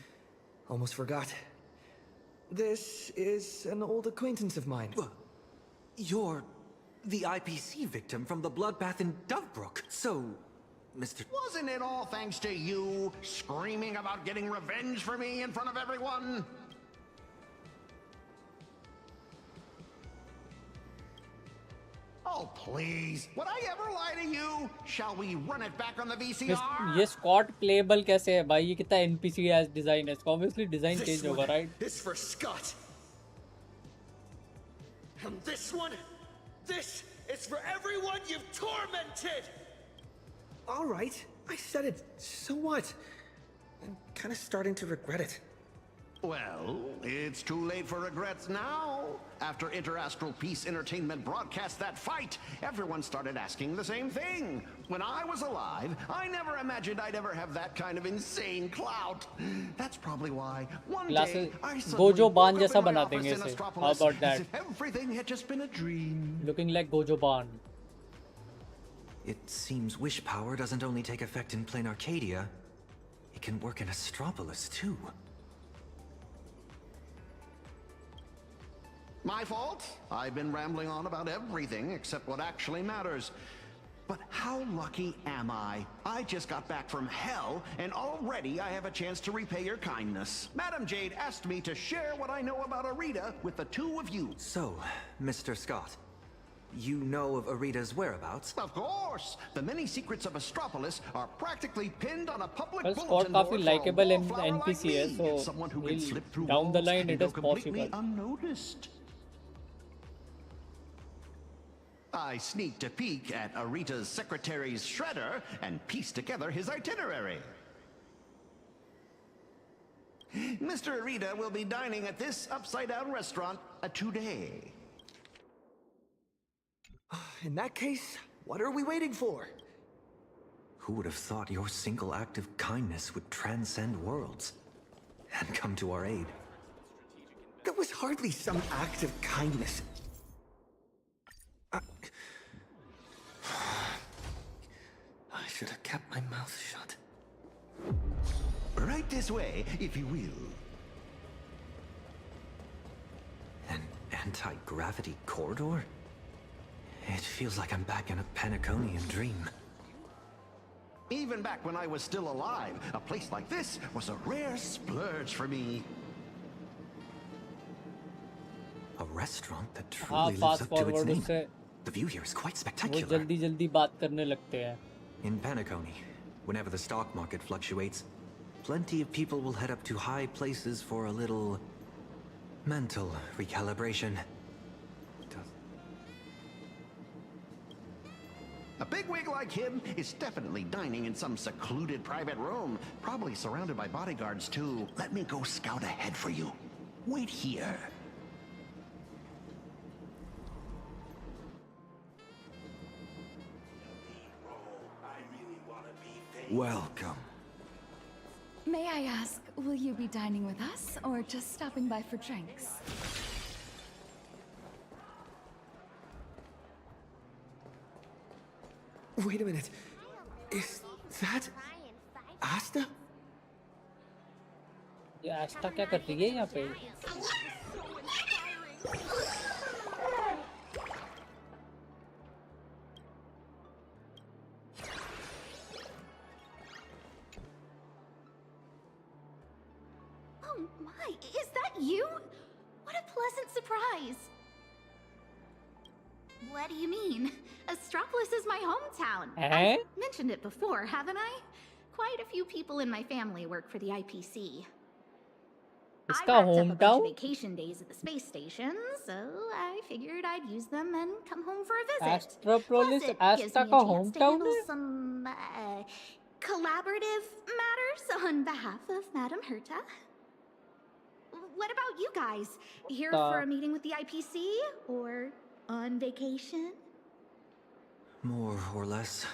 Almost forgot. This is an old acquaintance of mine. You're the IPC victim from the bloodbath in Dovebrook. So, Mr. Wasn't it all thanks to you screaming about getting revenge for me in front of everyone? Oh, please. Would I ever lie to you? Shall we run it back on the VCR? ये Scott playable कैसे है भाई? ये कितना NPC as design है? इसका obviously design change होगा, right? This for Scott. And this one, this is for everyone you've tormented. All right, I said it. So what? I'm kind of starting to regret it. Well, it's too late for regrets now. After Interastral Peace Entertainment broadcast that fight, everyone started asking the same thing. When I was alive, I never imagined I'd ever have that kind of insane clout. That's probably why one day I suddenly Gojo woke Ban up जैसा in my बना office देंगे in इसे. Astropolis How about that? as if everything had just been a dream. Looking like Gojo Ban. It seems wish power doesn't only take effect in plain Arcadia. It can work in Astropolis too. My fault. I've been rambling on about everything except what actually matters. But how lucky am I? I just got back from hell, and already I have a chance to repay your kindness. Madam Jade asked me to share what I know about Arita with the two of you. So, Mr. Scott, you know of Arita's whereabouts? Of course! The many secrets of Astropolis are practically pinned on a public Well, Scott bulletin काफी board likable for a wallflower like NPC है, me. so Someone who can slip through down the walls line and it go is completely possible. unnoticed. I sneaked a peek at Arita's secretary's shredder and pieced together his itinerary. Mr. Arita will be dining at this upside-down restaurant today. In that case, what are we waiting for? Who would have thought your single act of kindness would transcend worlds and come to our aid? That was hardly some act of kindness. I should have kept my mouth shut. Right this way, if you will. An anti-gravity corridor? It feels like I'm back in a Panaconian dream. Even back when I was still alive, a place like this was a rare splurge for me. A restaurant that हाँ, truly lives fast up to its forward name. उससे The view here is quite वो spectacular. जल्दी जल्दी बात करने लगते हैं. In Panacony, whenever the stock market fluctuates, plenty of people will head up to high places for a little mental recalibration. A bigwig like him is definitely dining in some secluded private room, probably surrounded by bodyguards too. Let me go scout ahead for you. Wait here. Welcome. May I ask, will you be dining with us or just stopping by for drinks? Wait a minute. Is that Asta? ये आस्था क्या कर रही है यहाँ पे? Oh my, is that you? What a pleasant surprise. What do you mean? Astropolis is my hometown. Eh? I've mentioned it before, haven't I? Quite a few people in my family work for the IPC. इसका I racked up a bunch hometown? of vacation days at the space station, so I figured I'd use them and come home for a visit. Astropolis Plus, it gives Asta me का a chance to hometown handle है? some collaborative matters on behalf of Madame Herta. What about you guys? Here for a meeting with the IPC or on vacation? More or less.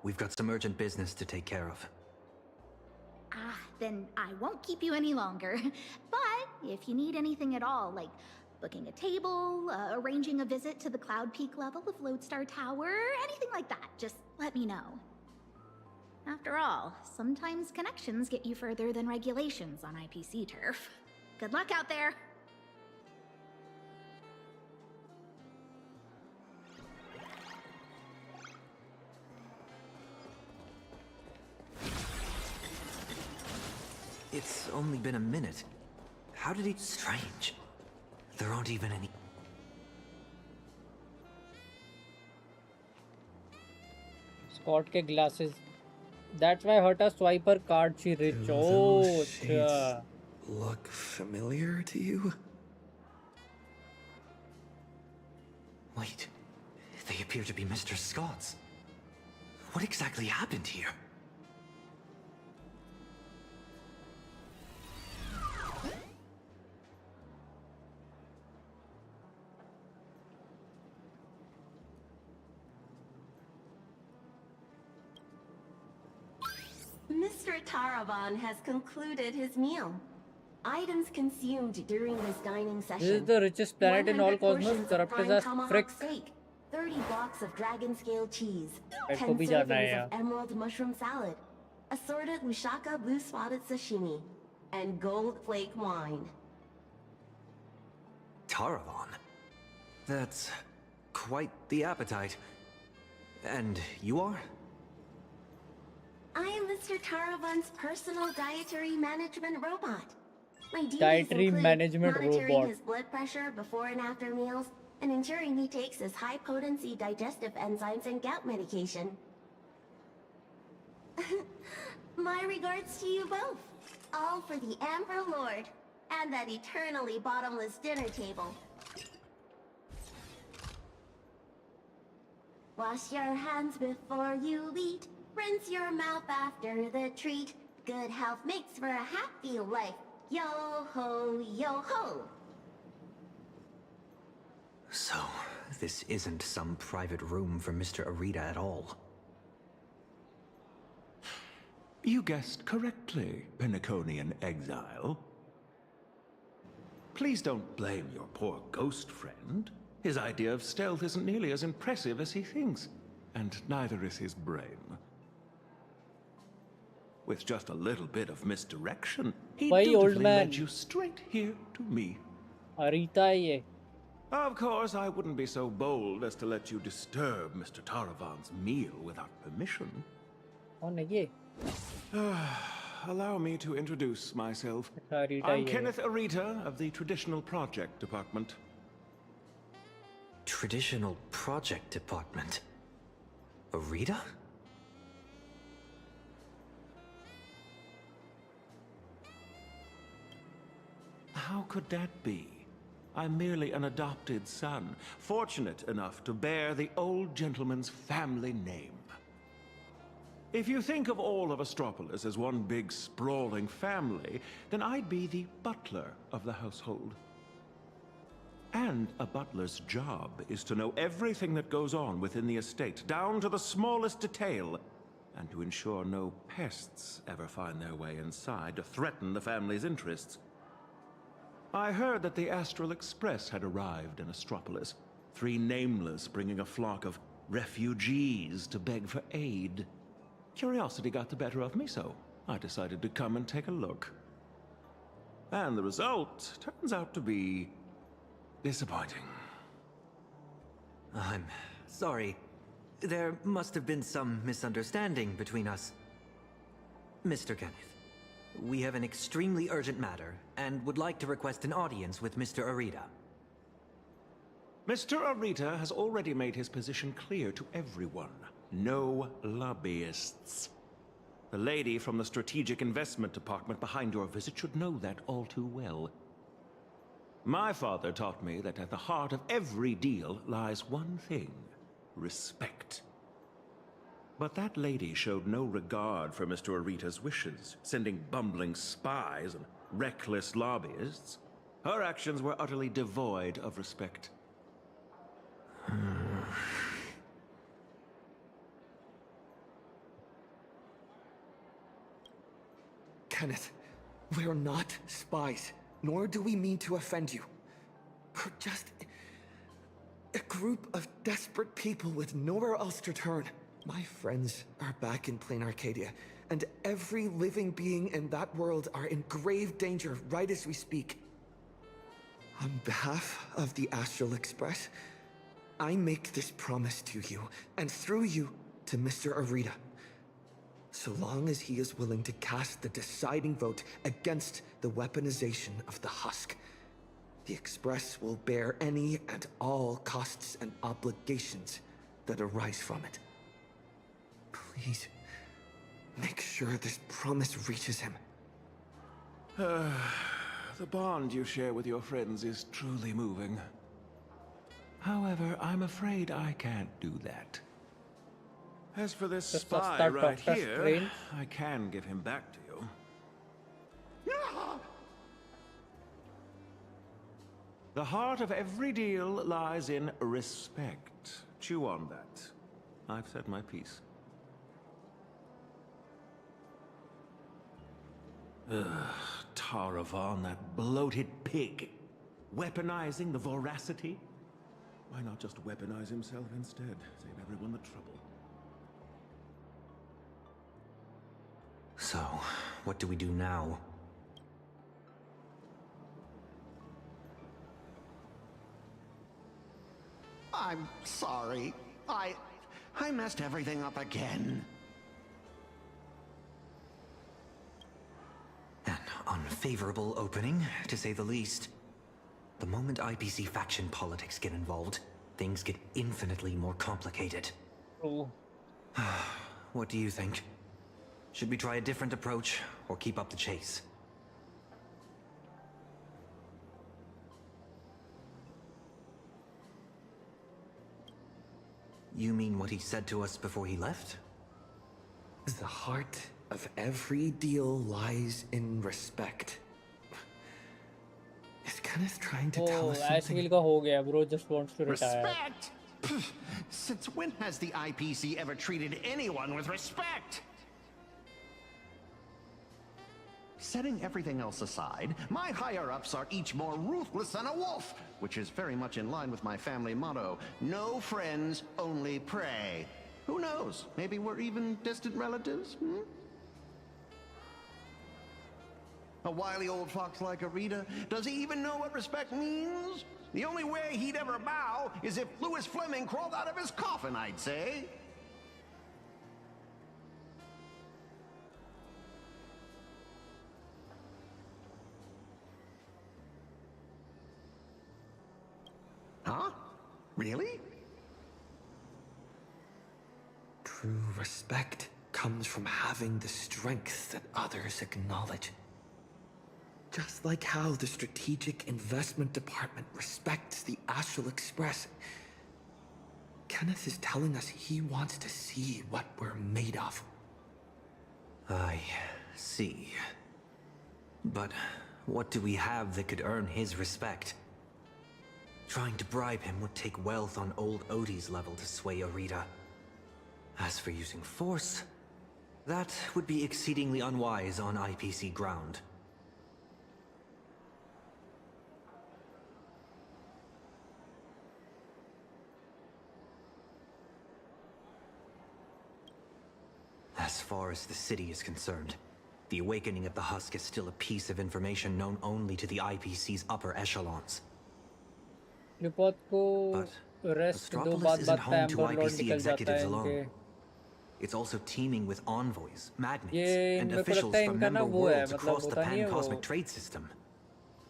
We've got some urgent business to take care of. Ah, then I won't keep you any longer. But if you need anything at all, like booking a table, arranging a visit to the Cloud Peak level of Lodestar Tower, anything like that, just let me know. After all, sometimes connections get you further than regulations on IPC turf. Good luck out there! It's only been a minute. How did he... Strange. There aren't even any... Scott के glasses. That's why Herta swipe her card. She rich. Do Oh, those shades अच्छा. look familiar to you? Wait. They appear to be Mr. Scott's. What exactly happened here? Mr. Taraban has concluded his meal. Items consumed during this dining session. This is the richest planet in all 100 cosmos. portions of Corrupt prime as tomahawk frick. steak, 30 blocks of dragon scale cheese, Frick 10 को भी जाना है servings यार. of emerald mushroom salad, assorted Lushaka blue spotted sashimi, and gold flake wine. Taravan? That's quite the appetite. And you are? I am Mr. Taravan's personal dietary management robot. My duties Dietary include management monitoring robot. his blood pressure before and after meals, and ensuring he takes his high-potency digestive enzymes and gout medication. My regards to you both. All for the Emperor Lord, and that eternally bottomless dinner table. Wash your hands before you eat. Rinse your mouth after the treat. Good health makes for a happy life. Yo-ho, yo-ho. So, this isn't some private room for Mr. Arita at all. You guessed correctly, Penaconian exile. Please don't blame your poor ghost friend. His idea of stealth isn't nearly as impressive as he thinks, and neither is his brain. With just a little bit of misdirection, he Why, old dutifully man? led you straight here to me. Arita hai ye. Of course, I wouldn't be so bold as to let you disturb Mr. Taravan's meal without permission. Kaun hai ye? Allow me to introduce myself. Arita I'm hi hai. Kenneth Arita of the Traditional Project Department. Traditional Project Department? Arita? How could that be? I'm merely an adopted son, fortunate enough to bear the old gentleman's family name. If you think of all of Astropolis as one big sprawling family, then I'd be the butler of the household. And a butler's job is to know everything that goes on within the estate, down to the smallest detail, and to ensure no pests ever find their way inside to threaten the family's interests. I heard that the Astral Express had arrived in Astropolis, 3 nameless bringing a flock of refugees to beg for aid. Curiosity got the better of me, so I decided to come and take a look. And the result turns out to be disappointing. I'm sorry. There must have been some misunderstanding between us. Mr. Kenneth, we have an extremely urgent matter, and would like to request an audience with Mr. Arita. Mr. Arita has already made his position clear to everyone. No lobbyists. The lady from the Strategic Investment Department behind your visit should know that all too well. My father taught me that at the heart of every deal lies one thing: respect. But that lady showed no regard for Mr. Arita's wishes, sending bumbling spies and reckless lobbyists. Her actions were utterly devoid of respect. Kenneth, we're not spies, nor do we mean to offend you. We're just a group of desperate people with nowhere else to turn. My friends are back in plain Arcadia, and every living being in that world are in grave danger right as we speak. On behalf of the Astral Express, I make this promise to you, and through you, to Mr. Arita. So long as he is willing to cast the deciding vote against the weaponization of the husk, the Express will bear any and all costs and obligations that arise from it. Please, make sure this promise reaches him. The bond you share with your friends is truly moving. However, I'm afraid I can't do that. As for this Just spy start right Dr. here, Strange. I can give him back to you. The heart of every deal lies in respect. Chew on that. I've said my piece. Ugh, Taravan, that bloated pig. Weaponizing the voracity? Why not just weaponize himself instead? Save everyone the trouble. So, what do we do now? I'm sorry. I messed everything up again. An unfavorable opening, to say the least. The moment IPC faction politics get involved, things get infinitely more complicated. Oh. What do you think? Should we try a different approach, or keep up the chase? You mean what he said to us before he left? The heart of every deal lies in respect. Is Kenneth trying to tell us something? का हो गया, bro just wants to retire. Respect? Since when has the IPC ever treated anyone with respect? Setting everything else aside, my higher-ups are each more ruthless than a wolf, which is very much in line with my family motto, no friends, only prey. Who knows? Maybe we're even distant relatives, A wily old fox like Arita, does he even know what respect means? The only way he'd ever bow is if Louis Fleming crawled out of his coffin, I'd say. Huh? Really? True respect comes from having the strength that others acknowledge. Just like how the Strategic Investment Department respects the Astral Express. Kenneth is telling us he wants to see what we're made of. I see. But what do we have that could earn his respect? Trying to bribe him would take wealth on old Odie's level to sway Arita. As for using force, that would be exceedingly unwise on IPC ground. As far as the city is concerned, the awakening of the Husk is still a piece of information known only to the IPC's upper echelons. Report को rest दो Astropolis isn't बात home to time Lord IPC निकल जाता executives है alone. इनके It's also teeming with envoys, magnates, ये and मेरे को officials लगता है from इनका ना member वो है worlds मतलब across the होता नहीं है pan-cosmic वो trade system.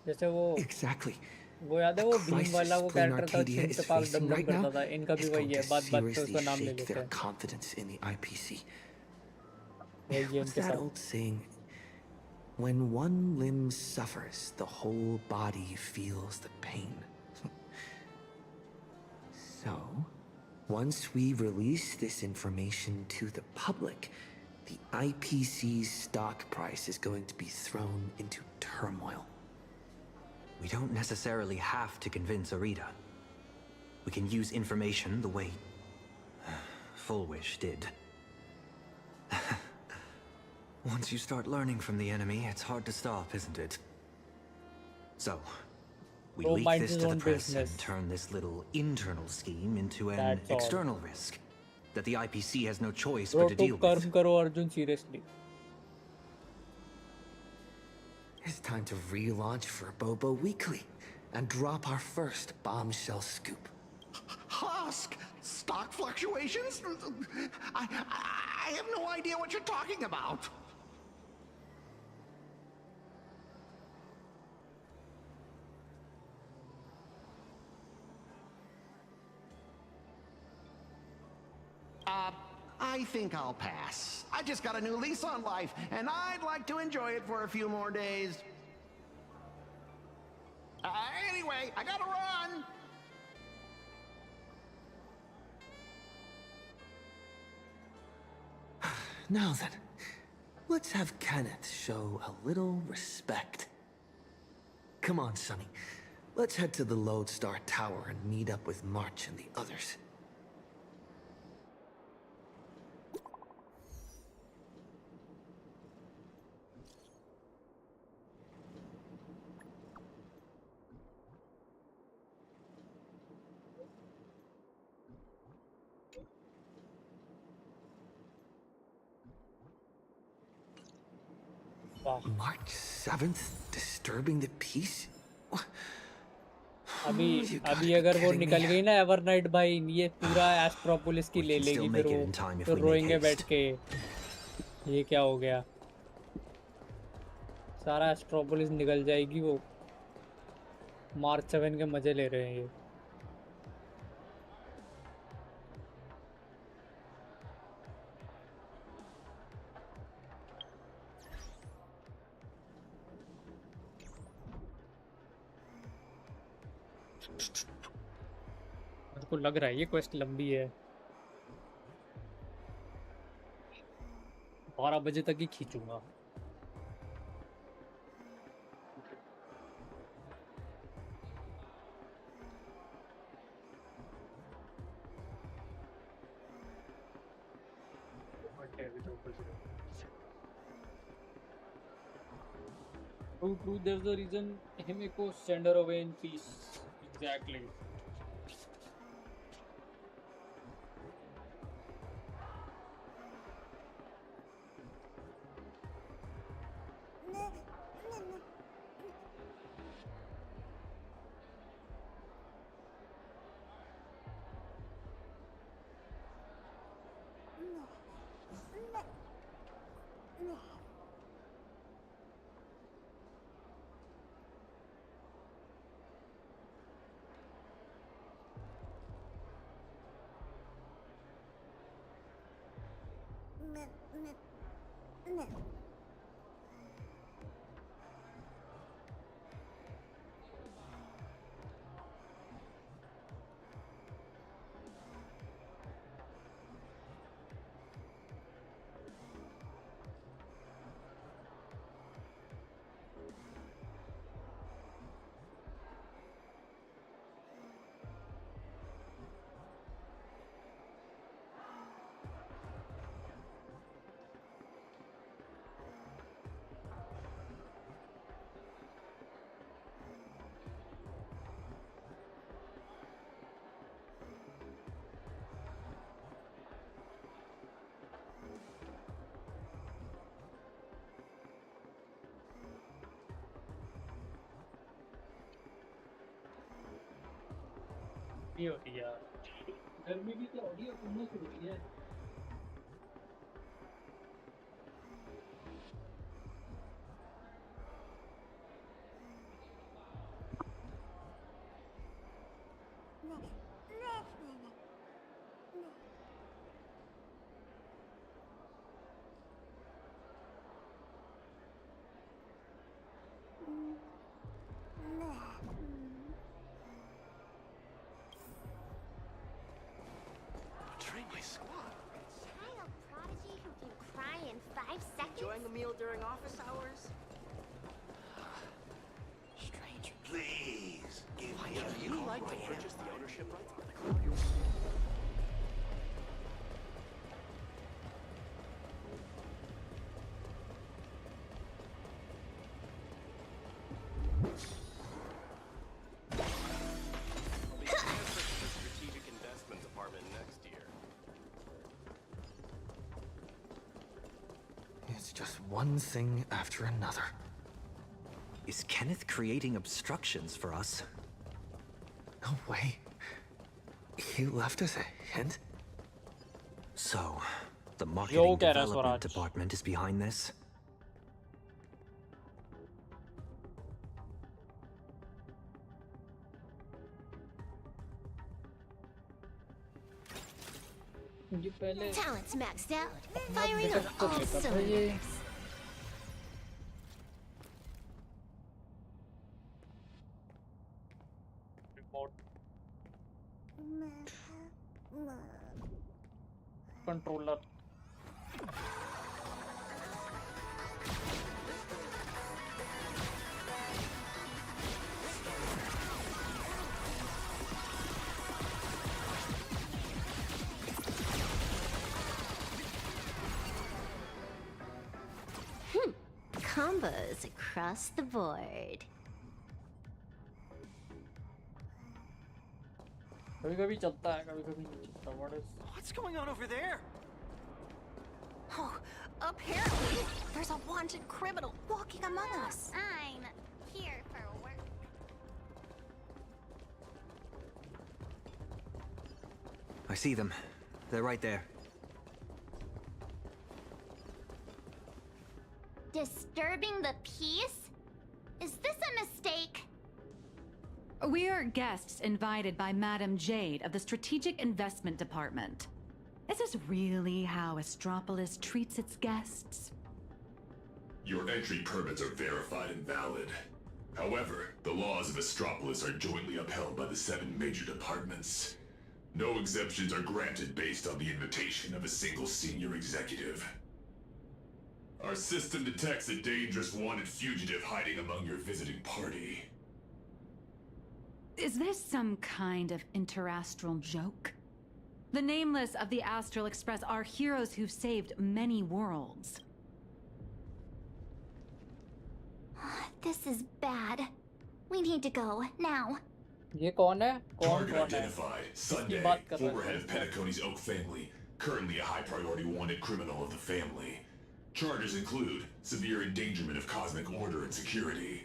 जैसे वो Exactly. वो याद है वो भीम वाला वो Plain कैरेक्टर था Arcadia जिनके is पास facing डम right करता now था इनका भी is वही going है to बात बात पे seriously उसका नाम ले shake लेते their हैं confidence in the IPC. वही है What's इनके that साथ old saying? When one limb suffers, the whole body feels the pain. So, once we release this information to the public, the IPC's stock price is going to be thrown into turmoil. We don't necessarily have to convince Arita. We can use information the way Fullwish did. Once you start learning from the enemy, it's hard to stop, isn't it? So, we Go leak mind this his to the own press business. and turn this little internal scheme into an That's all. external risk that the IPC has no choice bro but to तो deal with. कर्म करो Arjun seriously It's time to relaunch for Bobo Weekly and drop our first bombshell scoop. Husk? Stock fluctuations? I have no idea what you're talking about. I think I'll pass. I just got a new lease on life, and I'd like to enjoy it for a few more days. Anyway, I gotta run! Now then, let's have Kenneth show a little respect. Come on, Sonny. Let's head to the Lodestar Tower and meet up with March and the others. Wow. March 7th, disturbing the peace? अभी अगर वो निकल गई ना Evernight भाई, ये पूरा एस्ट्रोपोलिस की ले लेगी, फिर वो फिर रोएंगे बैठ के, ये क्या हो गया, सारा एस्ट्रोपोलिस निकल जाएगी। वो मार्च 7 के मजे ले रहे हैं ये। मेरे को लग रहा है ये क्वेस्ट लंबी है, 12 बजे तक ही खींचूंगा। True, there's a reason Himiko send her away in peace. Exactly. ये होती है यार, गर्मी भी क्या होगी, उम्मस हो रही है। Enjoying a meal during office hours? Stranger, please give me a Would you like to purchase the ownership rights of the club? I'll be transferred to the strategic investment department next year. It's just one thing after another. Is Kenneth creating obstructions for us? No way. He left us a hint? So, the marketing Keh raha development Swaraj? department is behind this? ये पहले Talent's maxed out. अपना Firing on better कर all लेता था ये। cylinders. Controller Combos across the board. कभी-कभी चलता है, कभी-कभी नहीं चलता। What's going on over there? Oh, apparently there's a wanted criminal walking among us. I'm here for work. I see them. They're right there. Disturbing the peace? Is this a mistake? We're guests invited by Madame Jade of the Strategic Investment Department. Is this really how Astropolis treats its guests? Your entry permits are verified and valid. However, the laws of Astropolis are jointly upheld by the 7 major departments. No exemptions are granted based on the invitation of a single senior executive. Our system detects a dangerous wanted fugitive hiding among your visiting party. Is this some kind of interastral joke? The Nameless of the Astral Express are heroes who've saved many worlds. This is bad. We need to go, now. ये कौन है? Target identified. Sunday, former head of Penacony's Oak family. Currently a high-priority wanted criminal of the family. Charges include severe endangerment of cosmic order and security.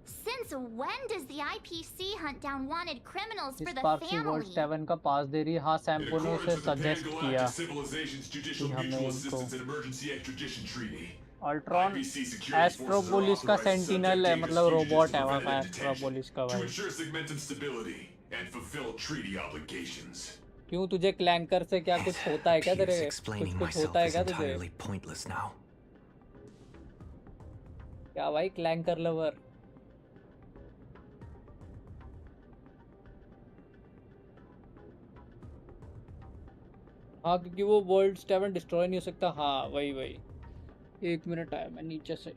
Since when does the IPC hunt down wanted criminals for the स्पार्क्सी world family? 7 का पास दे रही है। हाँ, सैम्पो ने उसे suggest किया Civilization's कि Judicial हमें Mutual इनको Assistance and Emergency Extradition Treaty. Ultron IPC security forces are एस्ट्रोपोलिस का authorized to सेंटिनल है, subject मतलब dangerous रोबोट fugitives है to वहाँ का preventative एस्ट्रोपोलिस का detention, भाई। to ensure segmentum stability and fulfill treaty obligations. क्यों तुझे क्लैंकर से क्या कुछ होता है क्या तेरे? Explaining कुछ myself होता है is क्या तुझे? entirely pointless now. क्या भाई क्लैंकर लवर? हाँ, क्योंकि वो वर्ल्ड 7 डिस्ट्रॉय नहीं हो सकता। हाँ, वही 1 मिनट आया मैं नीचे से।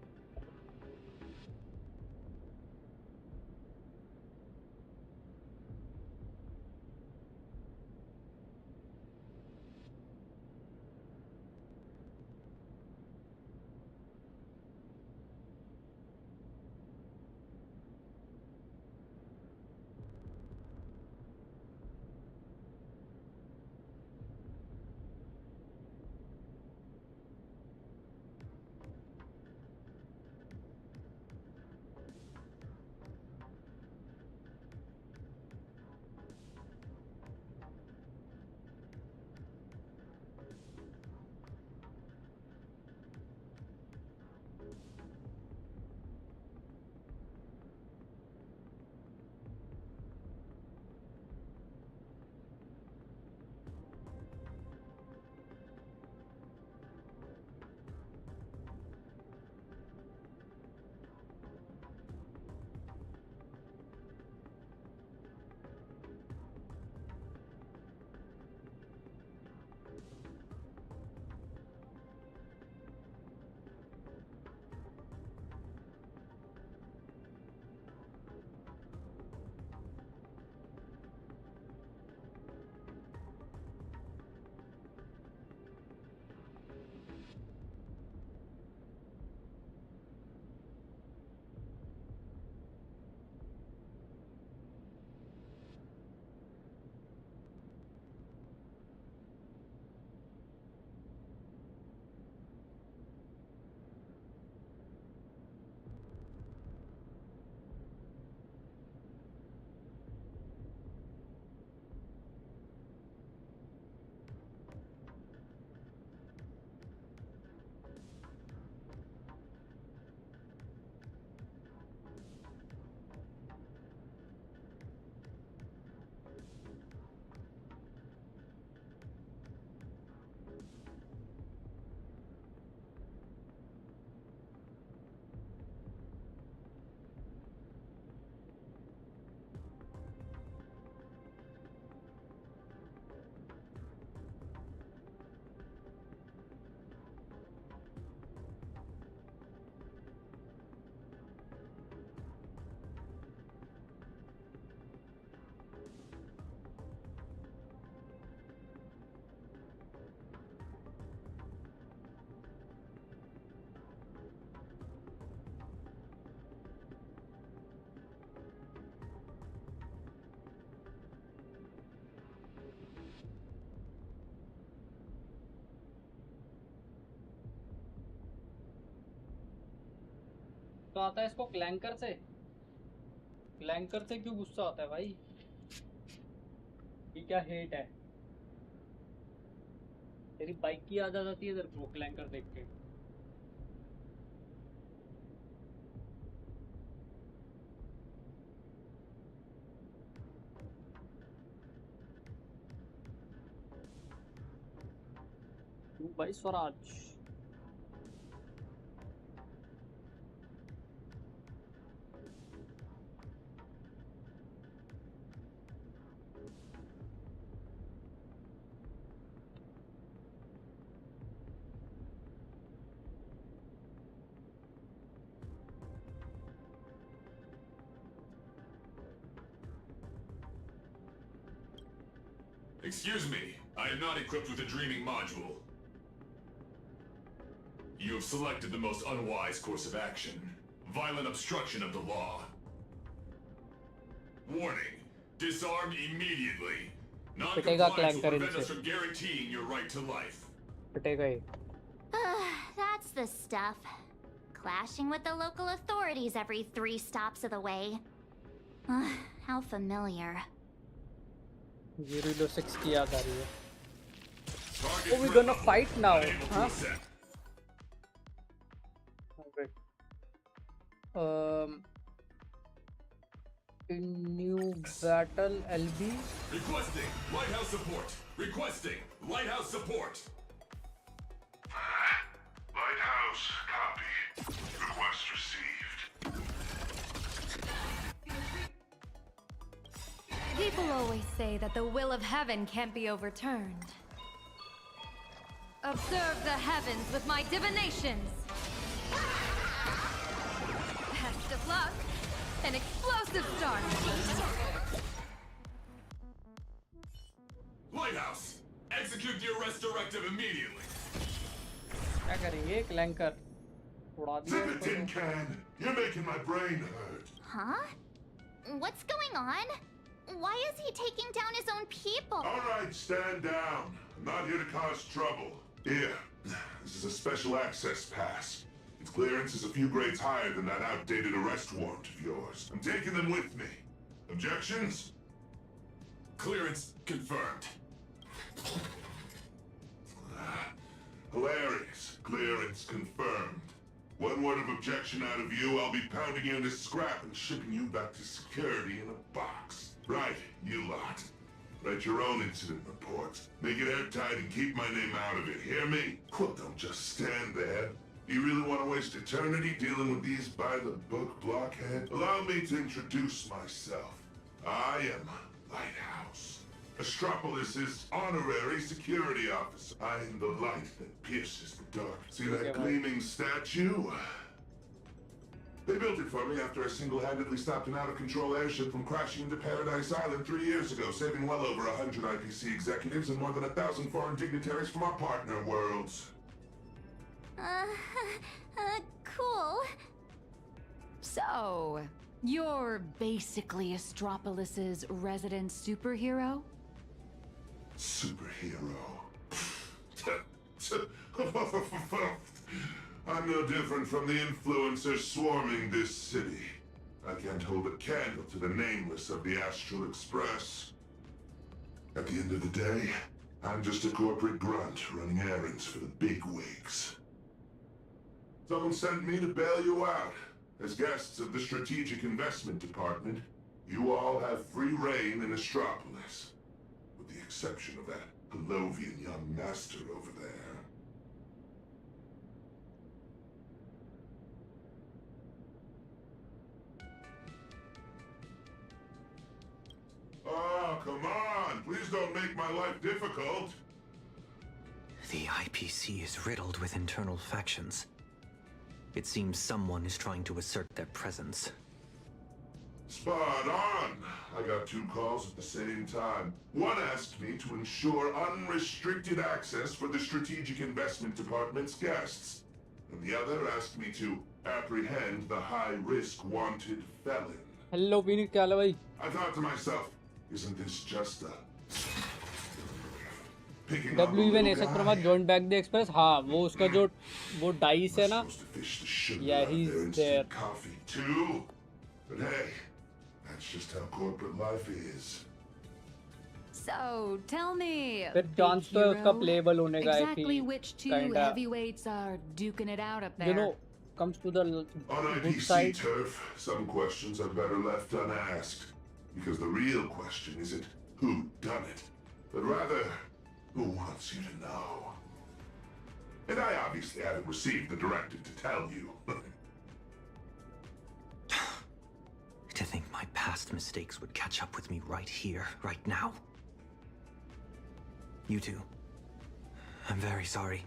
तो आता है इसको क्लैंकर से। क्लैंकर से क्यों गुस्सा आता है भाई? क्या हेट है? तेरी बाइक की याद आ जाती है तेरे को क्लैंकर देख के? तू भाई Swaraj. Excuse me, I am not equipped with a dreaming module. You have selected the most unwise course of action. Violent obstruction of the law. Warning, disarm immediately. Non-compliance will prevent us from guaranteeing your right to life. पिटेगा he. That's the stuff. Clashing with the local authorities every 3 stops of the way. How familiar. 006 की याद आ रही है। Oh, we're gonna fight now, huh? Okay. New battle LB. Requesting lighthouse support. Requesting lighthouse support. Lighthouse, copy. Request received. People always say that the will of heaven can't be overturned. Observe the heavens with my divinations. Best of luck. An explosive start. Lighthouse, execute the arrest directive immediately. क्या करेंगे क्लैंकर? उड़ा दिया। Zip it, tin can. You're making my brain hurt. Huh? What's going on? Why is he taking down his own people? All right, stand down. I'm not here to cause trouble. Here, this is a special access pass. Its clearance is a few grades higher than that outdated arrest warrant of yours. I'm taking them with me. Objections? Clearance confirmed. Hilarious. Clearance confirmed. One word of objection out of you, I'll be pounding you into scrap and shipping you back to security in a box. Right, you lot. Write your own incident report. Make it airtight and keep my name out of it. Hear me? Well, don't just stand there. Do you really want to waste eternity dealing with these by-the-book blockheads? Allow me to introduce myself. I am Lighthouse, Astropolis' honorary security officer. I am the light that pierces the dark. See that gleaming statue? They built it for me after I single-handedly stopped an out-of-control airship from crashing into Paradise Island 3 years ago, saving well over 100 IPC executives and more than 1,000 foreign dignitaries from our partner worlds. Cool. So, you're basically Astropolis' resident superhero? Superhero. I'm no different from the influencers swarming this city. I can't hold a candle to the nameless of the Astral Express. At the end of the day, I'm just a corporate grunt running errands for the bigwigs. Someone sent me to bail you out. As guests of the Strategic Investment Department, you all have free reign in Astropolis. With the exception of that Palovian young master over there. Oh, come on! Please don't make my life difficult! The IPC is riddled with internal factions. It seems someone is trying to assert their presence. Spot on! I got 2 calls at the same time. One asked me to ensure unrestricted access for the Strategic Investment Department's guests. And the other asked me to apprehend the high-risk wanted felon. Hello, Phoenix, क्या हाल है भाई? I thought to myself, isn't this just a... W1 ऐसा प्रमाद joined back the express. हाँ, वो उसका जो वो डाइस है ना? Yeah, he's there. Coffee too? But hey, that's just how corporate life is. So, tell me, फिर big chance तो है उसका hero, playable होने का है exactly कि which two kinda, heavyweights are duking it out up there? you know, comes to the On good IPC side. turf, some questions are better left unasked. Because the real question isn't who done it, but rather who wants you to know. And I obviously haven't received the directive to tell you. To think my past mistakes would catch up with me right here, right now. You two. I'm very sorry.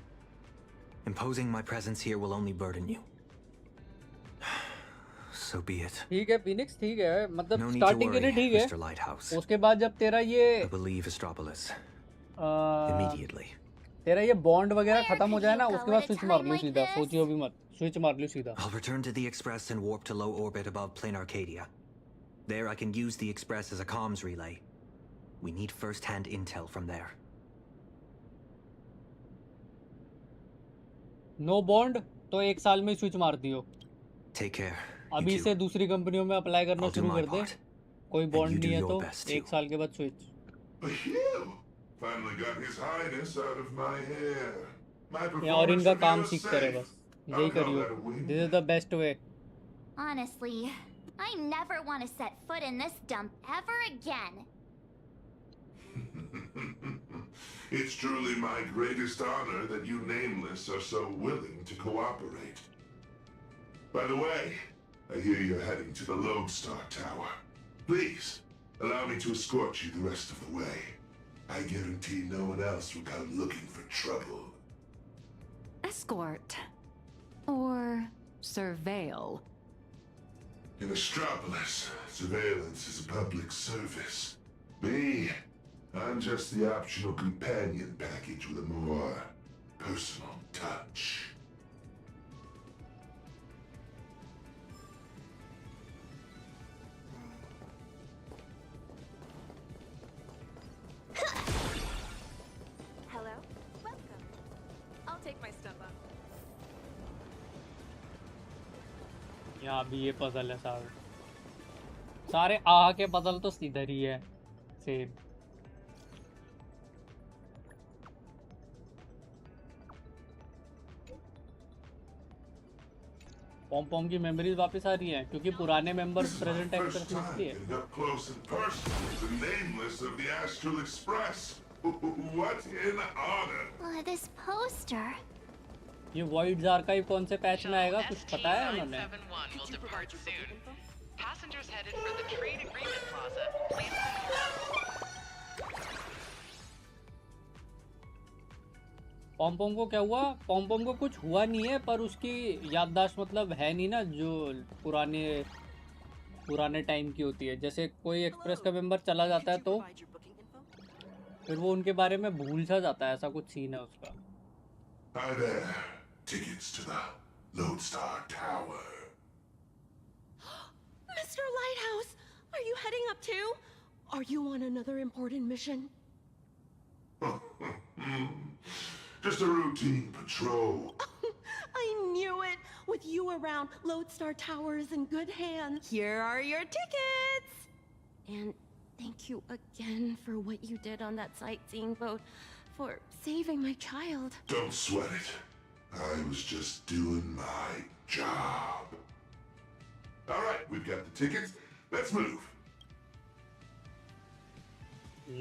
Imposing my presence here will only burden you. So be it. ठीक है Phoenix ठीक है मतलब No need to starting के लिए worry, ठीक है Mr. Lighthouse. उसके बाद जब तेरा ये I believe Astropolis. Uh, Immediately. तेरा ये बॉन्ड वगैरह खत्म हो जाए ना उसके बाद स्विच मार लो सीधा सोचियो भी मत स्विच मार लो सीधा I'll return to the Express and warp to low orbit above plain Arcadia. There I can use the Express as a comms relay. We need first-hand intel from there. No bond तो एक साल में switch मार दियो Take care. अभी से दूसरी कंपनियों में अप्लाई करना I'll do शुरू my कर दे part. कोई बॉन्ड you do नहीं है your तो best, एक साल के बाद switch Phew! Finally got His Highness out of my hair. My या और इनका performance काम review is सीखते रहे safe. बस यही I'll call करियो that a win. This is the best way Honestly, I never want to set foot in this dump ever again. It's truly my greatest honor that you nameless are so willing to cooperate. By the way, I hear you're heading to the Lodestar Tower. Please, allow me to escort you the rest of the way. I guarantee no one else will come looking for trouble. Escort. Or surveil. In Astropolis, surveillance is a public service. Me, I'm just the optional companion package with a more personal touch. Hello? Welcome. I'll take my stuff up. यहाँ भी ये puzzle है सारे सारे आ के puzzle तो इधर ही है सेम पॉम पॉम की मेमोरीज वापस आ रही हैं क्योंकि पुराने मेंबर्स प्रेजेंट एक्टर्स में इसलिए Getting up close and personal with the nameless of the Astral Express. What an honor! This poster. ये वाइड आर्काइव कौन से पैच में आएगा कुछ पता है उन्होंने will depart soon. Passengers headed for the Trade Agreement Plaza. Please पॉम को क्या हुआ पॉम को कुछ हुआ नहीं है पर उसकी याददाश्त मतलब है नहीं ना जो पुराने टाइम की होती है जैसे कोई एक्सप्रेस का मेंबर चला जाता है तो फिर वो उनके बारे में भूल सा जाता है ऐसा कुछ सीन है उसका Hi there. Tickets to the Lodestar Tower. Mr. Lighthouse, are you heading up too? Are you on another important mission? Just a routine patrol. I knew it! With you around, Lodestar Tower is in good hands. Here are your tickets! And thank you again for what you did on that sightseeing boat, for saving my child. Don't sweat it. I was just doing my job. All right, we've got the tickets. Let's move.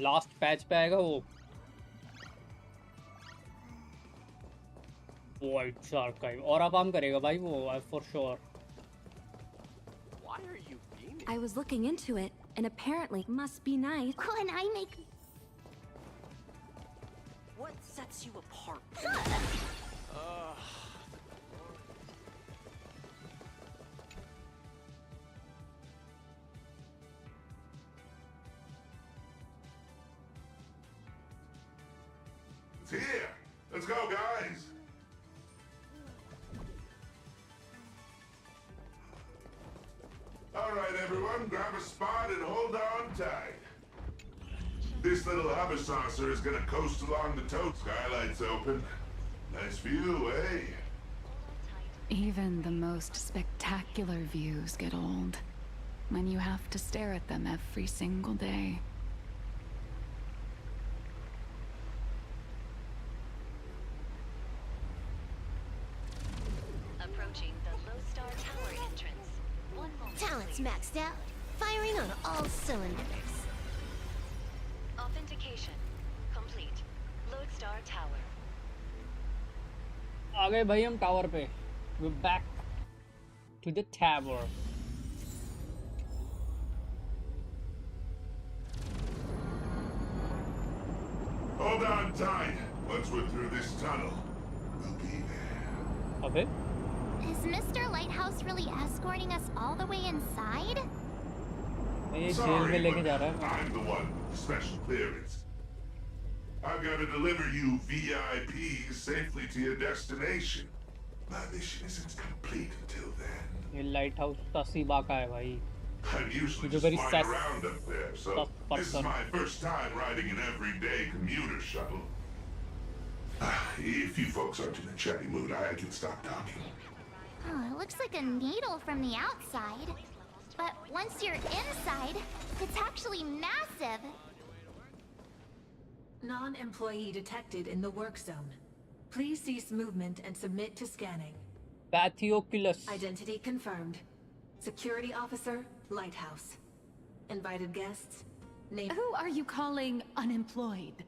Last patch पे आएगा वो white archive और आप काम करेगा भाई वो for sure Why are you beaming? I was looking into it, and apparently must be nice. When I make... What sets you apart? It's here. Let's go, guys. All right, everyone, grab a spot and hold on tight. This little hover saucer is gonna coast along the tote. Skylights open. Nice view, eh? Even the most spectacular views get old when you have to stare at them every single day. talents maxed out. Firing on all cylinders. Authentication complete. Lodestar Tower. आ गए भाई हम tower पे. We're back to the tower. Hold on tight. Once we're through this tunnel, we'll be there. अबे? Is Mr. Lighthouse really escorting us all the way inside? ये jail में लेके जा रहा है. I'm the one with special clearance. I've got to deliver you VIPs safely to your destination. My mission isn't complete until then. ये light house का सीबा का है भाई. I'm usually जो just very flying around up there, so this is my first time riding an everyday commuter shuttle. If you folks aren't in a chatty mood, I can stop talking. Oh, it looks like a needle from the outside. But once you're inside, it's actually massive. Non-employee detected in the work zone. Please cease movement and submit to scanning. Pathioculus. Identity confirmed. Security officer, Lighthouse. Invited guests, name. Who are you calling unemployed?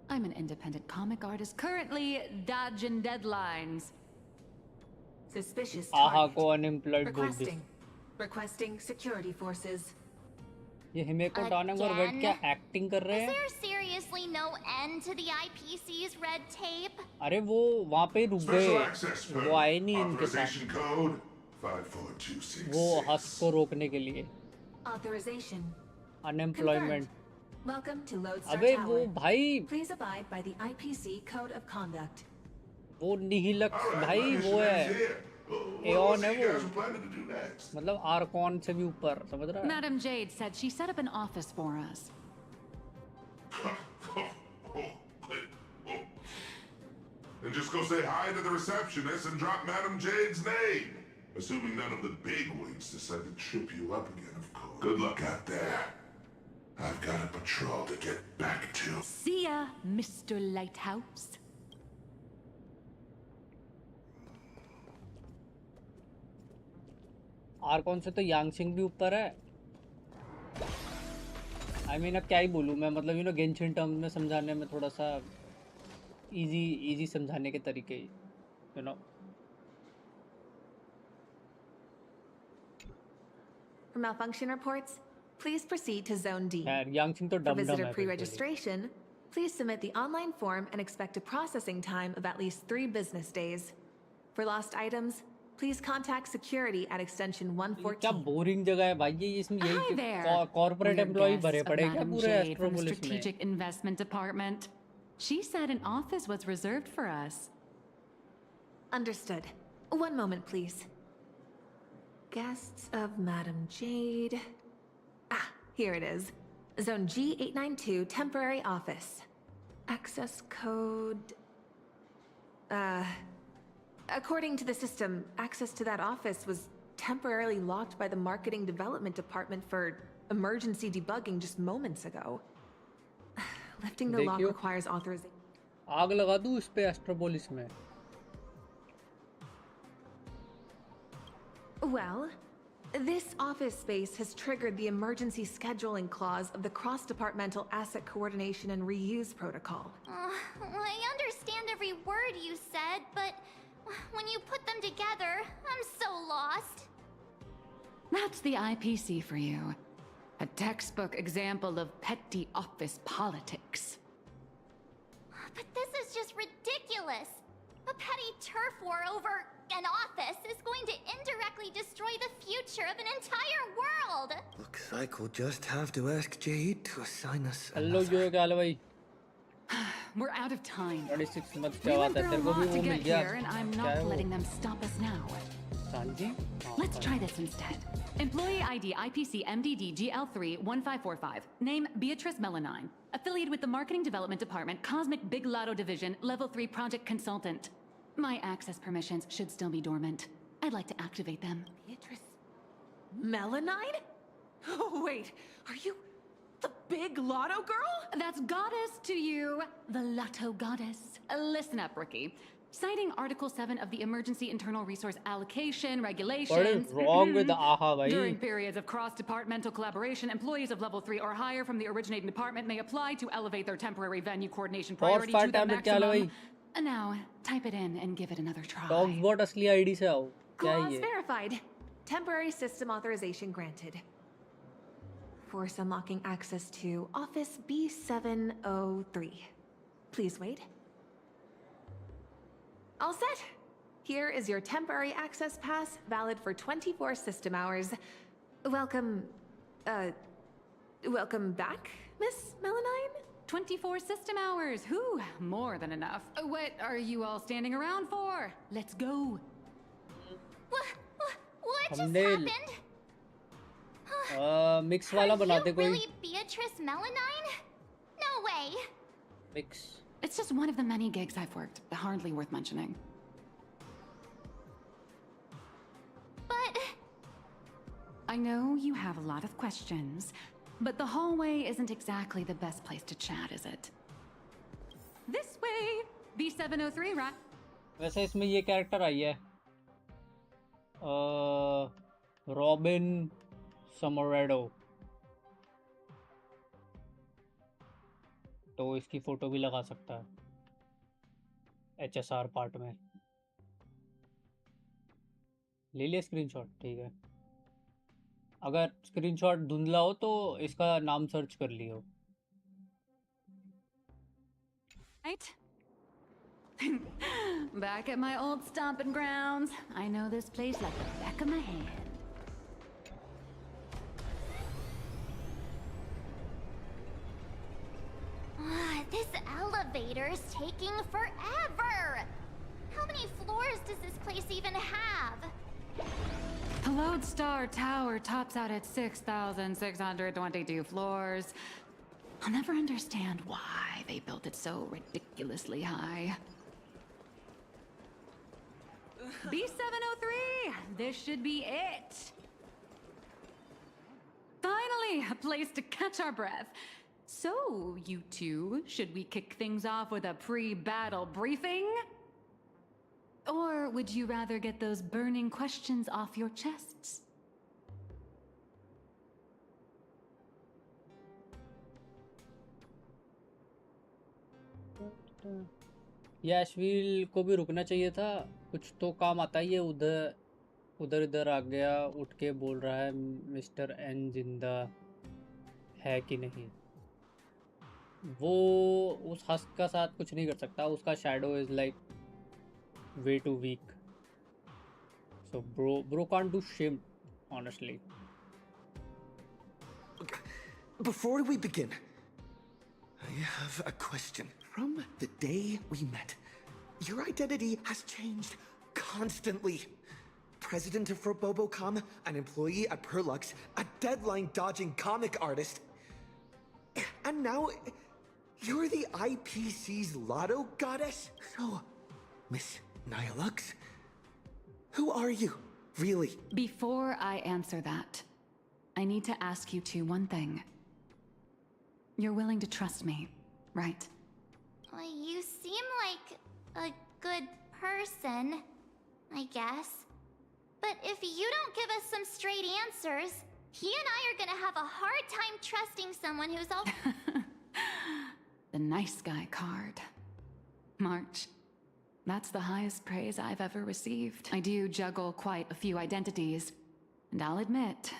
I'm an independent comic artist currently dodging deadlines. Suspicious आहा target. को unemployed बोल दे. Requesting security forces. ये हिमेको टानंग और wait क्या acting कर रहे Is हैं? there seriously no end to the IPC's red tape? अरे वो वहाँ पे रुक Special गए. access वो आए नहीं इनके साथ. authorization code 54266. वो हस को रोकने के लिए. Authorization. Unemployment. Welcome to Lodestar अबे Tower. वो भाई. Please abide by the IPC Code of Conduct. वो निहिलक्स भाई वो है. एऑन है वो. मतलब आर्कॉन से भी ऊपर समझ रहा है? Madam Jade said she set up an office for us. And just go say hi to the receptionist and drop Madam Jade's name. Assuming none of the bigwigs decide to trip you up again, of course. Good luck out there. I've got a patrol to get back to. See ya, Mr. Lighthouse. Arcon से तो यांगसिंग भी ऊपर है. I mean अब क्या ही बोलूँ मैं, मतलब यू नो गेंशिन टर्म्स में समझाने में थोड़ा सा इजी समझाने के तरीके you know. For malfunction reports, please proceed to Zone D. यार यांगसिंग तो For डम डम visitor है. pre-registration, please submit the online form and expect a processing time of at least 3 business days. For lost items, please contact security at extension 114. क्या boring जगह है भाई ये. इसमें Hi यही there. Corporate We're employ guests भरे of पड़े क्या Madam पूरे Jade from the एस्ट्रोपोलिस में. Strategic Investment Department. She said an office was reserved for us. Understood. One moment, please. Guests of Madam Jade. Ah, here it is. Zone G892, temporary office. Access code. According to the system, access to that office was temporarily locked by the Marketing Development Department for emergency debugging just moments ago. Lifting the lock देखियो. requires authorization. आग लगा दूँ इस पे एस्ट्रोपोलिस में. Well, this office space has triggered the emergency scheduling clause of the Cross-Departmental Asset Coordination and Reuse Protocol. I understand every word you said, but when you put them together, I'm so lost. That's the IPC for you. A textbook example of petty office politics. But this is just ridiculous. A petty turf war over an office is going to indirectly destroy the future of an entire world. Looks like we'll just have to ask Jade to assign us hello another. जो क्या हाल है भाई? We're out of time. 36 मत We क्या went बात है? through a तेरे को भी lot वो to मिल get गया. here, and I'm क्या not है वो? letting them stop us now. Sanji? Let's try this instead. Employee ID IPC MDD GL3 1545. Name Beatrice Melanine. Affiliated with the Marketing Development Department, Cosmic Big Lotto Division, Level 3 Project Consultant. My access permissions should still be dormant. I'd like to activate them. Beatrice Melanine? Oh, wait, are you the big lotto girl? That's goddess to you, the Lotto goddess. Listen up, rookie. Citing Article 7 of the Emergency Internal Resource Allocation What Regulations. is wrong with the AHA, bhai? During periods of cross-departmental collaboration, employees of level 3 or higher from the originating department may apply to elevate their temporary venue coordination priority to the maximum. Now, type it in and give it another try. TEAMGROUP असली ID से आओ. क्या है Clause ये? verified. Temporary system authorization granted. Force unlocking access to Office B703. Please wait. All set. Here is your temporary access pass, valid for 24 system hours. Welcome back, Miss Melanine? 24 system hours. Whew, more than enough. What are you all standing around for? Let's go. What just हमने happened? Mix वाला बनाते कोई. Really Beatrice Melanine? No way. Mix. It's just one of the many gigs I've worked. Hardly worth mentioning. But I know you have a lot of questions, but the hallway isn't exactly the best place to chat, is it? This way! B703, right? वैसे इसमें ये character I है. Robin समोरेडो. तो इसकी photo भी लगा सकता है HSR पार्ट में. ले लिया स्क्रीनशॉट. ठीक है. अगर स्क्रीनशॉट धुंधला हो तो इसका नाम सर्च कर लियो. Right? Back at my old stomping grounds. I know this place like the back of my hand. This elevator's taking forever. How many floors does this place even have? The Lodestar Tower tops out at 6,622 floors. I'll never understand why they built it so ridiculously high. B703! This should be it! Finally, a place to catch our breath. So, you two, should we kick things off with a pre-battle briefing? Or would you rather get those burning questions off your chests? यशवील को भी रुकना चाहिए था. कुछ तो काम आता ही है. उधर इधर आ गया. उठ के बोल रहा है मिस्टर एन जिंदा है कि नहीं. वो उस हस्क का साथ कुछ नहीं कर सकता. उसका shadow is like way too weak. So bro can't do shit, honestly. Before we begin, I have a question. From the day we met, your identity has changed constantly. President of Robobocom, an employee at Perlux, a deadline-dodging comic artist. And now, you're the IPC's lotto goddess? So, Miss Nihilux? Who are you, really? Before I answer that, I need to ask you two one thing. You're willing to trust me, right? You seem like a good person, I guess. But if you don't give us some straight answers, he and I are gonna have a hard time trusting someone who's all... The nice guy card. March. That's the highest praise I've ever received. I do juggle quite a few identities, and I'll admit,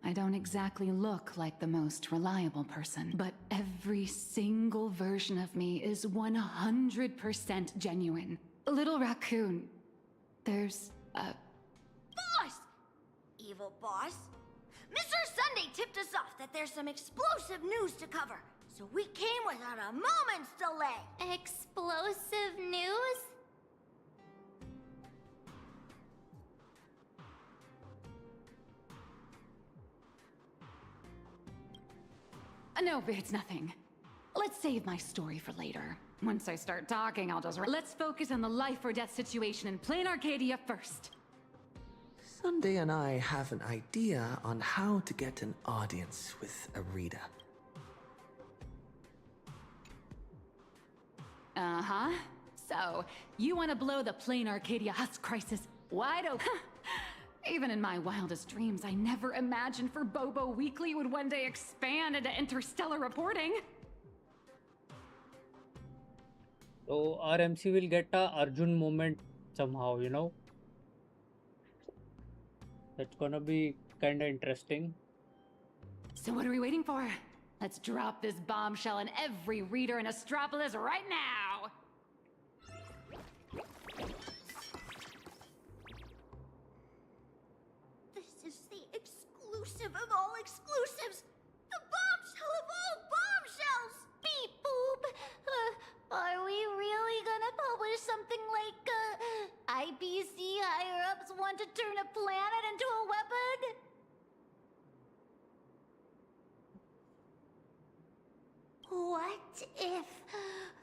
I don't exactly look like the most reliable person. But every single version of me is 100% genuine. Little Raccoon, there's a... Boss! Evil boss. Mr. Sunday tipped us off that there's some explosive news to cover, so we came without a moment's delay. Explosive news? No, it's nothing. Let's save my story for later. Once I start talking, I'll just... Let's focus on the life or death situation in plain Arcadia first. Sunday and I have an idea on how to get an audience with Arita. Uh-huh. So, you want to blow the plain Arcadia Husk crisis wide open? Even in my wildest dreams, I never imagined for Bobo Weekly would one day expand into interstellar reporting. So RMC will get a Arjun moment somehow, you know. That's gonna be kinda interesting. So what are we waiting for? Let's drop this bombshell on every reader in Astropolis right now! This is the exclusive of all exclusives! The bombshell of all bombshells! Beep boop. Are we really gonna publish something like, IPC higher-ups want to turn a planet into a weapon? What if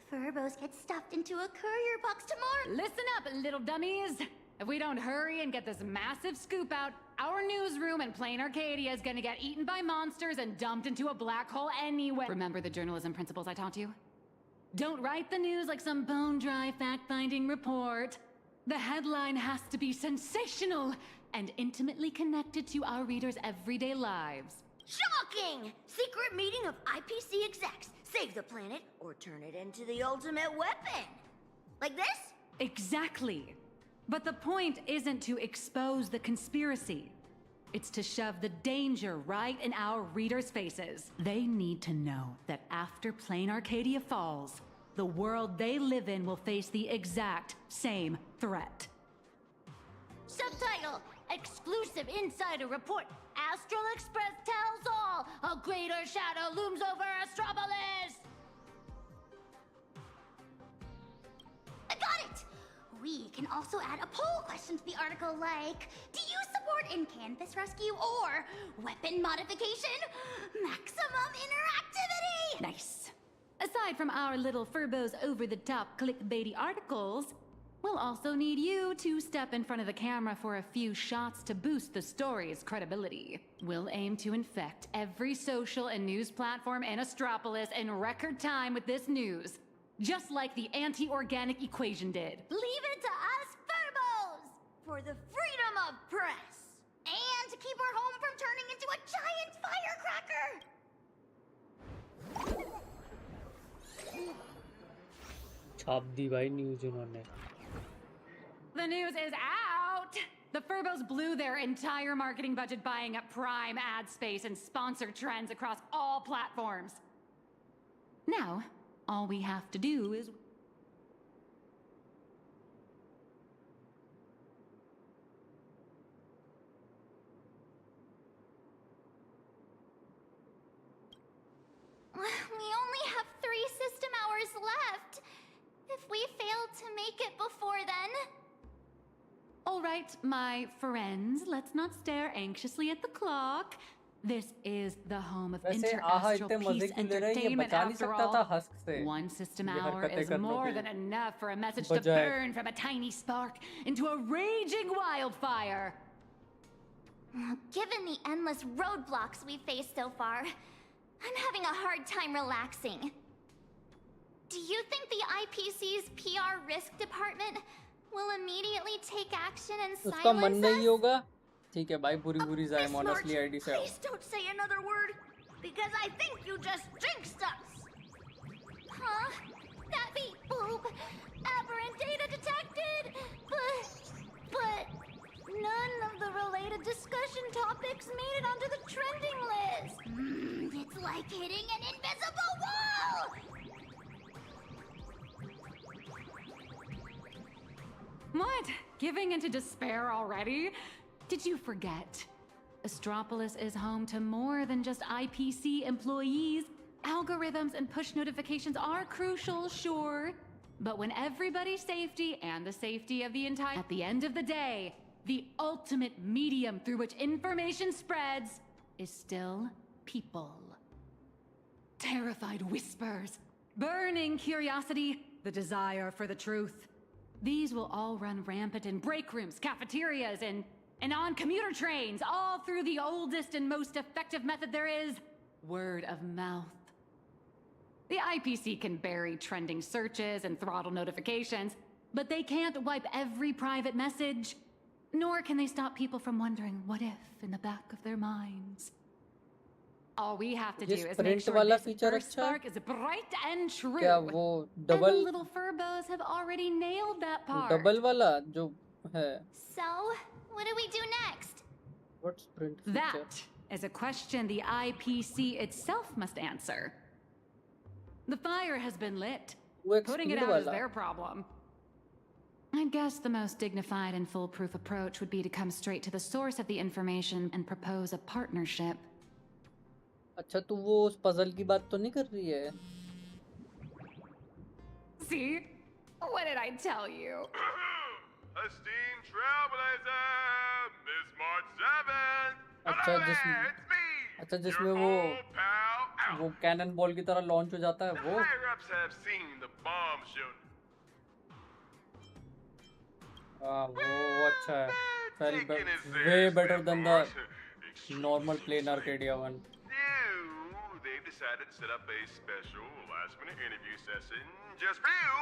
Furbos get stuffed into a courier box tomorrow? Listen up, little dummies! If we don't hurry and get this massive scoop out, our newsroom in plain Arcadia is gonna get eaten by monsters and dumped into a black hole anyway. Remember the journalism principles I taught you? Don't write the news like some bone-dry fact-finding report. The headline has to be sensational and intimately connected to our readers' everyday lives. Shocking! Secret meeting of IPC execs. Save the planet or turn it into the ultimate weapon. Like this? Exactly. But the point isn't to expose the conspiracy. It's to shove the danger right in our readers' faces. They need to know that after plain Arcadia falls, the world they live in will face the exact same threat. Subtitle: Exclusive Insider Report. Astral Express tells all. A greater shadow looms over Astropolis. I got it! We can also add a poll question to the article like, do you support in-campus rescue or weapon modification? Maximum interactivity! Nice. Aside from our little Furbos over-the-top clickbaity articles, we'll also need you to step in front of the camera for a few shots to boost the story's credibility. We'll aim to infect every social and news platform in Astropolis in record time with this news, just like the anti-organic equation did. Leave it to us, Furbos! For the freedom of press! And to keep our home from turning into a giant firecracker! छाप दी भाई news इन्होंने. The news is out! The Furbos blew their entire marketing budget buying up prime ad space and sponsored trends across all platforms. Now, all we have to do is... We only have 3 system hours left. If we fail to make it before then... All right, my friends, let's not stare anxiously at the clock. This is the home of interastral peace entertainment after all. One system hour is more than enough for a message to burn from a tiny spark into a raging wildfire. Given the endless roadblocks we've faced so far, I'm having a hard time relaxing. Do you think the IPC's PR risk department will immediately take action and silence us? उसका मन नहीं होगा. ठीक है भाई, बुरी जाए honestly ID से. Please don't say another word, because I think you just jinxed us. Huh? That beat boop. Aberrant data detected. But none of the related discussion topics made it onto the trending list. It's like hitting an invisible wall. What? Giving into despair already? Did you forget? Astropolis is home to more than just IPC employees. Algorithms and push notifications are crucial, sure. But when everybody's safety and the safety of the entire... At the end of the day, the ultimate medium through which information spreads is still people. Terrified whispers, burning curiosity, the desire for the truth. These will all run rampant in break rooms, cafeterias, and on commuter trains, all through the oldest and most effective method there is, word of mouth. The IPC can bury trending searches and throttle notifications, but they can't wipe every private message. Nor can they stop people from wondering what if in the back of their minds. All we have to do is make sure this first spark is bright and true. क्या वो And the double little furbows have already nailed that part. Double वाला जो है? So, what do we do next? What sprint feature? That is a question the IPC itself must answer. The fire has been lit. Putting it out is their problem. I guess the most dignified and foolproof approach would be to come straight to the source of the information and propose a partnership. अच्छा तू वो उस puzzle की बात तो नहीं कर रही है? See? What did I tell you? Esteemed trailblazer, Miss March 7. अच्छा जिसमें वो कैनन बॉल की तरह लॉन्च हो जाता है वो? Higher-ups have seen the bomb shooting. वो अच्छा है. Way better than the normal plain Arcadia one. They've decided to set up a special last-minute interview session just for you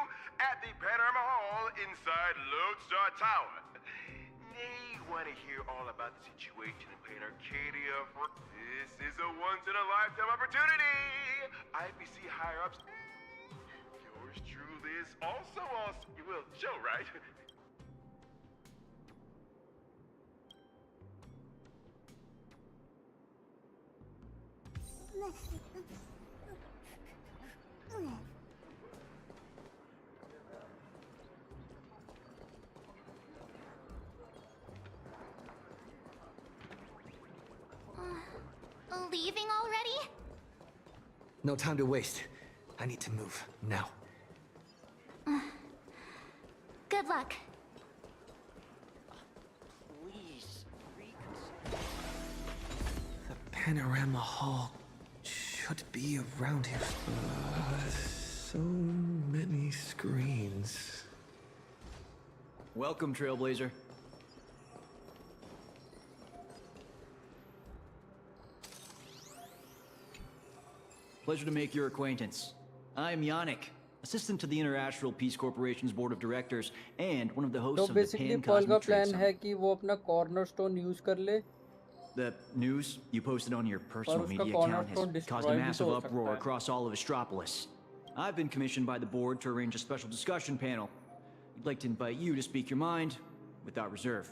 at the Panorama Hall inside Lodestar Tower. They want to hear all about the situation in Plain Arcadia. This is a once-in-a-lifetime opportunity. IPC higher-ups. Yours truly is also on show, right? Leaving already? No time to waste. I need to move, now. Good luck. Please, The Panorama Hall should be around here. So many screens. Welcome, Trailblazer. Pleasure to make your acquaintance. I'm Yannick, assistant to the International Peace Corporation's Board of Directors and one of the hosts तो of the basically Pan Paul का Cosmic Trade plan है Summit. कि वो अपना cornerstone use कर ले The news you posted on your personal उसका media account cornerstone has caused destroy a भी massive तो हो सकता uproar है. across all of Astropolis. I've been commissioned by the board to arrange a special discussion panel. We'd like to invite you to speak your mind without reserve.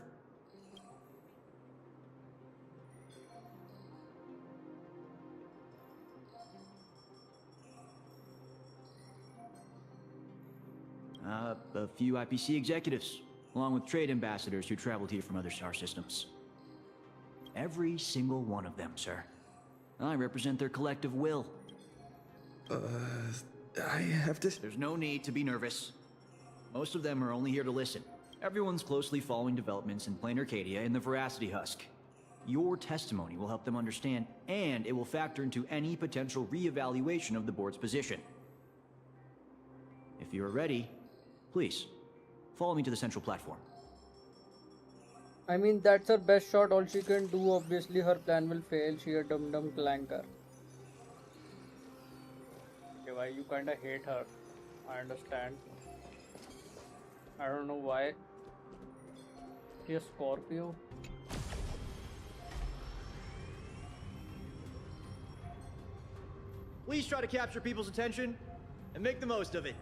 A few IPC executives, along with trade ambassadors who traveled here from other star systems. Every single one of them, sir. I represent their collective will. I have to... There's no need to be nervous. Most of them are only here to listen. Everyone's closely following developments in Plain Arcadia and the Veracity Husk. Your testimony will help them understand, and it will factor into any potential re-evaluation of the board's position. If you are ready, please, follow me to the central platform. I mean, that's her best shot. All she can do, obviously, her plan will fail. She a dum-dum clanker. Okay, why you kinda hate her? I understand. I don't know why. She a Scorpio? Please try to capture people's attention and make the most of it.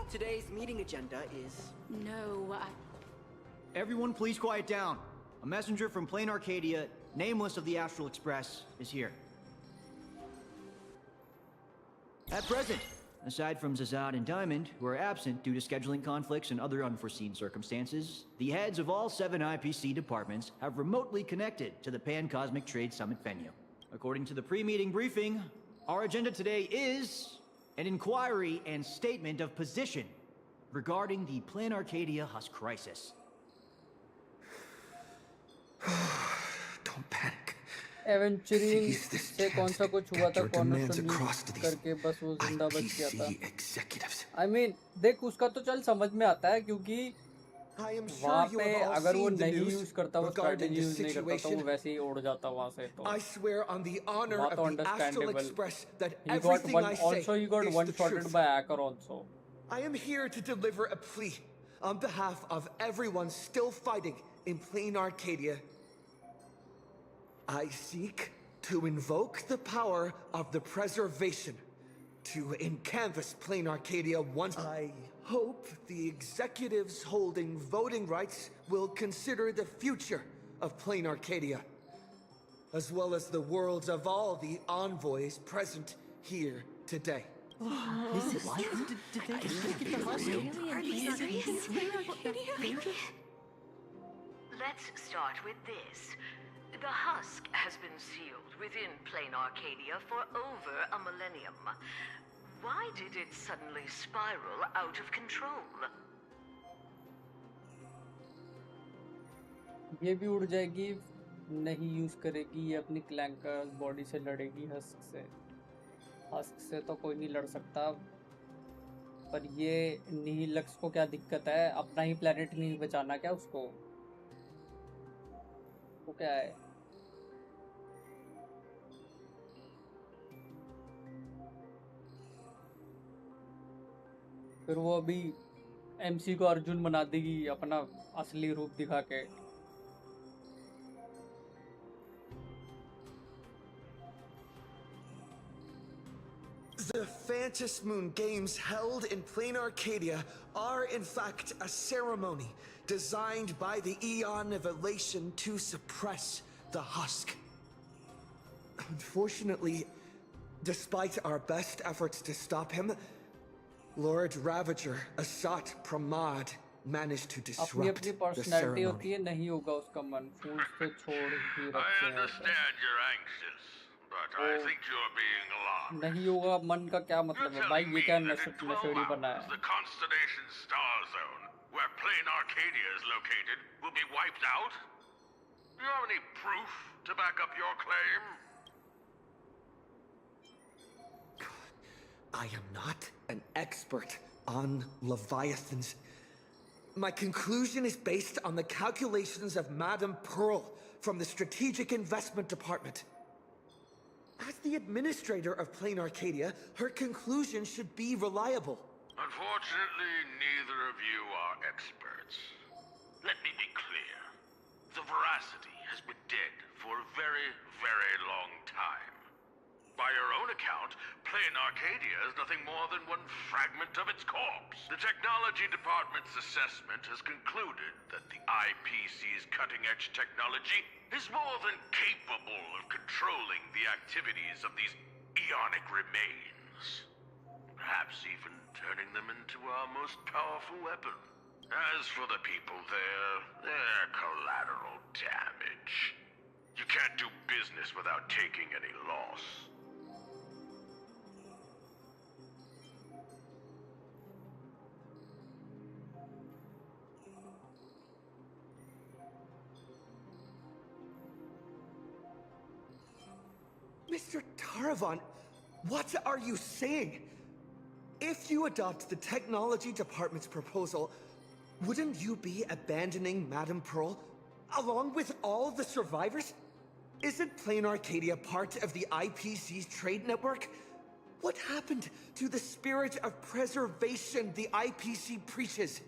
Today's meeting agenda is... No, Everyone please quiet down. A messenger from Plain Arcadia, nameless of the Astral Express, is here. At present, aside from Zazad and Diamond, who are absent due to scheduling conflicts and other unforeseen circumstances, the heads of all 7 IPC departments have remotely connected to the Pan Cosmic Trade Summit venue. According to the pre-meeting briefing, our agenda today is an inquiry and statement of position regarding the Plan Arcadia Husk crisis. Don't panic. एवेंचुरिंग से कौन सा कुछ हुआ था cornerstone करके बस वो जिंदा बच गया था. I mean, देख उसका तो चल समझ में आता है क्योंकि I am वहाँ sure you पे have all अगर वो seen the नहीं news यूज करता, वो regarding स्ट्रैटेजी this यूज नहीं करता, तो वो situation. वैसे ही उड़ जाता वहाँ से. तो I swear on the honor बात of तो the Astral understandable. Express that He got everything one. I say Also, he got is one the shotted truth. by hacker also. I am here to deliver a plea on behalf of everyone still fighting in plain Arcadia. I seek to invoke the power of the preservation to encanvas plain Arcadia once. I hope the executives holding voting rights will consider the future of plain Arcadia, as well as the worlds of all the envoys present here today. Is this true? Did they get the husk? Are you serious? Let's start with this. The husk has been sealed within plain Arcadia for over a millennium. Why did it suddenly spiral out of control? ये भी उड़ जाएगी, नहीं use करेगी, ये अपनी क्लैंकर body से लड़ेगी हस्क से. हस्क से तो कोई नहीं लड़ सकता, पर ये नीलक्स को क्या दिक्कत है? अपना ही प्लेनेट नहीं बचाना क्या उसको? वो क्या है? फिर वो अभी एमसी को अर्जुन बना देगी अपना असली रूप दिखा के. The Phantom Moon Games held in plain Arcadia are in fact a ceremony designed by the Eon of Elation to suppress the husk. Unfortunately, despite our best efforts to stop him, Lord Ravager Asat Pramad managed to अपनी disrupt अपनी the personality होती ceremony. है, नहीं होगा उसका मन. फूल से छोड़ ही I रखे हैं. understand you're anxious, but I think you're being alarmed. नहीं होगा मन का क्या मतलब है भाई? ये क्या नशेड़ी बना है? The Constellation Star Zone, where plain Arcadia is located, will be wiped out? Do you have any proof to back up your claim? I am not an expert on Leviathans. My conclusion is based on the calculations of Madame Pearl from the Strategic Investment Department. As the administrator of Plain Arcadia, her conclusion should be reliable. Unfortunately, neither of you are experts. Let me be clear. The veracity has been dead for a very, very long time. By your own account, plain Arcadia is nothing more than one fragment of its corpse. The technology department's assessment has concluded that the IPC's cutting-edge technology is more than capable of controlling the activities of these eonic remains. Perhaps even turning them into our most powerful weapon. As for the people there, they're collateral damage. You can't do business without taking any loss. Mr. Taravan, what are you saying? If you adopt the technology department's proposal, wouldn't you be abandoning Madame Pearl along with all the survivors? Isn't Plain Arcadia part of the IPC's trade network? What happened to the spirit of preservation the IPC preaches?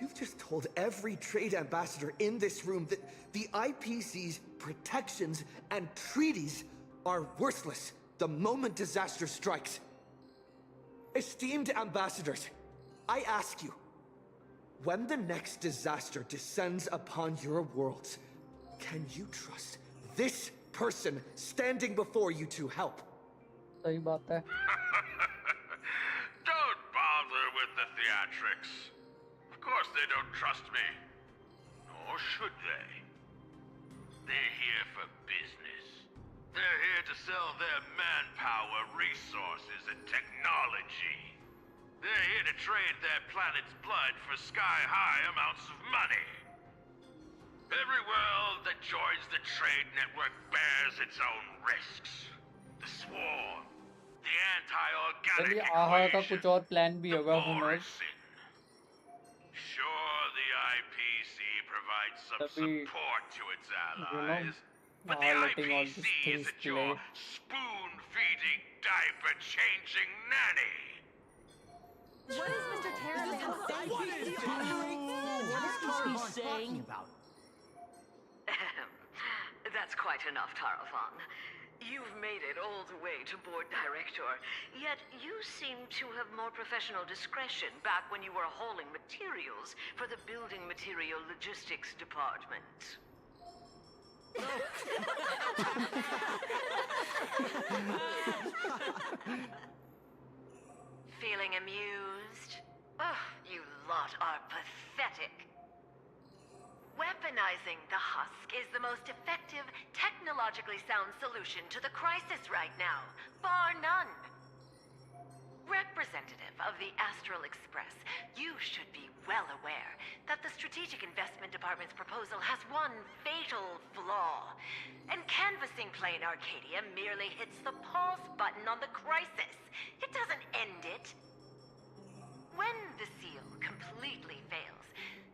You've just told every trade ambassador in this room that the IPC's protections and treaties are worthless the moment disaster strikes. Esteemed ambassadors, I ask you, when the next disaster descends upon your worlds, can you trust this person standing before you to help? सही बात है. Don't bother with the theatrics. Of course they don't trust me. Nor should they. They're here for business. They're here to sell their manpower, resources, and technology. They're here to trade their planet's blood for sky-high amounts of money. Every world that joins the trade network bears its own risks. The swarm, the anti-organic चलिए आहा का equation, कुछ और plan भी होगा. Who knows? Sure, some तभी support to its you know allies. But the letting all IPC these things isn't your play. spoon-feeding, diaper-changing nanny. What is Mr. Terraman? What is he talking about? That's quite enough, Tarafan. You've made it all the way to board director, yet you seem to have more professional discretion back when you were hauling materials for the building material logistics department. Feeling amused? Oh, you lot are pathetic. Weaponizing the husk is the most effective, technologically sound solution to the crisis right now, bar none. Representative of the Astral Express, you should be well aware that the Strategic Investment Department's proposal has one fatal flaw. And canvassing Plain Arcadia merely hits the pause button on the crisis. It doesn't end it. When the seal completely fails,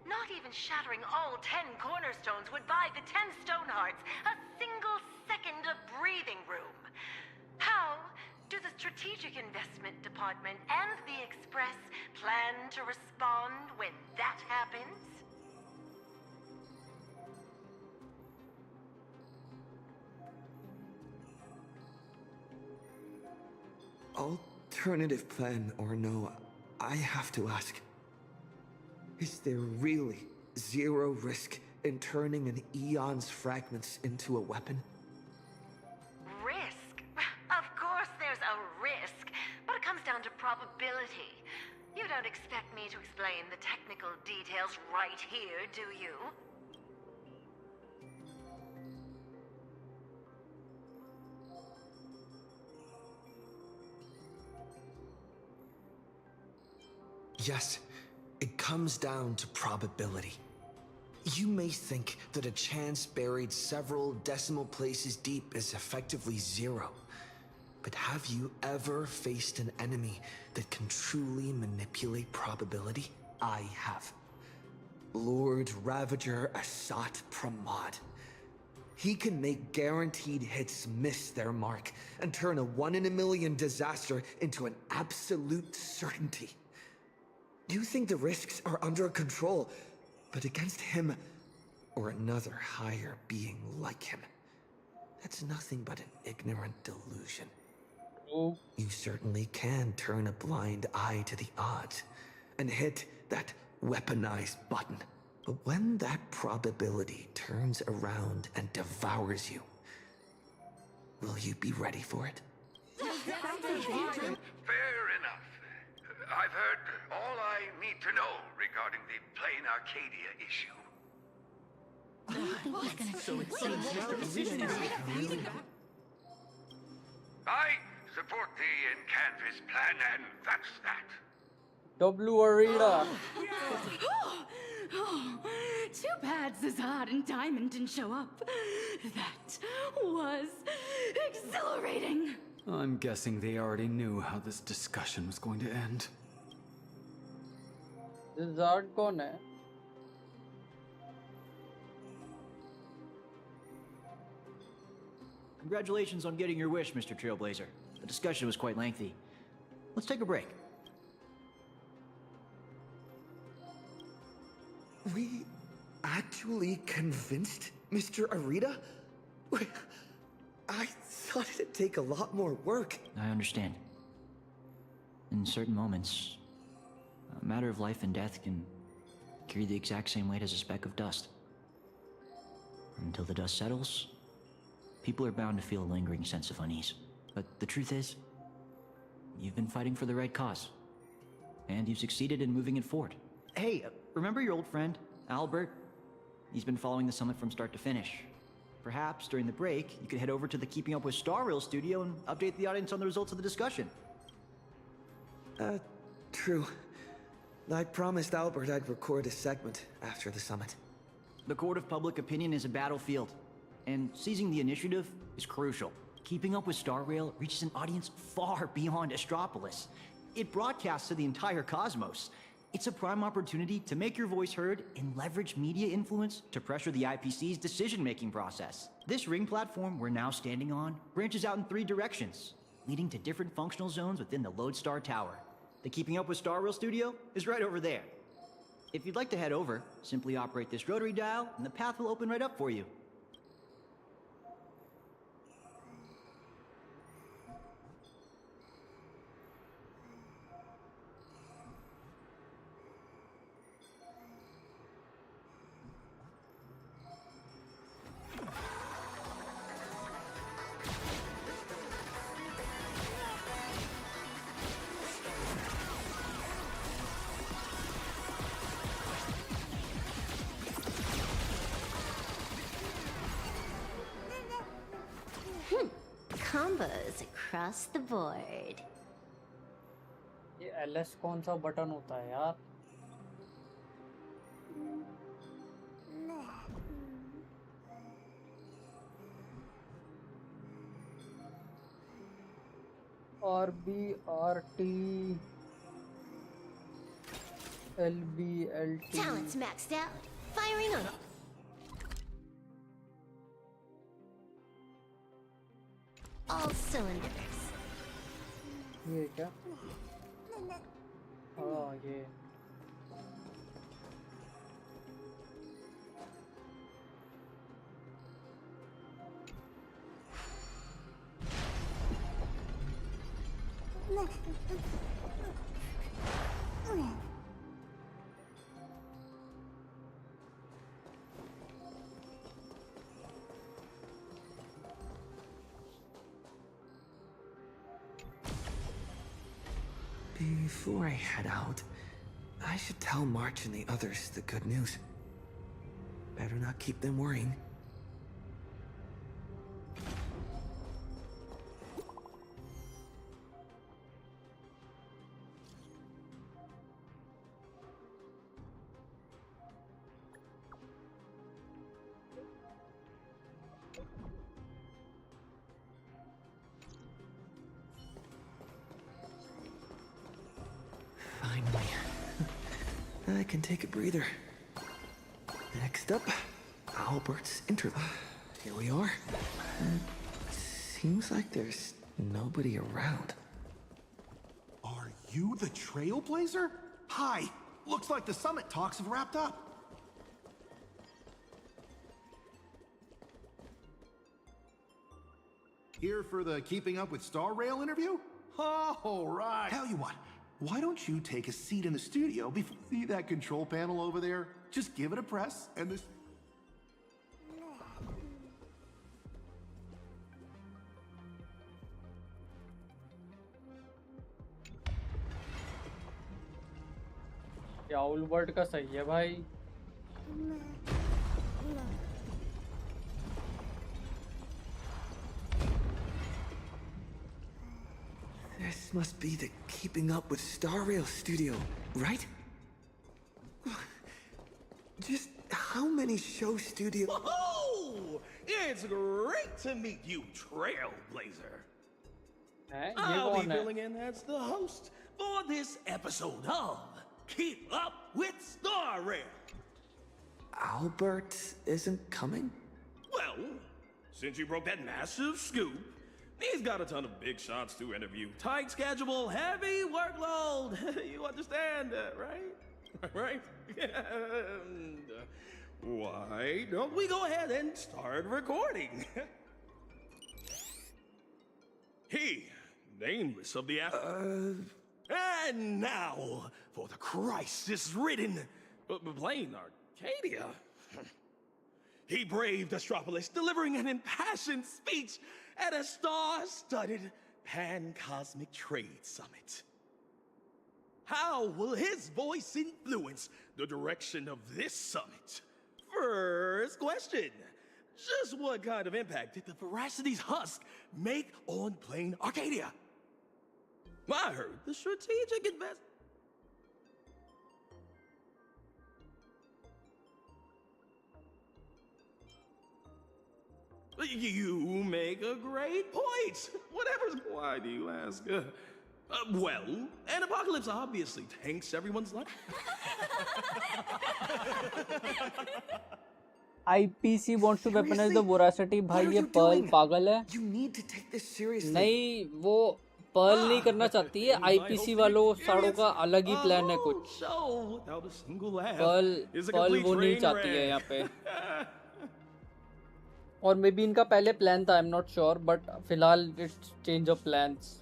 not even shattering all 10 cornerstones would buy the 10 Stonehearts a single second of breathing room. How do the Strategic Investment Department and the Express plan to respond when that happens? Alternative plan or no, I have to ask. Is there really zero risk in turning an Eon's fragments into a weapon? Risk? Of course there's a risk, but it comes down to probability. You don't expect me to explain the technical details right here, do you? Yes, it comes down to probability. You may think that a chance buried several decimal places deep is effectively zero. But have you ever faced an enemy that can truly manipulate probability? I have. Lord Ravager Asat Pramod. He can make guaranteed hits miss their mark and turn a 1 in a million disaster into an absolute certainty. You think the risks are under control, but against him, or another higher being like him, that's nothing but an ignorant delusion. Oh. You certainly can turn a blind eye to the odds and hit that weaponized button. But when that probability turns around and devours you, will you be ready for it? Fair enough. I've heard all I need to know regarding the Plain Arcadia issue. I support the in-canvas plan, and that's that. W Arena. Oh, too bad Zazad and Diamond didn't show up. That was exhilarating. I'm guessing they already knew how this discussion was going to end. Zard कौन है? Congratulations on getting your wish, Mr. Trailblazer. The discussion was quite lengthy. Let's take a break. We actually convinced Mr. Arita? I thought it'd take a lot more work. I understand. In certain moments, a matter of life and death can carry the exact same weight as a speck of dust. Until the dust settles, people are bound to feel a lingering sense of unease. But the truth is, you've been fighting for the right cause. And you've succeeded in moving it forward. Hey, remember your old friend, Albert? He's been following the summit from start to finish. Perhaps during the break, you could head over to the Keeping Up with Star Rail studio and update the audience on the results of the discussion. True. I promised Albert I'd record a segment after the summit. The court of public opinion is a battlefield, and seizing the initiative is crucial. Keeping Up with Star Rail reaches an audience far beyond Astropolis. It broadcasts to the entire cosmos. It's a prime opportunity to make your voice heard and leverage media influence to pressure the IPC's decision-making process. This ring platform we're now standing on branches out in 3 directions, leading to different functional zones within the Lodestar Tower. The Keeping Up with Star Rail studio is right over there. If you'd like to head over, simply operate this rotary dial and the path will open right up for you. Combos across the board. ये LS कौन सा button होता है यार? RB RT LB LT. Talent's maxed out. Firing on. All cylinders. ये क्या? हाँ ये. Before I head out, I should tell March and the others the good news. Better not keep them worrying. Finally. I can take a breather. Next up, Albert's interlude. Here we are. Seems like there's nobody around. Are you the Trailblazer? Hi. Looks like the summit talks have wrapped up. Here for the Keeping Up with Star Rail interview? Oh, right. Tell you what, why don't you take a seat in the studio before you see that control panel over there? Just give it a press and this... Rahul word का सही है भाई. This must be the Keeping Up with Star Rail studio, right? Just how many show studios? Whoa! It's great to meet you, Trailblazer. I'll be filling in as the host for this episode of Keep Up with Star Rail. Albert isn't coming? Well, since you broke that massive scoop, he's got a ton of big shots to interview. Tight schedule, heavy workload. You understand, right? Right? And, why don't we go ahead and start recording? He, nameless of the And now, for the crisis-ridden plain Arcadia. He braved Astropolis, delivering an impassioned speech at a star-studded pan-cosmic trade summit. How will his voice influence the direction of this summit? First question. Just what kind of impact did the Veracity's husk make on plain Arcadia? I heard the strategic investment. You make a great point. Whatever's... Why do you ask? Well, an apocalypse obviously tanks everyone's life. IPC wants to weaponize the voracity. भाई ये Perl पागल है. You need to take this seriously. नहीं, वो Perl नहीं करना चाहती है. IPC वालों साड़ों का अलग ही प्लान है कुछ. पर्ल वो नहीं चाहती है यहाँ पे. और मे बी इनका पहले प्लान था, I am not sure, but फिलहाल it's change of plans.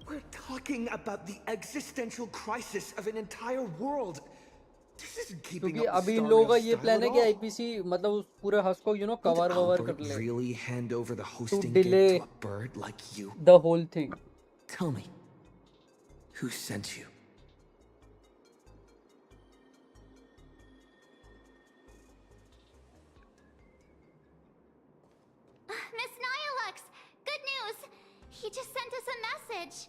We're talking about the existential crisis of an entire world. This isn't keeping क्योंकि up अभी with इन Star लोगों का Rail's ये style प्लान है at कि all. IPC मतलब उस पूरे हस को Would कवर कर Albert ले. really hand over the To hosting delay gig to a bird like you? the whole thing. Tell me, who sent you? Miss Nyalux, good news! He just sent us a message.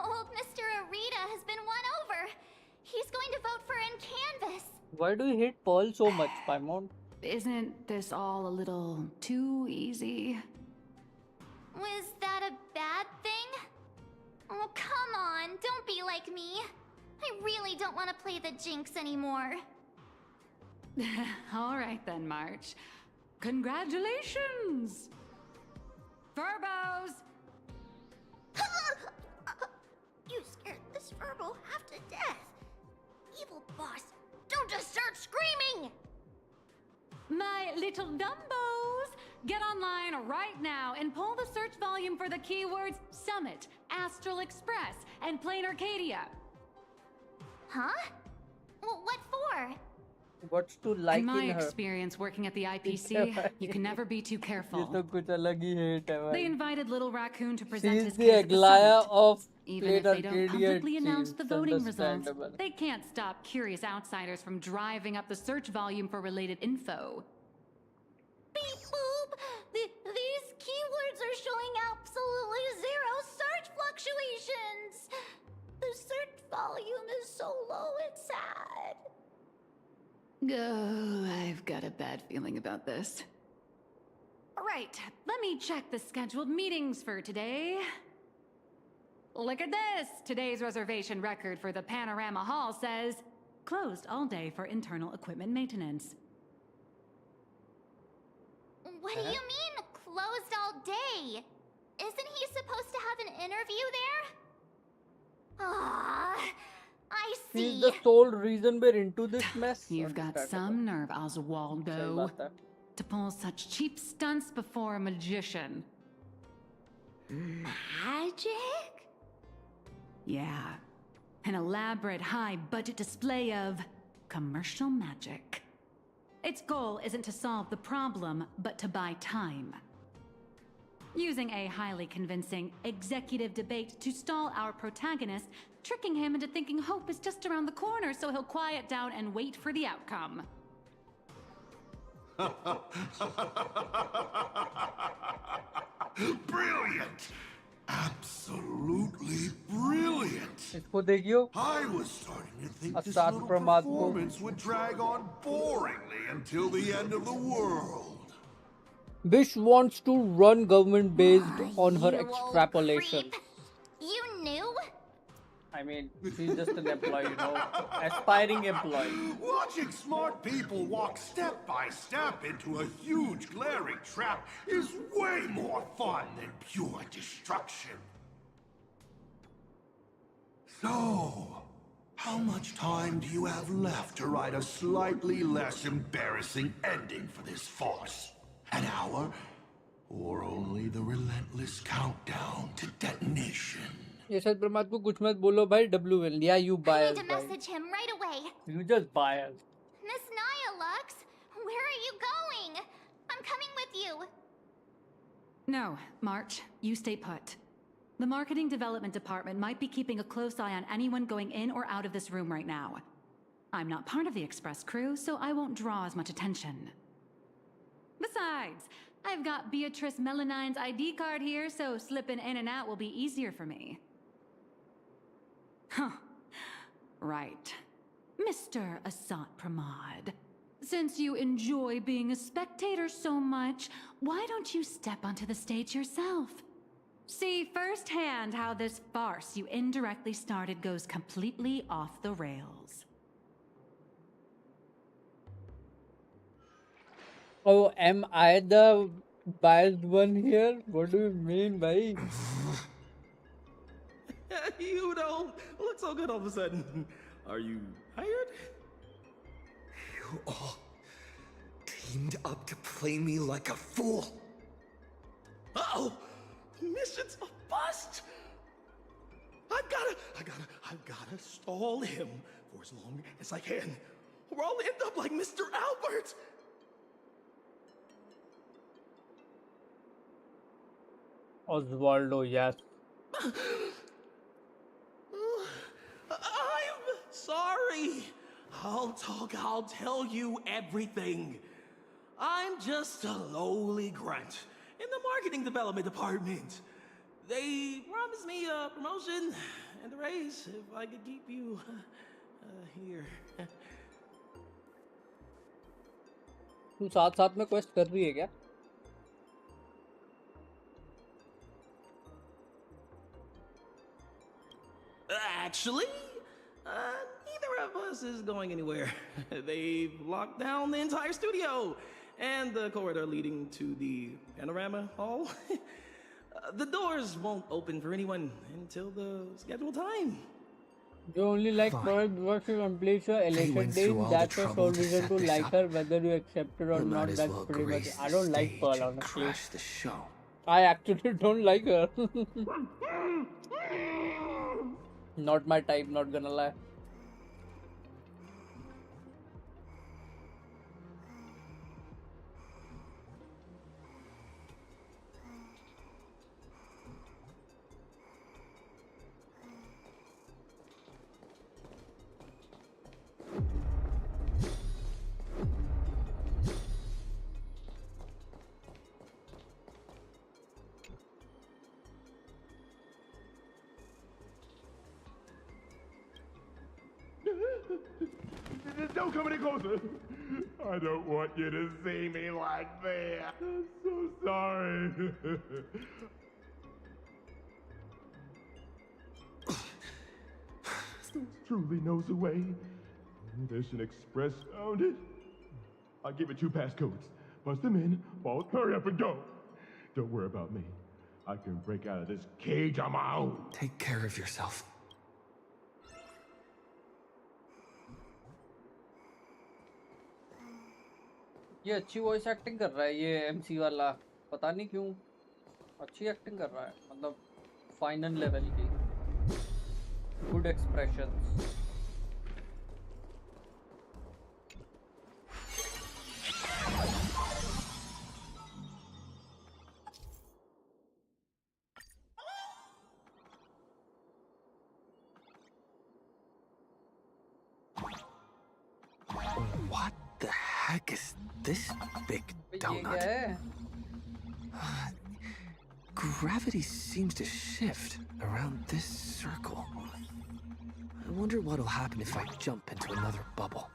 Old Mr. Arita has been won over. He's going to vote for in Canvas. Why do you hate Pearl so much, Paimon? Isn't this all a little too easy? Was that a bad thing? Oh, come on, don't be like me. I really don't want to play the Jinx anymore. All right then, March. Congratulations! Verbos! You scared this Verbo half to death. Evil boss, don't just start screaming! My little Dumbos! Get online right now and pull the search volume for the keywords Summit, Astral Express, and Plain Arcadia. Huh? Well, what for? What's to like In my in her? experience working at the IPC, you can never be too ये careful. तो कुछ अलग ही hate है They भाई. invited Little Raccoon to present She's his the case at the Aglaya summit. of Even Plain if they don't Arcadia, publicly it announce seems. the voting results, Understandable. they can't stop curious outsiders from driving up the search volume for related info. Beep boop! These keywords are showing absolutely zero search fluctuations! The search volume is so low, it's sad. Oh, I've got a bad feeling about this. Right, let me check the scheduled meetings for today. Look at this! Today's reservation record for the Panorama Hall says, closed all day for internal equipment maintenance. What do you mean, closed all day? Isn't he supposed to have an interview there? Ah, I She's see. the sole reason we're into this mess. You've got some nerve, Oswaldo, सही बात है. to pull such cheap stunts before a magician. Magic? Yeah, an elaborate high-budget display of commercial magic. Its goal isn't to solve the problem, but to buy time. Using a highly convincing executive debate to stall our protagonist, tricking him into thinking hope is just around the corner so he'll quiet down and wait for the outcome. Brilliant! Absolutely brilliant! इसको देखियो. I was starting to think this Asad little Pramad को. performance would drag on boringly until the end of the world. Bish wants to run government based on her You old extrapolation. creep. You knew? I mean, she's just an employee, you know, aspiring employee. Watching smart people walk step by step into a huge glaring trap is way more fun than pure destruction. So, how much time do you have left to write a slightly less embarrassing ending for this farce? An hour? Or only the relentless countdown to detonation? ये शायद प्रमाद को कुछ मत बोलो भाई. W will. Yeah, you I biased. need to message him right away. You just biased. Miss Nyalux, where are you going? I'm coming with you. No, March, you stay put. The marketing development department might be keeping a close eye on anyone going in or out of this room right now. I'm not part of the express crew, so I won't draw as much attention. Besides, I've got Beatrice Melanine's ID card here, so slipping in and out will be easier for me. Huh. Right. Mr. Asat Pramad. Since you enjoy being a spectator so much, why don't you step onto the stage yourself? See firsthand how this farce you indirectly started goes completely off the rails. Oh, am I the biased one here? What do you mean, bhai? You don't look so good all of a sudden. Are you hired? You all teamed up to play me like a fool. Uh-oh! Mission's a bust! I've gotta stall him for as long as I can. Or I'll end up like Mr. Albert! Osvaldo, yes. I'm sorry. I'll tell you everything. I'm just a lowly grunt in the marketing development department. They promised me a promotion and a raise if I could keep you here. तू साथ-साथ में quest कर रही है क्या? Actually, neither of us is going anywhere. They've locked down the entire studio and the corridor leading to the panorama hall. The doors won't open for anyone until the scheduled time. You only like Pearl because she completes your elation days. That's your sole reason to like her, whether you accept it or not. That's pretty much it. I don't like Pearl, honestly. I actually don't like her. Not my type, not gonna lie. Don't come any closer. I don't want you to see me like that. I'm so sorry. Truly knows the way. Mission Express found it. I'll give it 2 passcodes. Punch them in, both hurry up and go. Don't worry about me. I can break out of this cage on my own. Take care of yourself. ये अच्छी voice acting कर रहा है ये MC वाला, पता नहीं क्यों अच्छी एक्टिंग कर रहा है, मतलब फाइनल लेवल की, good expressions. What the heck is this big donut? Gravity seems to shift around this circle. I wonder what'll happen if I jump into another bubble.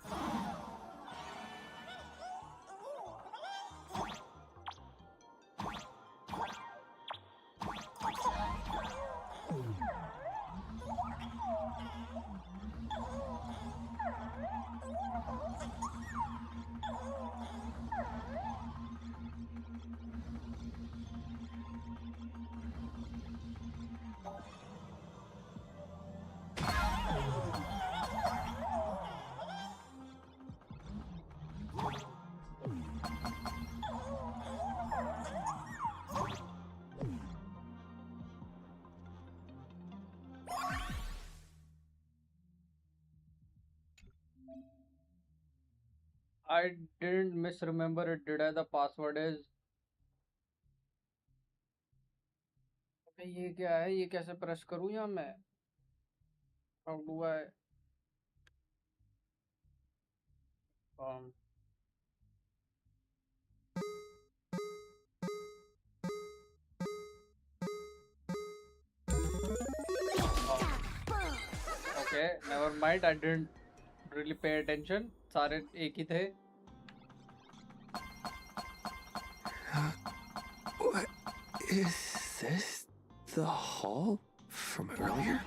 I didn't misremember it, did I? The password is. Okay, ये क्या है? ये कैसे press करूँ यहाँ मैं? How do I? Okay, never mind. I didn't really pay attention. सारे एक ही थे. Is this the hall from earlier?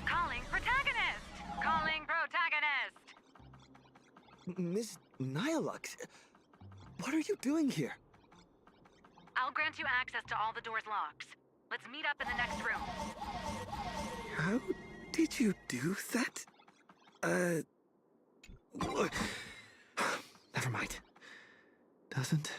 Calling protagonist! Calling protagonist! Miss Nihilux, what are you doing here? I'll grant you access to all the doors' locks. Let's meet up in the next room. How did you do that? Never mind. Doesn't.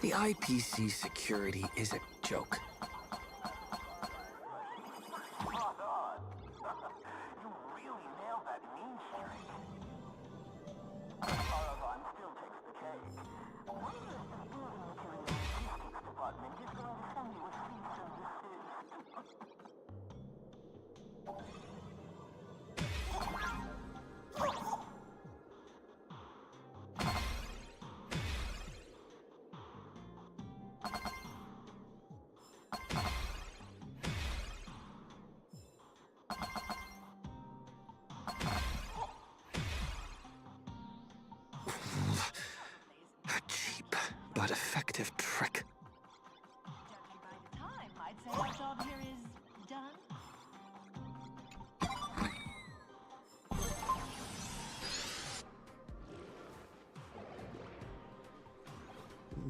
The IPC security is a joke. A cheap but effective trick. I'd say our job here is done.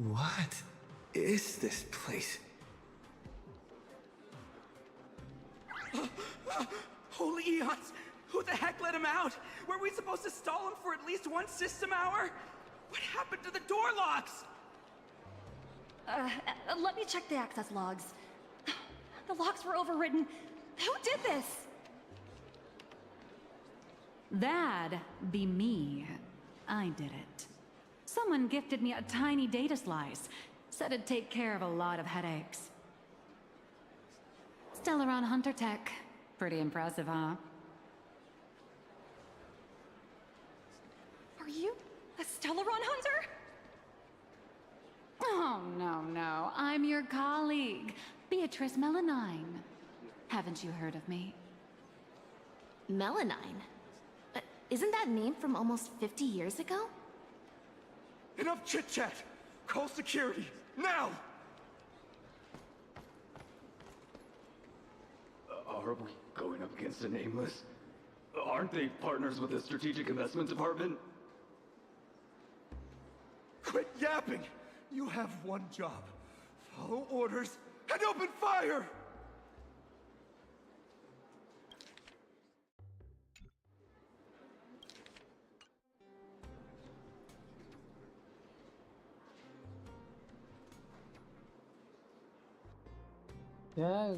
What is this place? Holy eons! Who the heck let him out? Were we supposed to stall him for at least one system hour? What happened to the door locks? Let me check the access logs. The locks were overridden. Who did this? That'd be me. I did it. Someone gifted me a tiny data slice. Said it'd take care of a lot of headaches. Stellaron Hunter Tech. Pretty impressive, huh? Are you a Stellaron hunter? Oh, no. I'm your colleague, Beatrice Melanine. Haven't you heard of me? Melanine? Isn't that name from almost 50 years ago? Enough chit-chat! Call security, now! Are we going up against a nameless? Aren't they partners with the Strategic Investment Department? Quit yapping! You have one job. Follow orders and open fire! Yeah,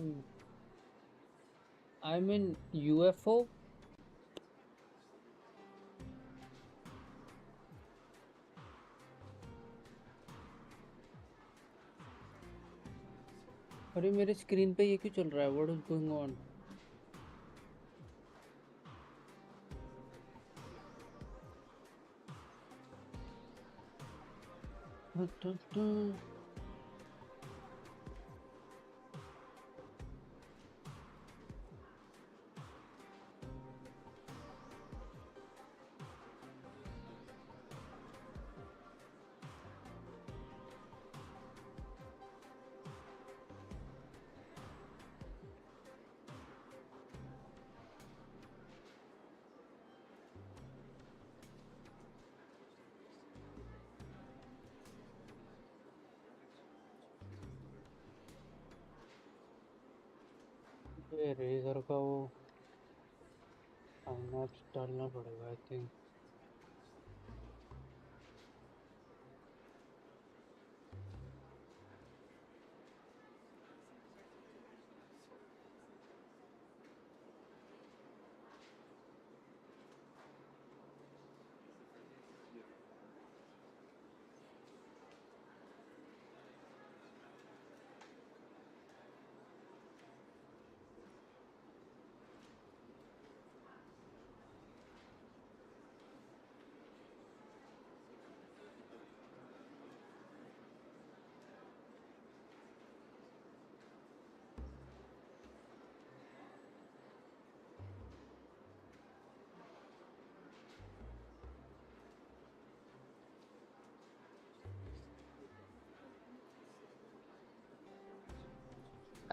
I'm in UFO. अरे मेरे screen पे ये क्यों चल रहा है? What is going on? ये razor का वो टाइम डालना पड़ेगा आई थिंक।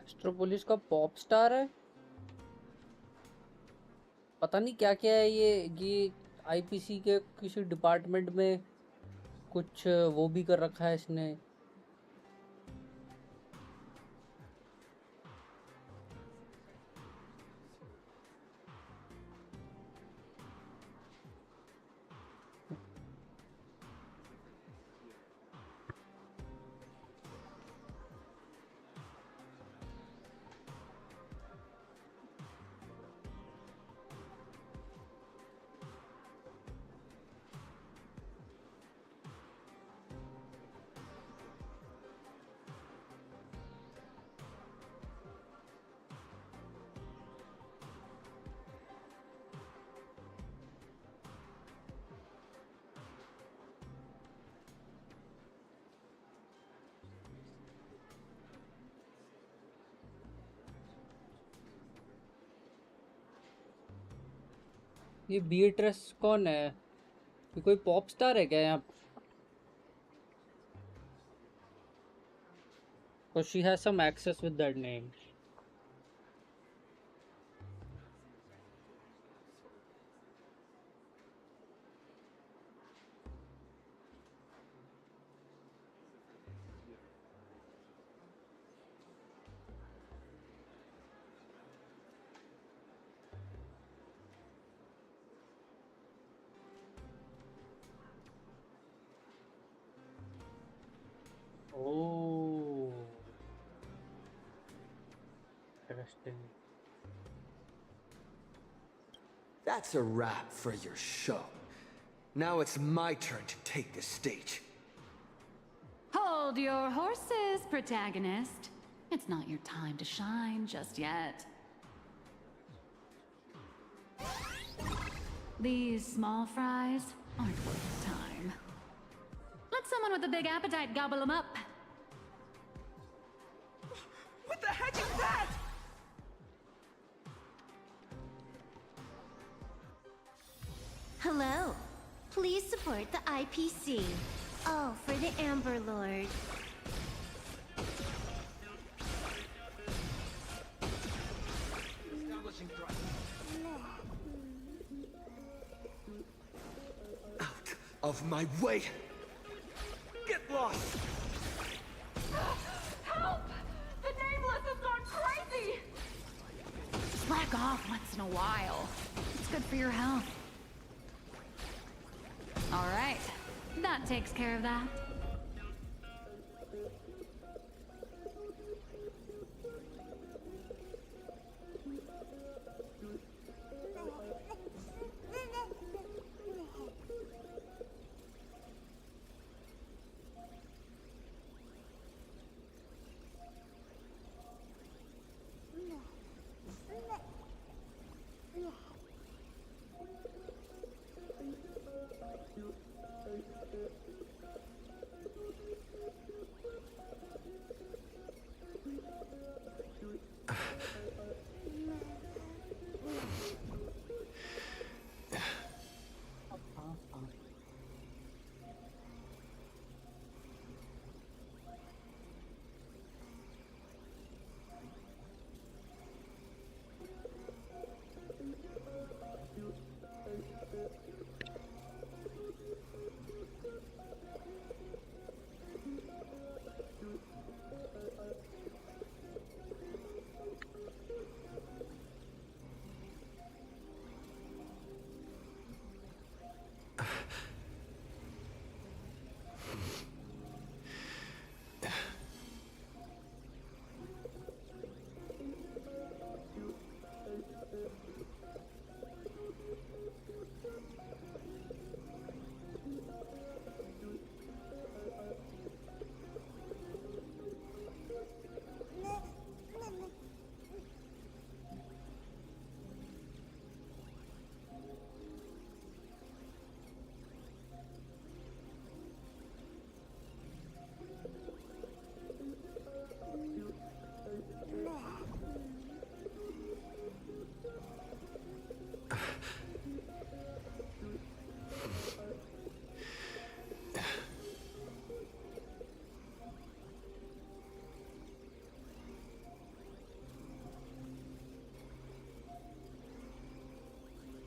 एस्ट्रोपोलिस का पॉप स्टार है, पता नहीं क्या क्या है ये आईपीसी के किसी डिपार्टमेंट में कुछ वो भी कर रखा है इसने। ये बीएट्रेस कौन है? ये कोई पॉप स्टार है क्या यहाँ? Because she has some access with that name. Oh, interesting. That's a wrap for your show. Now it's my turn to take the stage. Hold your horses, protagonist. It's not your time to shine just yet. These small fries aren't worth the time. Let someone with a big appetite gobble them up. What the heck is that? Hello. Please support the IPC. Oh, for the Amber Lord. Out of my way! Get lost! Help! The Nameless has gone crazy! Slack off once in a while. It's good for your health. All right, that takes care of that.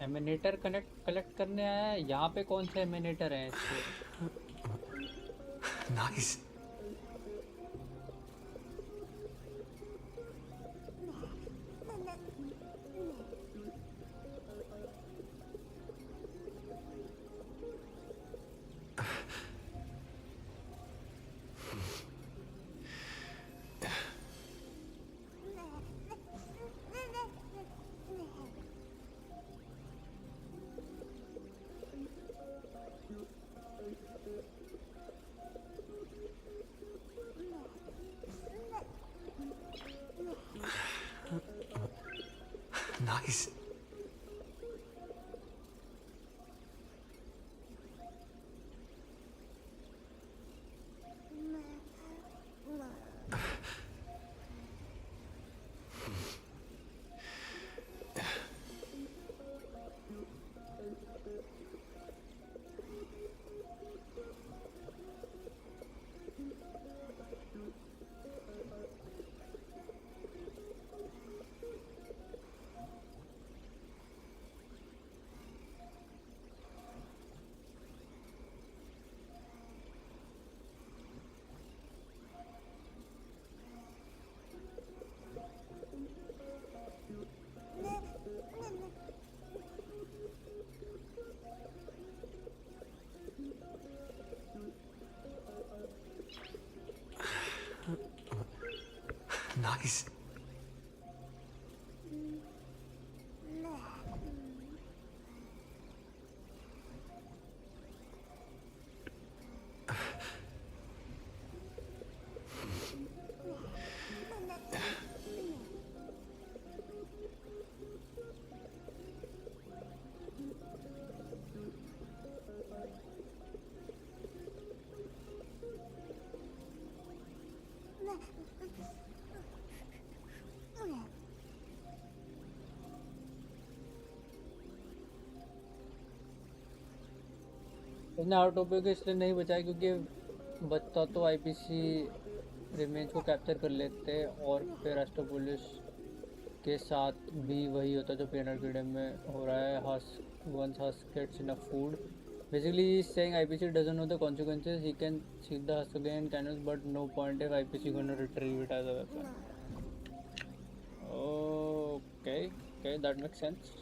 एमिनेटर collect करने आया है। यहाँ पे कौन से एमिनेटर हैं इसके? Nice. Nice. Nice. उसने आउट टॉपिक इसलिए नहीं बचाया क्योंकि बचता तो आईपीसी रिमेंस को कैप्चर कर लेते और फिर एस्ट्रोपोलिस के साथ भी वही होता जो पेन आर्केड में हो रहा है। Once Husk gets enough food. Basically he's saying IPC doesn't know the consequences. He can see the Husk again cannons, but no point if IPC gonna retrieve it as a weapon. Okay, that makes sense.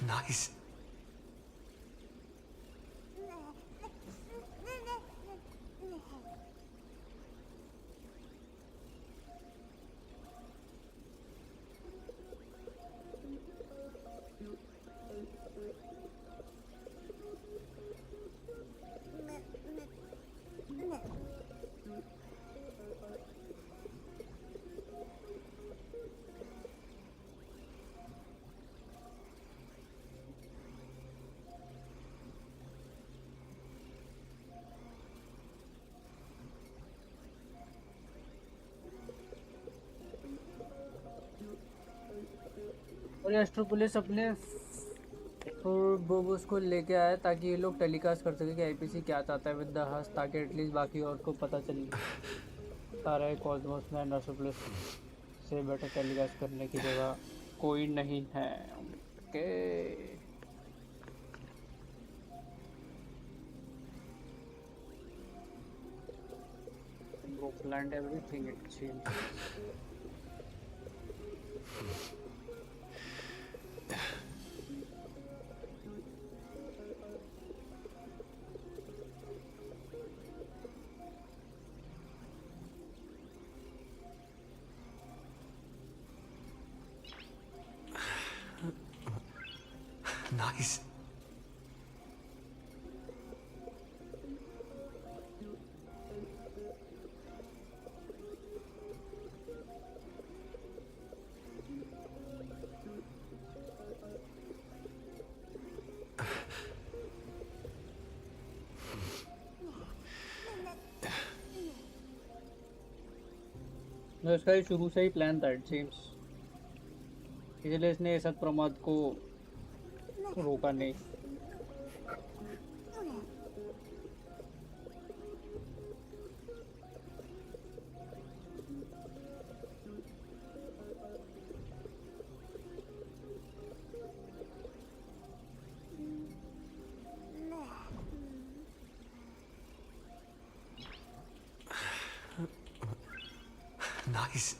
Nice. और एस्ट्रोपोलिस अपने बोबोस को लेके आया ताकि ये लोग telecast कर सके कि आईपीसी क्या चाहता है विद द हस, ताकि एटलीस्ट बाकी और को पता चल पा रहा है कॉस्मोस में एस्ट्रोपोलिस से बेटर टेलीकास्ट करने की जगह कोई नहीं है। Okay Rockland, everything it seems. Nice. No, इसका ये शुरू से ही प्लान था इट सीम्स, इसलिए इसने सत प्रमाद को रोका नहीं. Nice.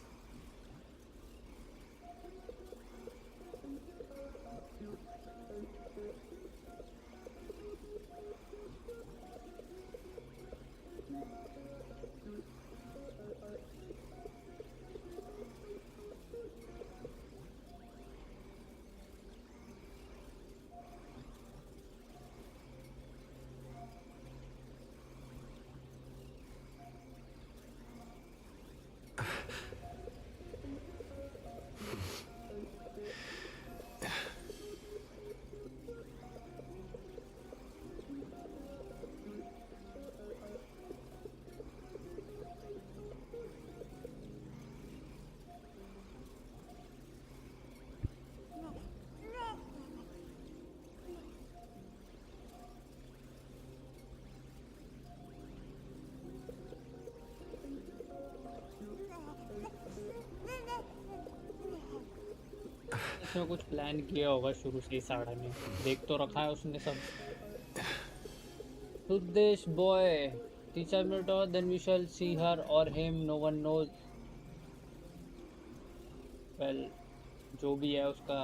उसने कुछ प्लान किया होगा शुरू से ही साड़ा में, देख तो रखा है उसने सब. Sudesh boy, teach us better, then we shall see her or him, no one knows. Well, जो भी है उसका.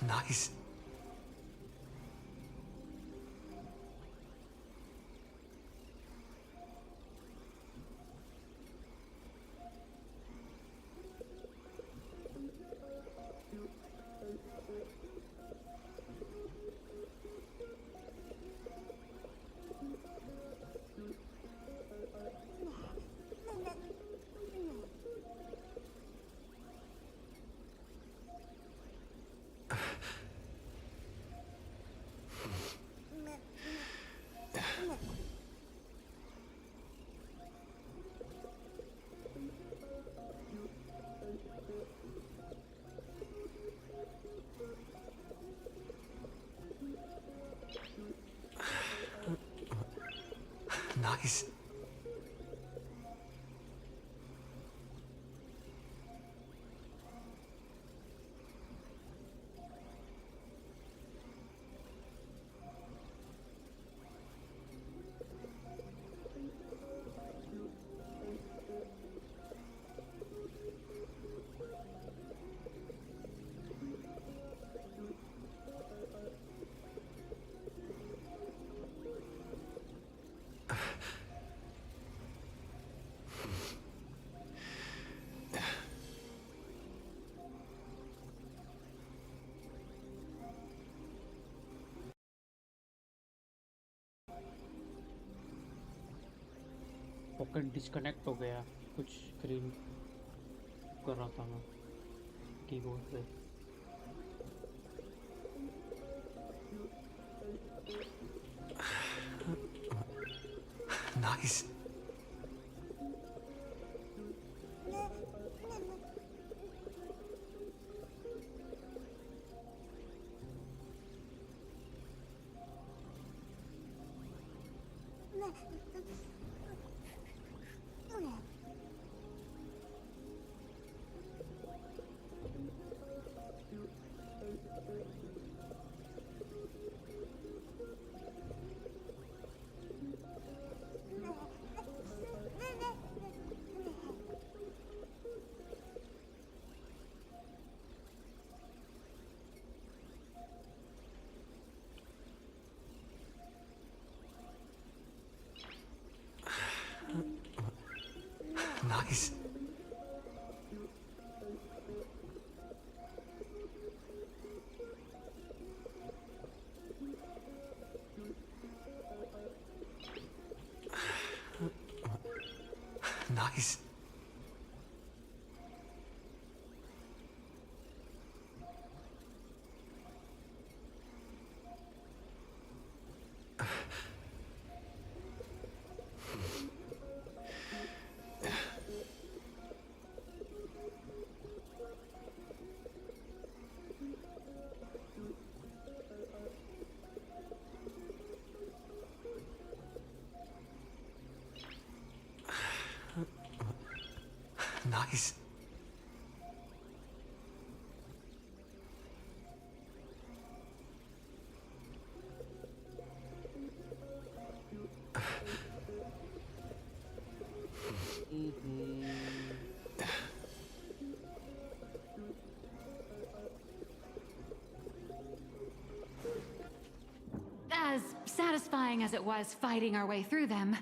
Nice. डिस्कनेक्ट हो गया कुछ स्क्रीन कर रहा था मैं कीबोर्ड पे. Nice. Nice. Nice. Nice. As satisfying as it was fighting our way through them,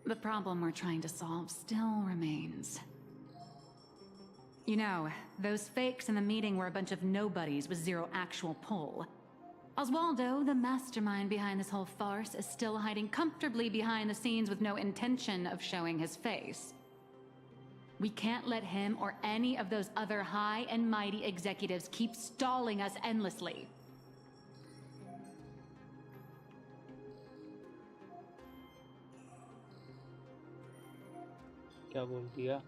the problem we're trying to solve still remains. You know, those fakes in the meeting were a bunch of nobodies with zero actual pull. Oswaldo, the mastermind behind this whole farce, is still hiding comfortably behind the scenes with no intention of showing his face. We can't let him or any of those other high and mighty executives keep stalling us endlessly. क्या बोल दिया?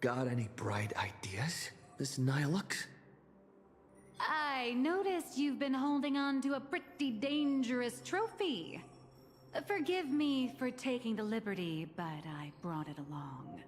Got any bright ideas, Miss Nihilux? I noticed you've been holding on to a pretty dangerous trophy. Forgive me for taking the liberty, but I brought it along.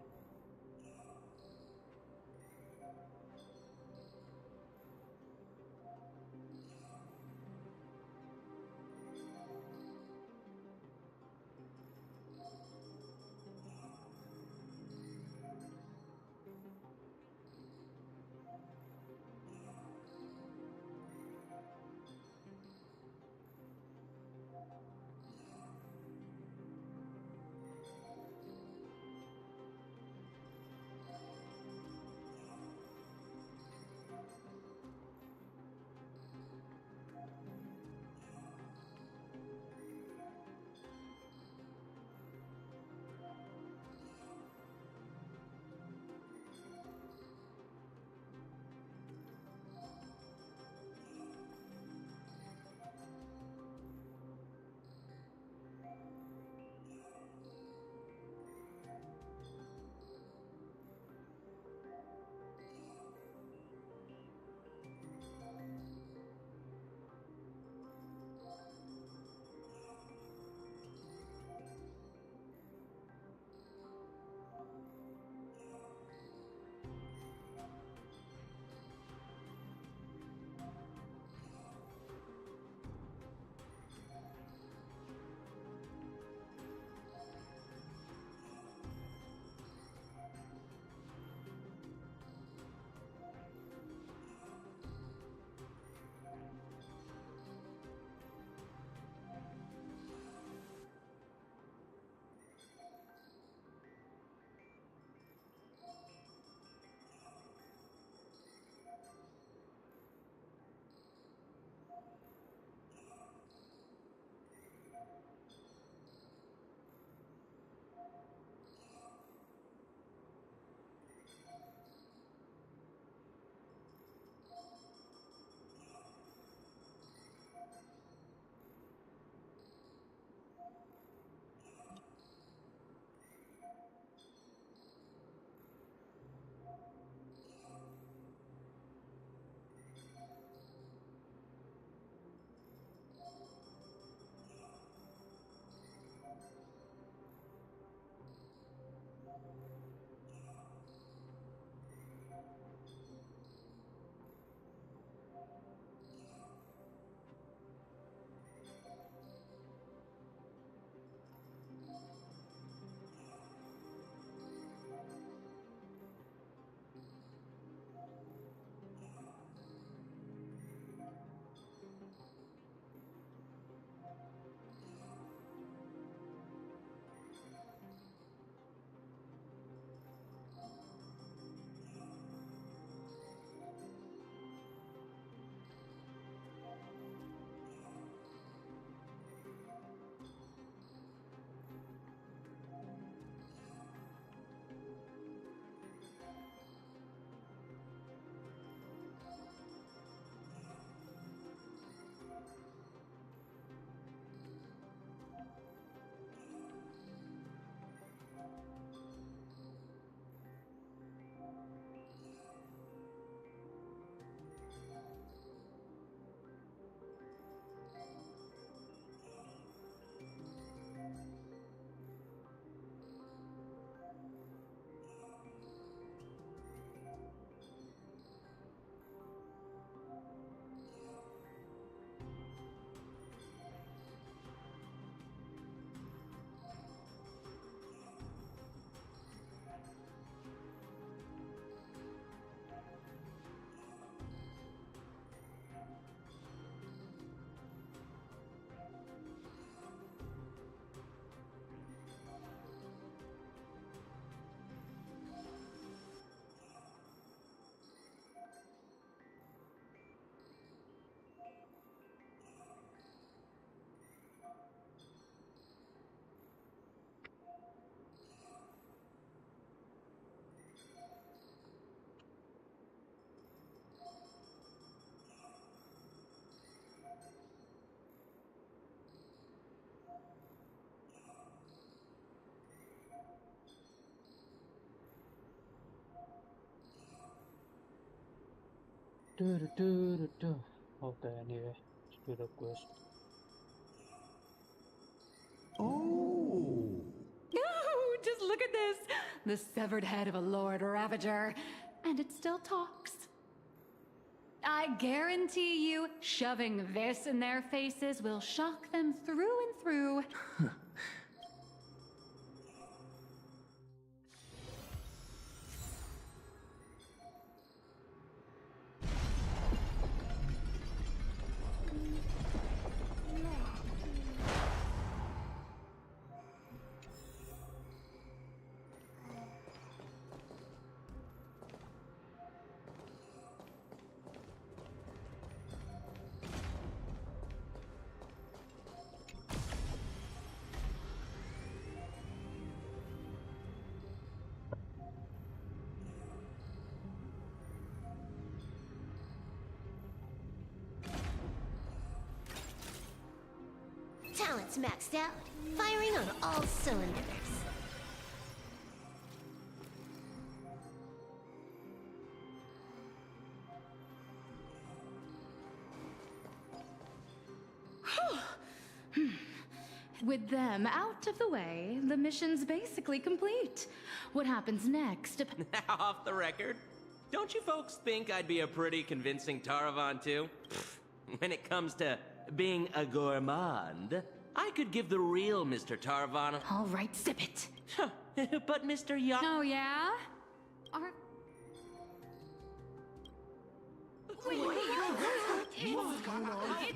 Okay, anyway, let's do the quest. Ooh, just look at this! The severed head of a Lord Ravager. And it still talks. I guarantee you, shoving this in their faces will shock them through and through. Talent's maxed out, firing on all cylinders. With them out of the way, the mission's basically complete. What happens next? Off the record, don't you folks think I'd be a pretty convincing Taravan too? When it comes to being a gourmand, I could give the real Mr. Taravan a... All right, sip it. But Mr. Young... Oh, yeah? Are...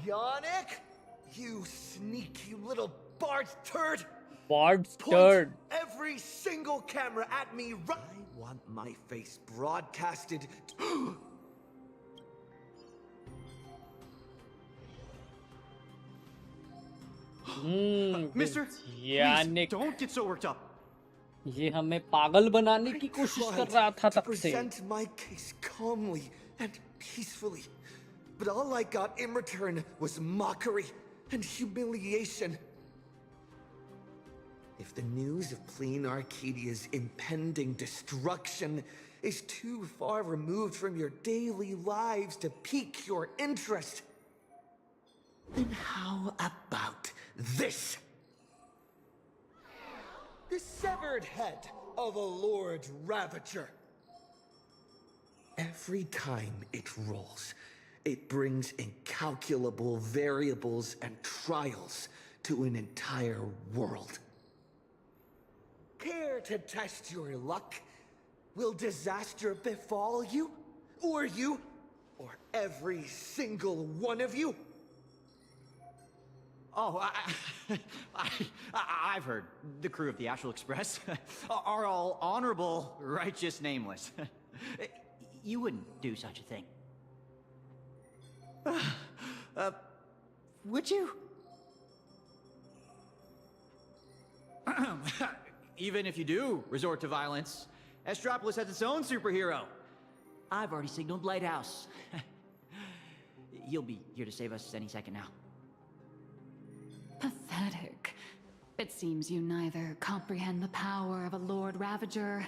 Yannick? You sneaky little Bard's turd! Bard's turd. Every single camera at me right. I want my face broadcasted. Mister, Yannick, don't get so worked up. ये हमें पागल बनाने की कोशिश कर रहा था तब से. Present my case calmly and peacefully, but all I got in return was mockery and humiliation. If the news of Plain Arcadia's impending destruction is too far removed from your daily lives to pique your interest, then how about this? The severed head of a Lord Ravager. Every time it rolls, it brings incalculable variables and trials to an entire world. Care to test your luck? Will disaster befall you? Or you? Or every single one of you? Oh, I've heard. The crew of the Astral Express are all honorable, righteous, nameless. You wouldn't do such a thing. Would you? Even if you do resort to violence, Astropolis has its own superhero. I've already signaled Lighthouse. He'll be here to save us any second now. Pathetic. It seems you neither comprehend the power of a Lord Ravager,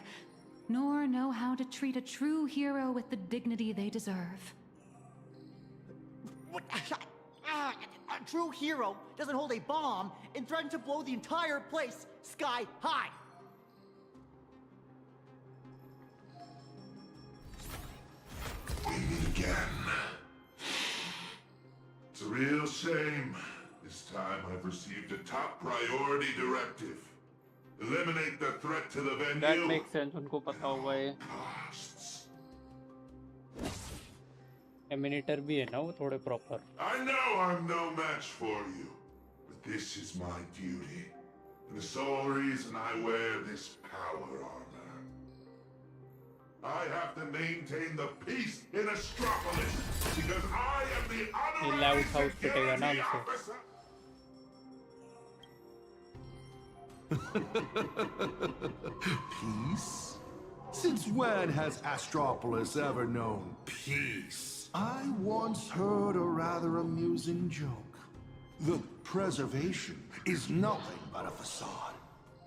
nor know how to treat a true hero with the dignity they deserve. What? A true hero doesn't hold a bomb and threaten to blow the entire place sky high. We meet again. It's a real shame. This time I've received a top priority directive. Eliminate the threat to the venue. That makes sense. उनको पता होगा ये. Emulator भी है ना वो थोड़े proper. I know I'm no match for you, but this is my duty, and the sole reason I wear this power armor. I have to maintain the peace in Astropolis because I am the honorary security officer. Peace? Since when has Astropolis ever known peace? I once heard a rather amusing joke. The preservation is nothing but a facade.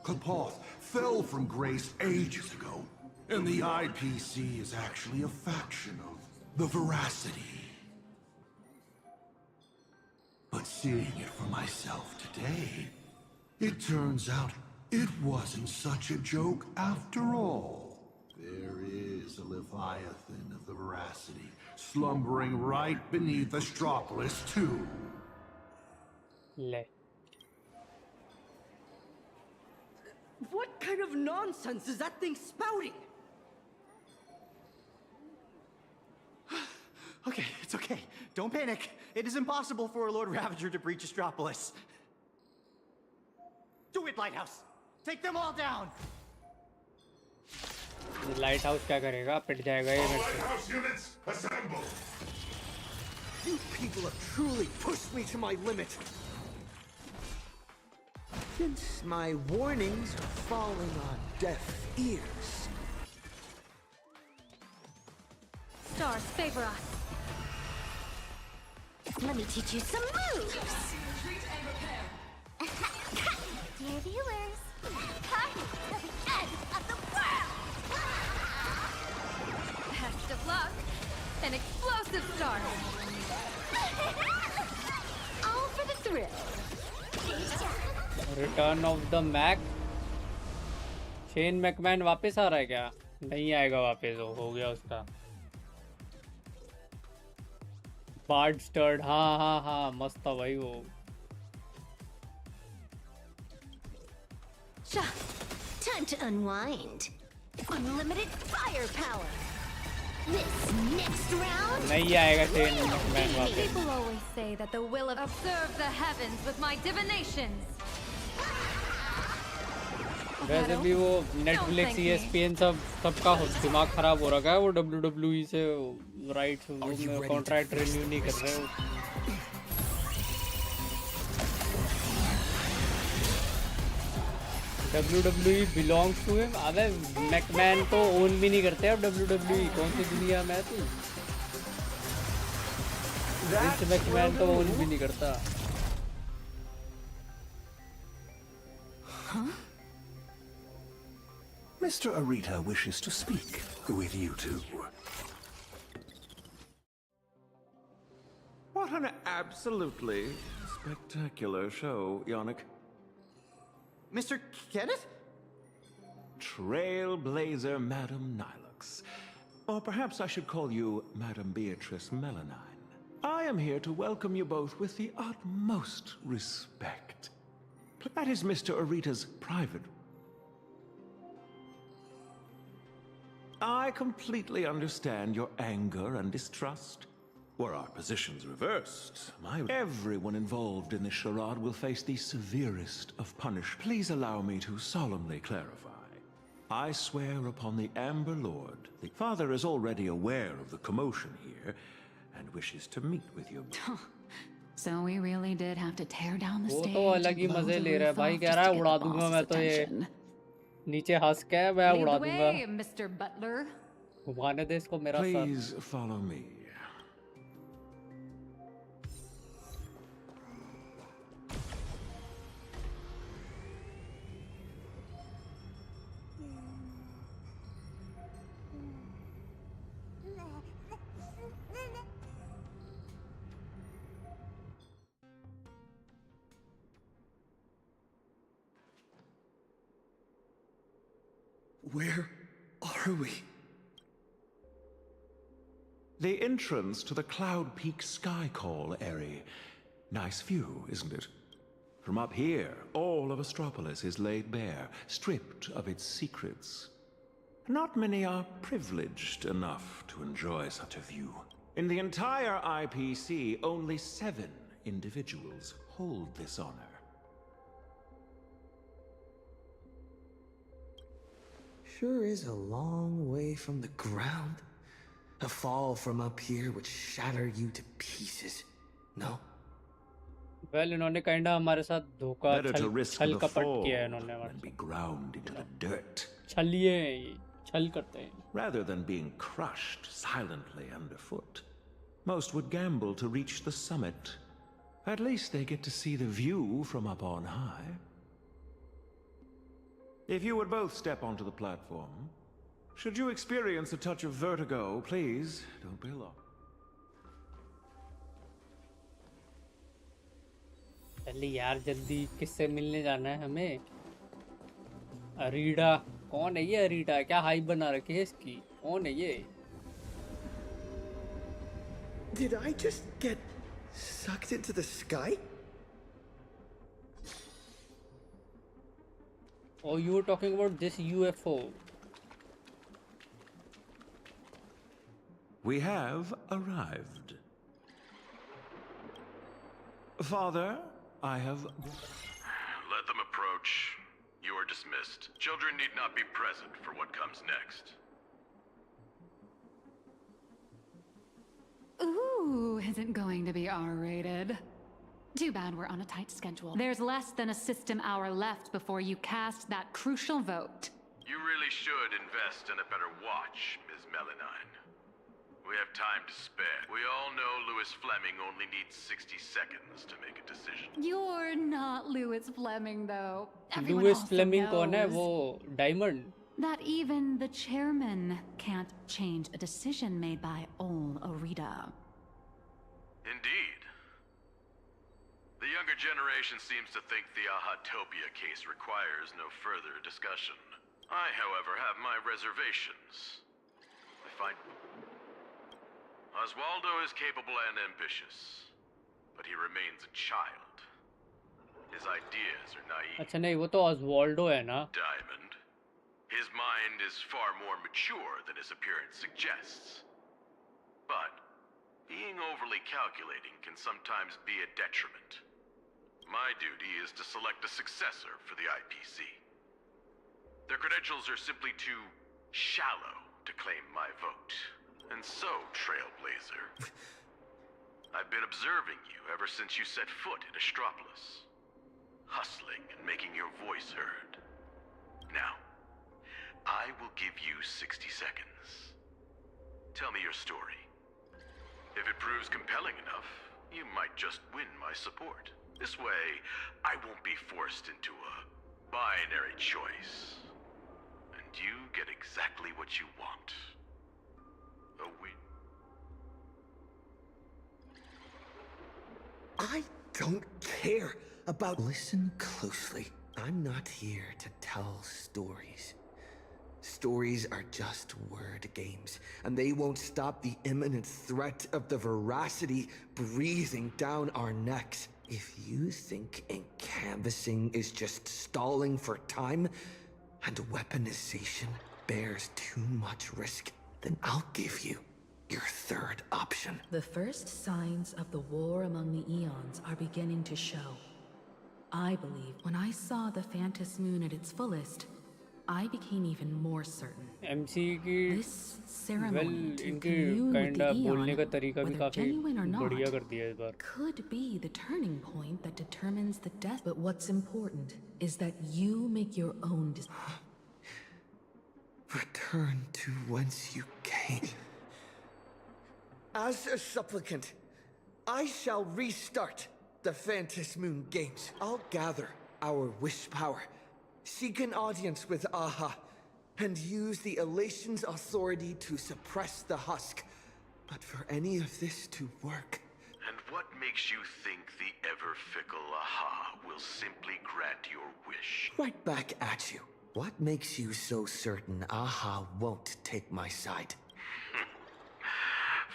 Kapoth fell from grace ages ago, and the IPC is actually a faction of the veracity. But seeing it for myself today, it turns out it wasn't such a joke after all. There is a leviathan of the veracity slumbering right beneath Astropolis too. What kind of nonsense is that thing spouting? Okay, it's okay. Don't panic. It is impossible for a Lord Ravager to breach Astropolis. Do it, Lighthouse! Take them all down! Lighthouse क्या करेगा? पिट जाएगा ये मेरे से. Lighthouse units, assemble! You people have truly pushed me to my limit. Since my warnings are falling on deaf ears. Stars favor us. Let me teach you some moves! Dear viewers, party to the end of the world! Best of luck. An explosive start. All for the thrill. Return of the Mac. Shane McMahon वापस आ रहा है क्या? नहीं आएगा वापस, हो गया उसका. बार्ड स्टर्ड, हाँ मस्त था भाई वो. Time to unwind. Unlimited firepower. This next round. नहीं आएगा शेन मैकमैन वापस. People always say that the will of observe the heavens with my divinations. वैसे भी वो Netflix, ESPN सबका दिमाग खराब हो रखा है. वो WWE से राइट्स कॉन्ट्रैक्ट रिन्यू नहीं कर रहे हो. WWE belongs to him. अबे मैकमैन तो ओन भी नहीं करते अब WWE. कौन सी दुनिया में है तू? विंस मैकमैन तो ओन भी नहीं करता. Mr. Arita wishes to speak with you two. What an absolutely spectacular show, Yannick. Mr. Kenneth? Trailblazer Madam Nilux. Or perhaps I should call you Madam Beatrice Melanine. I am here to welcome you both with the utmost respect. That is Mr. Arita's private. I completely understand your anger and distrust. Were our positions reversed, everyone involved in this charade will face the severest of punishment. Please allow me to solemnly clarify. I swear upon the Amber Lord, the father is already aware of the commotion here and wishes to meet with you. So we really did have to tear down the वो stage. तो अलग ही मजे ले रहा है भाई. कह रहा है उड़ा दूंगा मैं तो ये. नीचे हंस के मैं उड़ा दूंगा. Mr. Butler. घुमाने दे इसको मेरा साथ. Please follow me. Where are we? The entrance to the Cloud Peak Sky Call area. Nice view, isn't it? From up here, all of Astropolis is laid bare, stripped of its secrets. Not many are privileged enough to enjoy such a view. In the entire IPC, only 7 individuals hold this honor. Sure is a long way from the ground. A fall from up here would shatter you to pieces. No? Well, इन्होंने kinda हमारे साथ धोखा Better to risk छल the कपट fall किया है इन्होंने हमारे than be ground into the dirt. छलिए हैं ये, छल करते हैं. Rather than being crushed silently underfoot. Most would gamble to reach the summit. At least they get to see the view from up on high. If you would both step onto the platform, should you experience a touch of vertigo, please don't be alarmed. चल यार जल्दी, किससे मिलने जाना है हमें? अरीडा कौन है ये? अरीडा क्या हाइप बना रखी है इसकी? कौन है ये? Did I just get sucked into the sky? Oh, you were talking about this UFO. We have arrived. Father, I have... Let them approach. You are dismissed. Children need not be present for what comes next. Ooh, isn't going to be R-rated. Too bad we're on a tight schedule. There's less than a system hour left before you cast that crucial vote. You really should invest in a better watch, Ms. Melanine. We have time to spare. We all know Louis Fleming only needs 60 seconds to make a decision. You're not Louis Fleming, though. Everyone Louis also Fleming कौन है? knows वो Diamond. that even the chairman can't change a decision made by Ol Arita. Indeed. The younger generation seems to think the Ahatopia case requires no further discussion. I, however, have my reservations. I find Oswaldo is capable and ambitious, but he remains a child. His ideas are naive. अच्छा नहीं, वो तो Oswaldo है ना? Diamond. His mind is far more mature than his appearance suggests. But being overly calculating can sometimes be a detriment. My duty is to select a successor for the IPC. Their credentials are simply too shallow to claim my vote. And so, Trailblazer, I've been observing you ever since you set foot in Astropolis. Hustling and making your voice heard. Now, I will give you 60 seconds. Tell me your story. If it proves compelling enough, you might just win my support. This way, I won't be forced into a binary choice. And you get exactly what you want. A win. I don't care about... Listen closely. I'm not here to tell stories. Stories are just word games, and they won't stop the imminent threat of the veracity breathing down our necks. If you think canvassing is just stalling for time, and weaponization bears too much risk, then I'll give you your third option. The first signs of the war among the eons are beginning to show. I believe when I saw the Phantom Moon at its fullest, I became even more certain. MC की This ceremony to इनके commune with kinda the बोलने का eon, तरीका भी whether काफी genuine or not, बढ़िया कर दिया इस बार. could be the turning point that determines the death. But what's important is that you make your own decision. Return to whence you came. As a supplicant, I shall restart the Phantom Moon Games. I'll gather our wish power, seek an audience with Aha, and use the Elation's authority to suppress the husk. But for any of this to work... And what makes you think the ever-fickle Aha will simply grant your wish? Right back at you. What makes you so certain Aha won't take my side?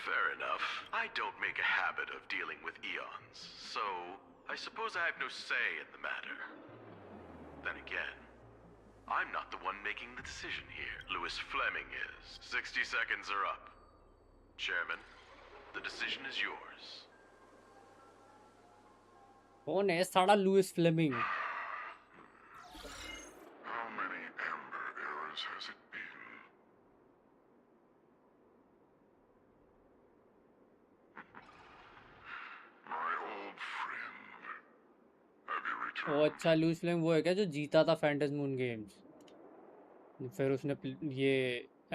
Fair enough. I don't make a habit of dealing with eons, so I suppose I have no say in the matter. Then again, I'm not the one making the decision here. Louis Fleming is. 60 seconds are up. Chairman, the decision is yours. कौन है Sarah Louis Fleming? How many Amber eras has it been? My old friend. Have you returned? वो अच्छा Louis Fleming वो है क्या जो जीता था फैंटस मून गेम्स? फिर उसने ये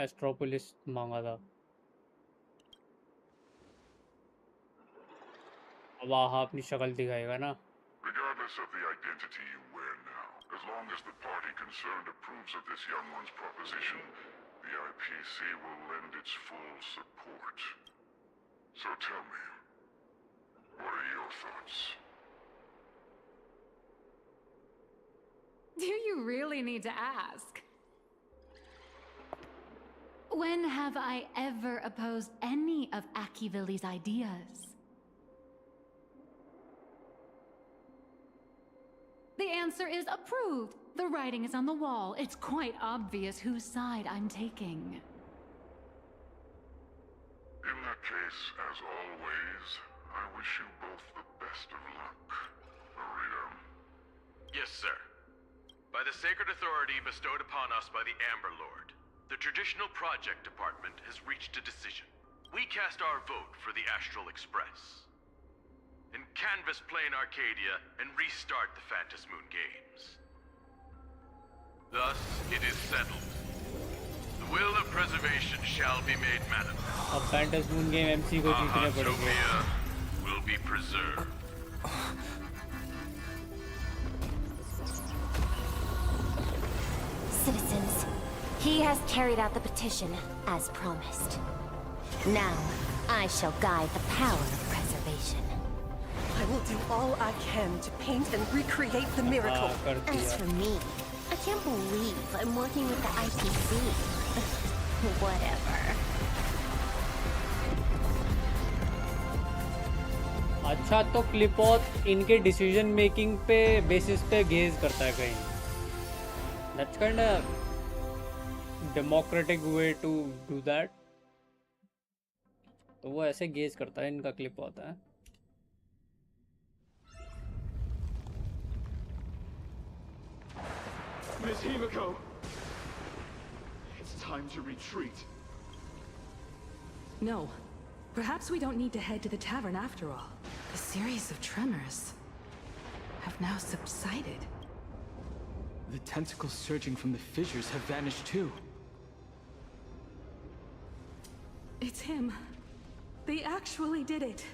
एस्ट्रोपोलिस मांगा था. अब आहा अपनी शक्ल दिखाएगा ना. Regardless of the identity you wear now, as long as the party concerned approves of this young one's proposition, the IPC will lend its full support. So tell me, what are your thoughts? Do you really need to ask? When have I ever opposed any of Akivilli's ideas? The answer is approved. The writing is on the wall. It's quite obvious whose side I'm taking. In that case, as always, I wish you both the best of luck, Maria. Yes, sir. By the sacred authority bestowed upon us by the Amber Lord, the Traditional Project Department has reached a decision. We cast our vote for the Astral Express. And canvas Plane Arcadia and restart the Phantas Moon games. Thus, it is settled. The will of preservation shall be made manifest. अब Phantas Moon game MC को जीतने पड़ेंगे. Ahatopia will be preserved. Citizens, he has carried out the petition, as promised. Now, I shall guide the power of preservation. I will do all I can to paint and recreate the miracle. As for me, I can't believe I'm working with the IPC. Whatever. अच्छा तो क्लिपॉथ इनके decision making पे basis पे gauge करता है कहीं. That's kind of democratic way to do that. तो वो ऐसे गेज करता है, इनका क्लिप होता है. Miss Himiko! It's time to retreat. No. Perhaps we don't need to head to the tavern after all. The series of tremors have now subsided. The tentacles surging from the fissures have vanished too. It's him. They actually did it.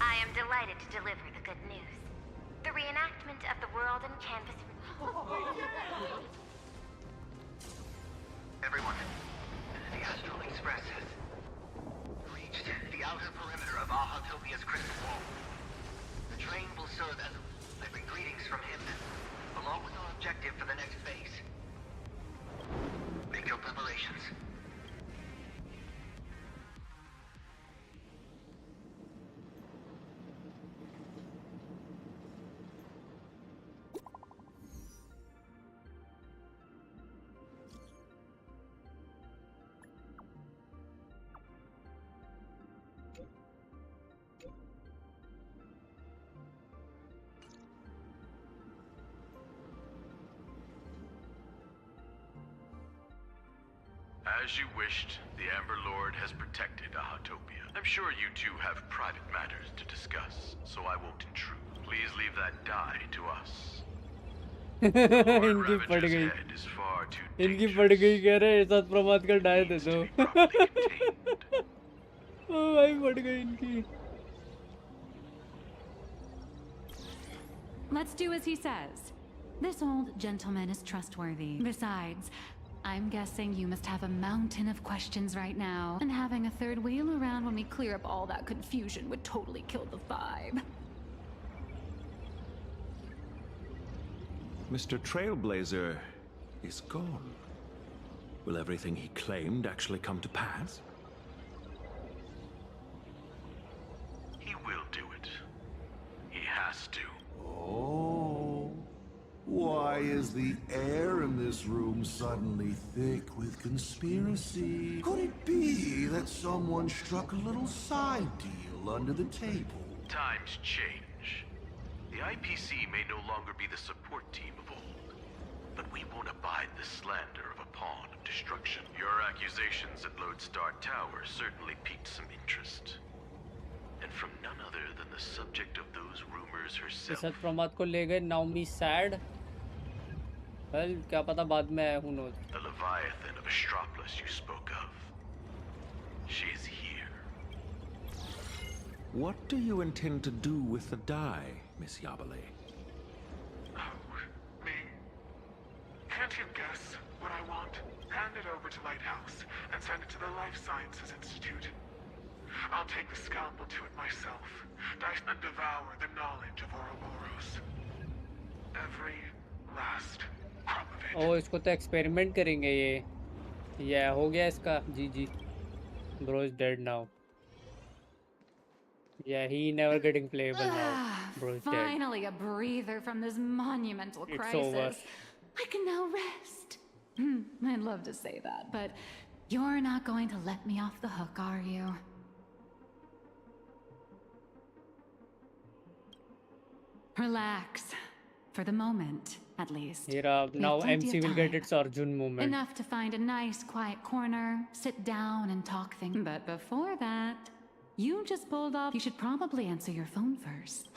I am delighted to deliver the good news. The reenactment of the world in canvas... Everyone, the Astral Express has reached the outer perimeter of Ahatopia's crystal wall. The train will serve as delivering greetings from him, along with our objective for the next phase. Make your preparations. As you wished, the Amber Lord has protected Ahatopia. I'm sure you two have private matters to discuss, so I won't intrude. Please leave that die to us. इनकी पड़ गई. इनकी पड़ गई कह रहे साथ प्रमाद का डाय दे दो. ओ भाई पड़ गई इनकी. Let's do as he says. This old gentleman is trustworthy. Besides, I'm guessing you must have a mountain of questions right now, and having a third wheel around when we clear up all that confusion would totally kill the vibe. Mr. Trailblazer is gone. Will everything he claimed actually come to pass? He will do it. He has to. Oh. Why is the air in this room suddenly thick with conspiracy? Could it be that someone struck a little side deal under the table? Times change. The IPC may no longer be the support team of old, but we won't abide the slander of a pawn of destruction. Your accusations at Lodestar Tower certainly piqued some interest. And from none other than the subject of those rumors herself. सत प्रमाद को ले गए. Now me sad. Well, क्या पता बाद में आया. Who knows? The Leviathan of Astropolis you spoke of. She is here. What do you intend to do with the die, Miss Yabale? Oh, me? Can't you guess what I want? Hand it over to Lighthouse and send it to the Life Sciences Institute. I'll take the scalpel to it myself. Dice and devour the knowledge of Ouroboros. Every last crumb of it. ओ इसको तो experiment करेंगे ये हो गया इसका जी bro is dead now. Yeah, he never getting playable now. Bro is dead. Finally a breather from this monumental It's crisis. over. I can now rest. I'd love to say that, but you're not going to let me off the hook, are you? Relax. For the moment, at least. Here, We now have plenty MC of will get time. its Arjun moment. Enough to find a nice, quiet corner, sit down and talk things. But before that, you just pulled off. You should probably answer your phone first.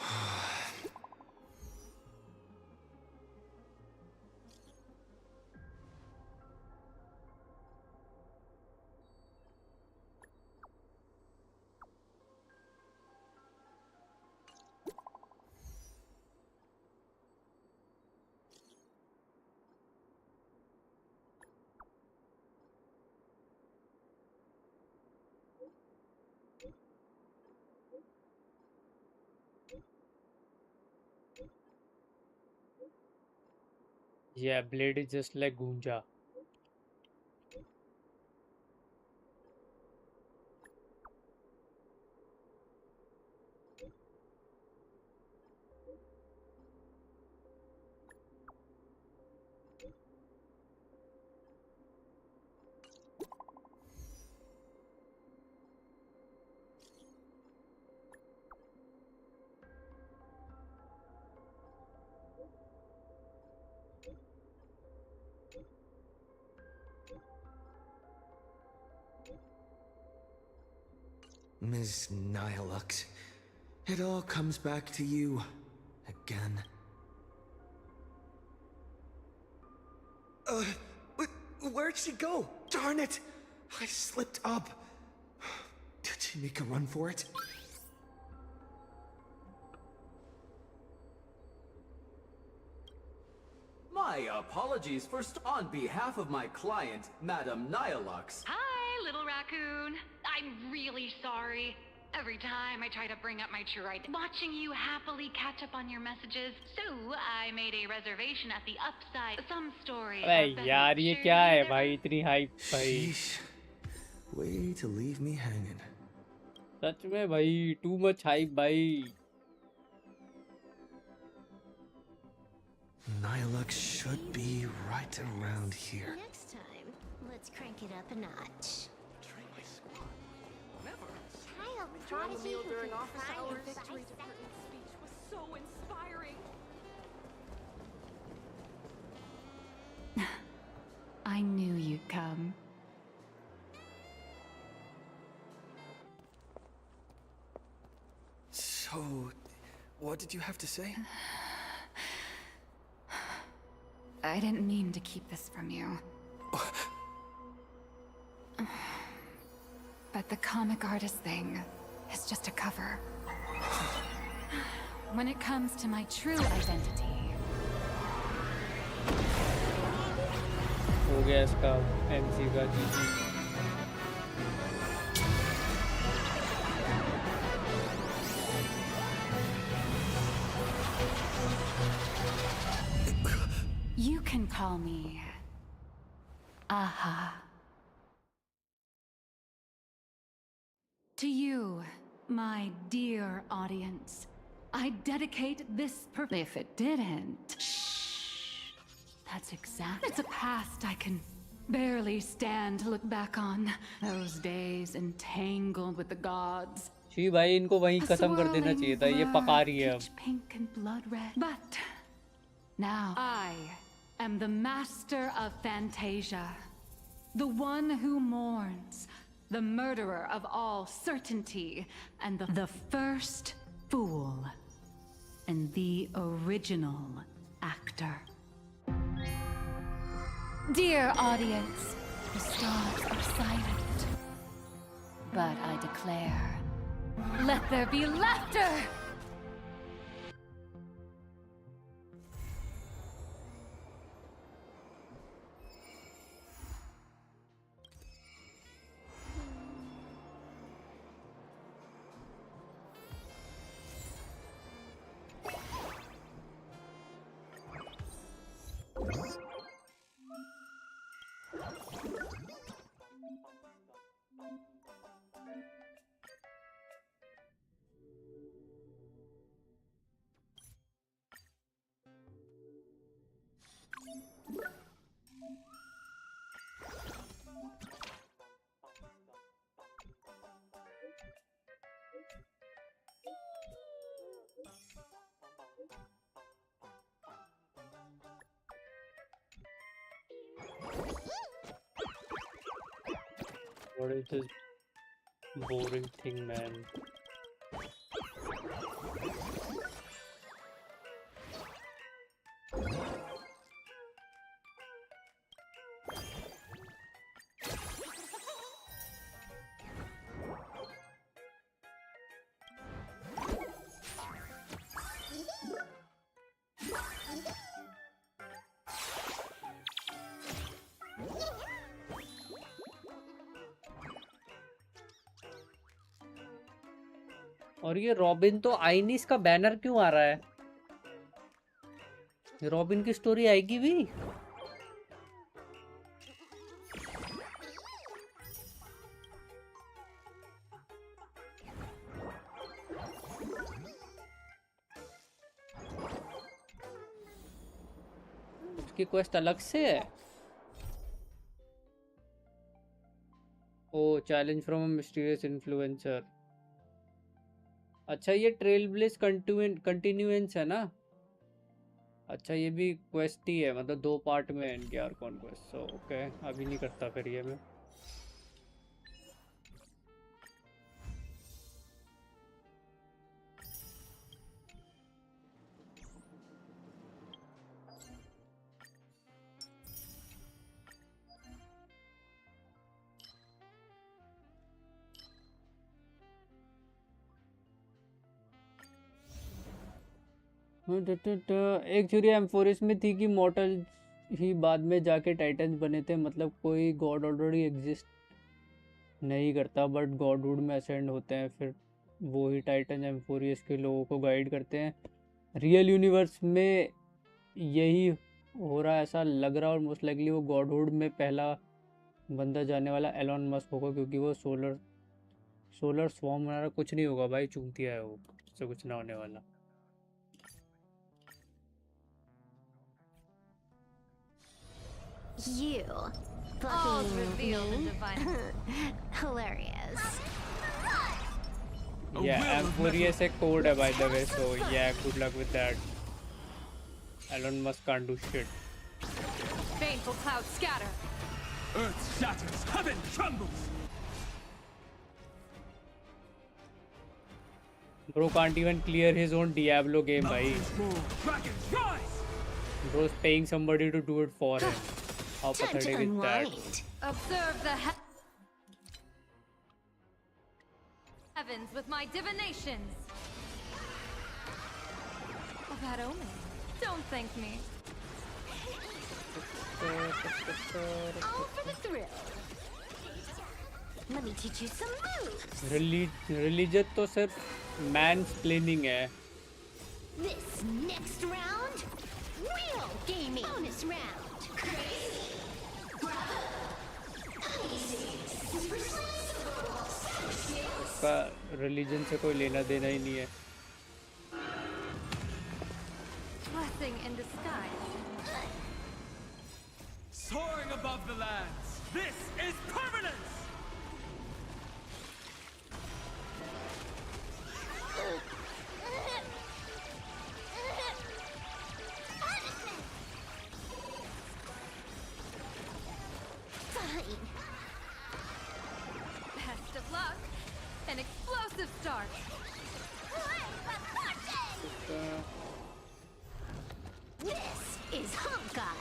Yeah, Blade is just like Gunja. Ms. Nihilux, it all comes back to you again. Where'd she go? Darn it! I slipped up. Did she make a run for it? My apologies first on behalf of my client, Madame Nihilux. Hi, little raccoon. I'm really sorry. Every time I try to bring up my true identity, watching you happily catch up on your messages, so I made a reservation at the Upside. Some story. अबे यार ये क्या है भाई इतनी hype भाई. Way to leave me hanging. सच में भाई too much hype भाई. Nihilux should be right around here. Next time, let's crank it up a notch. Child prodigy who can cry in victory speech was so inspiring. I knew you'd come. So, what did you have to say? I didn't mean to keep this from you. But the comic artist thing is just a cover. When it comes to my true identity... हो गया इसका MC का GG. You can call me... Aha. To you, my dear audience, I dedicate this If it didn't... Shh. That's exactly... It's a past I can barely stand to look back on. Those days entangled with the gods. She भाई इनको वहीं खत्म कर देना चाहिए था. ये पका रही है अब. Pink and blood red. But now I am the master of Fantasia, the one who mourns, the murderer of all certainty, and the first fool, and the original actor. Dear audience, the stars are silent, but I declare, let there be laughter! What is this boring thing, man? और ये robin तो आई नहीं, इसका banner क्यों आ रहा है? Robin की story आएगी भी? उसकी क्वेस्ट अलग से है? Oh, challenge from a mysterious influencer. अच्छा, ये ट्रेल ब्लेज कंटिन्यूएंस है ना? अच्छा, ये भी क्वेस्ट ही है, मतलब 2 पार्ट में है इनके यार कॉन्क्वेस्ट। सो ओके, अभी नहीं करता फिर ये मैं। एक थ्योरी एम्फोरिस में थी कि मॉर्टल ही बाद में जाके टाइटन्स बने थे, मतलब कोई गॉड ऑलरेडी एग्जिस्ट नहीं करता बट गॉडहुड में असेंड होते हैं, फिर वो ही टाइटन एम्फोरियस के लोगों को गाइड करते हैं। रियल यूनिवर्स में यही हो रहा है ऐसा लग रहा है, और मोस्ट लाइकली वो गॉडहुड में पहला बंदा जाने वाला एलोन मस्क होगा, क्योंकि वो सोलर स्वॉर्म बना रहा। कुछ नहीं होगा भाई, चूंतिया है वो, उससे कुछ ना होने वाला। You All fucking revealed and me. divine. Hilarious. Yeah, Amphorius एक code है by the way, so yeah, good luck with that. Elon Musk can't do shit. Baneful clouds scatter. Earth shatters, heaven trembles. Bro can't even clear his own Diablo game, भाई. Dragons rise. Bro's paying somebody to do it for him. How pathetic is that? Observe the heavens with my divinations. A bad omen. Don't thank me. All for the thrill. Let me teach you some moves. Religion तो सिर्फ mansplaining है. This next round, real gaming. Bonus round. Crazy. का religion से कोई लेना देना ही नहीं है। Blessing in disguise. Soaring above the lands. This is permanence. Fine. Best of luck. An explosive start. This is Honkai.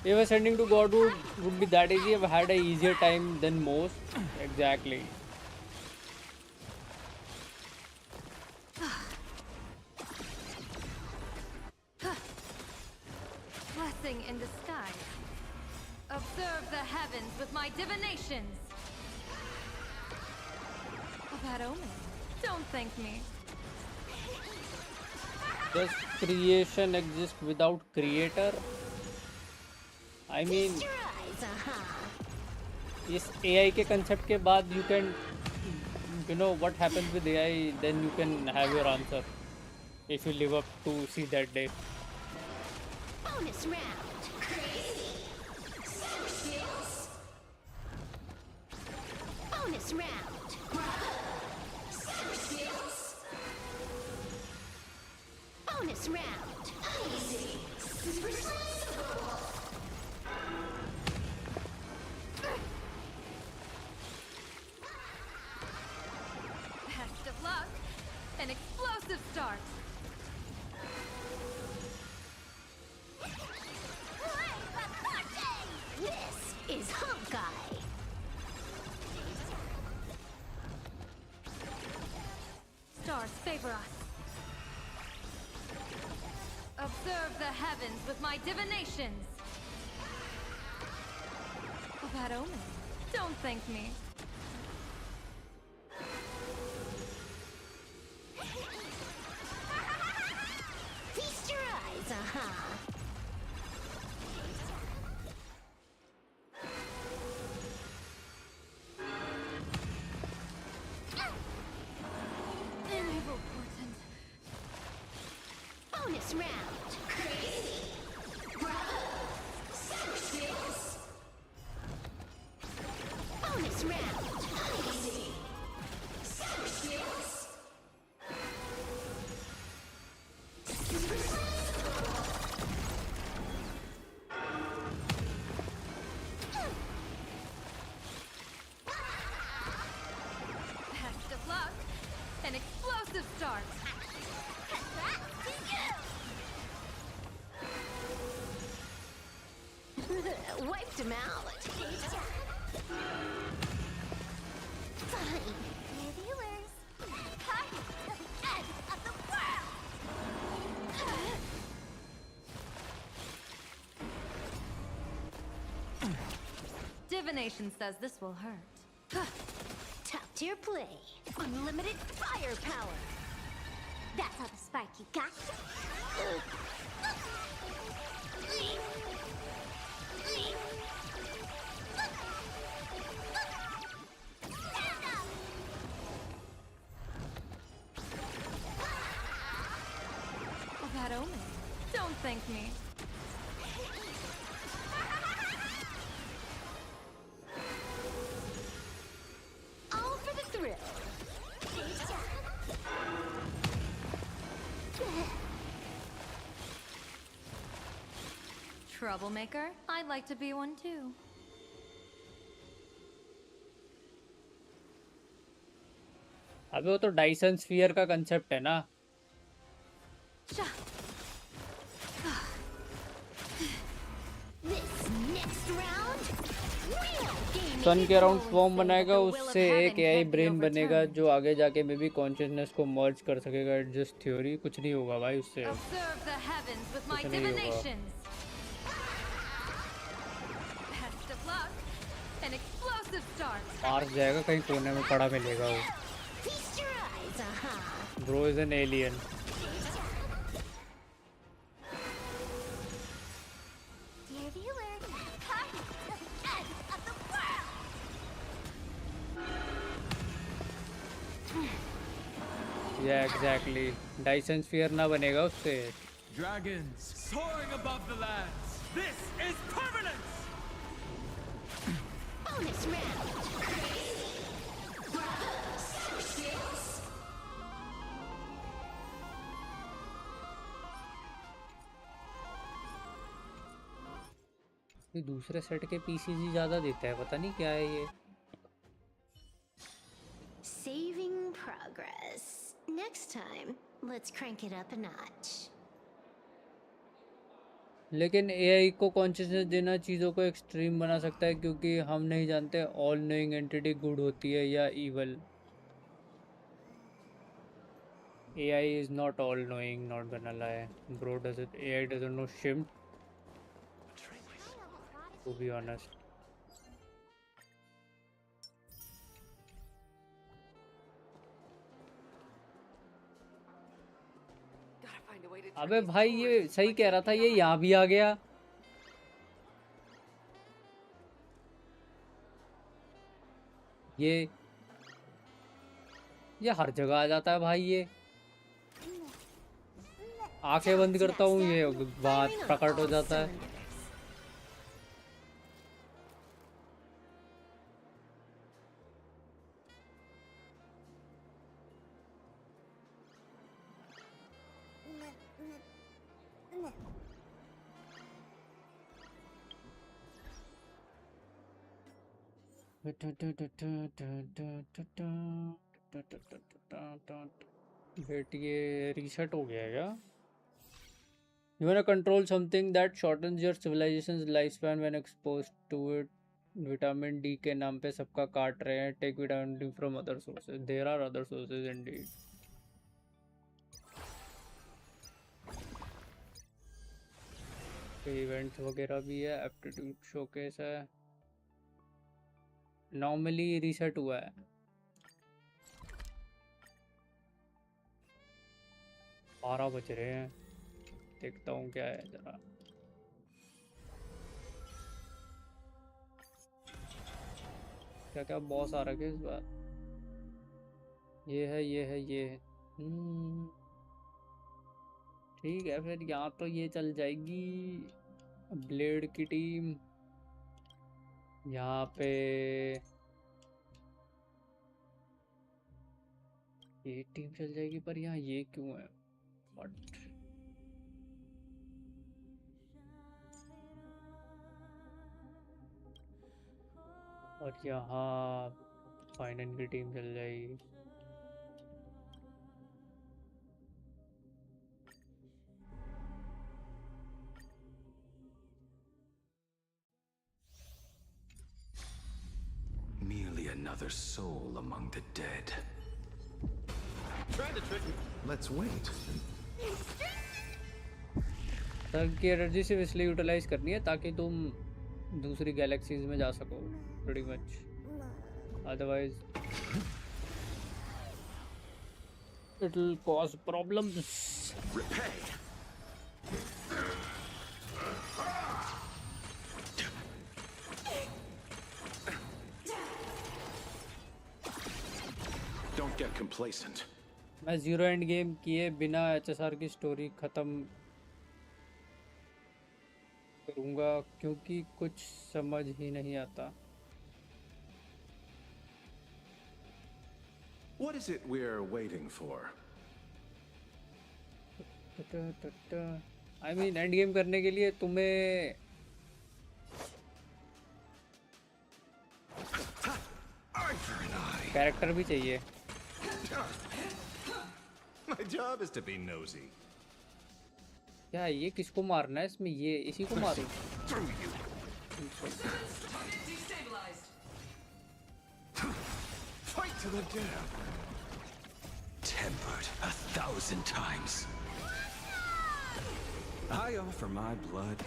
If ascending to Godhood would be that easy, I've had an easier time than most. Exactly. Blessing in disguise. Observe the heavens with my divinations. A bad omen. Don't thank me. Does creation exist without creator? I mean, इस AI के concept के बाद you can, you know what happens with AI, then you can have your answer if you live up to see that day. Bonus round. Crazy. Bonus round. Bonus Bonus round. Easy. Super Best of luck. An explosive start. This is Honkai. Stars favor us. Observe the heavens with my divinations. Of that omen. Don't thank me. Feast your eyes, Ever portent. Bonus round. Crazy. Bravo. Celsius. Bonus round. Easy. Celsius. Best of luck. An explosive start. Wiped him out. Fine. Dear viewers, come to the end of the world! Divination says this will hurt. Top tier play. Unlimited firepower. That's how the Sparky got you. Of that omen. Don't thank me. All for the thrill. Troublemaker? I'd like to be one too. अबे वो तो Dyson sphere का concept है ना. सन के around swarm बनाएगा, उससे एक एआई ब्रेन बनेगा जो आगे जाके मे बी कॉन्शियसनेस को मर्ज कर सकेगा. It's just theory. कुछ नहीं होगा भाई उससे. कुछ नहीं होगा. मार्स जाएगा, कहीं कोने में पड़ा मिलेगा वो. Bro is an alien. Dear viewer, come to the end of the world! या एग्जैक्टली. डाइसन स्फीयर ना बनेगा उससे. Dragons soaring above the lands. This is permanence. Bonus round. Bravo, Celsius. ये दूसरे सेट के पीसीजी ज़्यादा देता है, पता नहीं क्या है ये. Saving progress. Next time, let's crank it up a notch. लेकिन एआई को कॉन्शियसनेस देना चीज़ों को एक्सट्रीम बना सकता है, क्योंकि हम नहीं जानते ऑल नोइंग एंटिटी गुड होती है या evil. AI is not all knowing, not गonna lie. Bro, AI doesn't know shit, to be honest. अबे भाई ये सही कह रहा था, ये यहाँ भी आ गया. ये हर जगह आ जाता है भाई. ये आंखें बंद करता हूँ, ये बात प्रकट हो जाता है. बेट ये रीसेट हो गया है क्या? You wanna control something that shortens your civilization's lifespan when exposed to it. Vitamin D के नाम पे सबका काट रहे हैं. Take vitamin D from other sources. There are other sources indeed. Events वगैरह भी है. एप्टीट्यूड शोकेस है. नॉर्मली रीसेट हुआ है. बारह बज रहे हैं. देखता हूँ क्या है जरा. क्या क्या बॉस आ रखे इस बार. ये है ये है ये है. ठीक है फिर यहाँ तो ये चल जाएगी. ब्लेड की टीम यहाँ पे. ये टीम चल जाएगी पर यहाँ ये क्यों है. बट और यहाँ फाइनल की टीम चल जाएगी. Merely another soul among the dead. Let's wait. Sir की एनर्जी सिर्फ इसलिए यूटिलाइज करनी है ताकि तुम दूसरी गैलेक्सीज में जा सको. pretty much. Otherwise it'll cause problems. Repay. Don't get complacent. मैं जीरो एंड गेम किए बिना एचएसआर की स्टोरी खत्म करूँगा क्योंकि कुछ समझ ही नहीं आता. What is it we're waiting for? I mean end game करने के लिए तुम्हें कैरेक्टर भी चाहिए. My job is to be nosy. क्या ये किसको मारना है इसमें. ये इसी को मारूं. Fight to the death. Tempered 1,000 times. I offer my blood.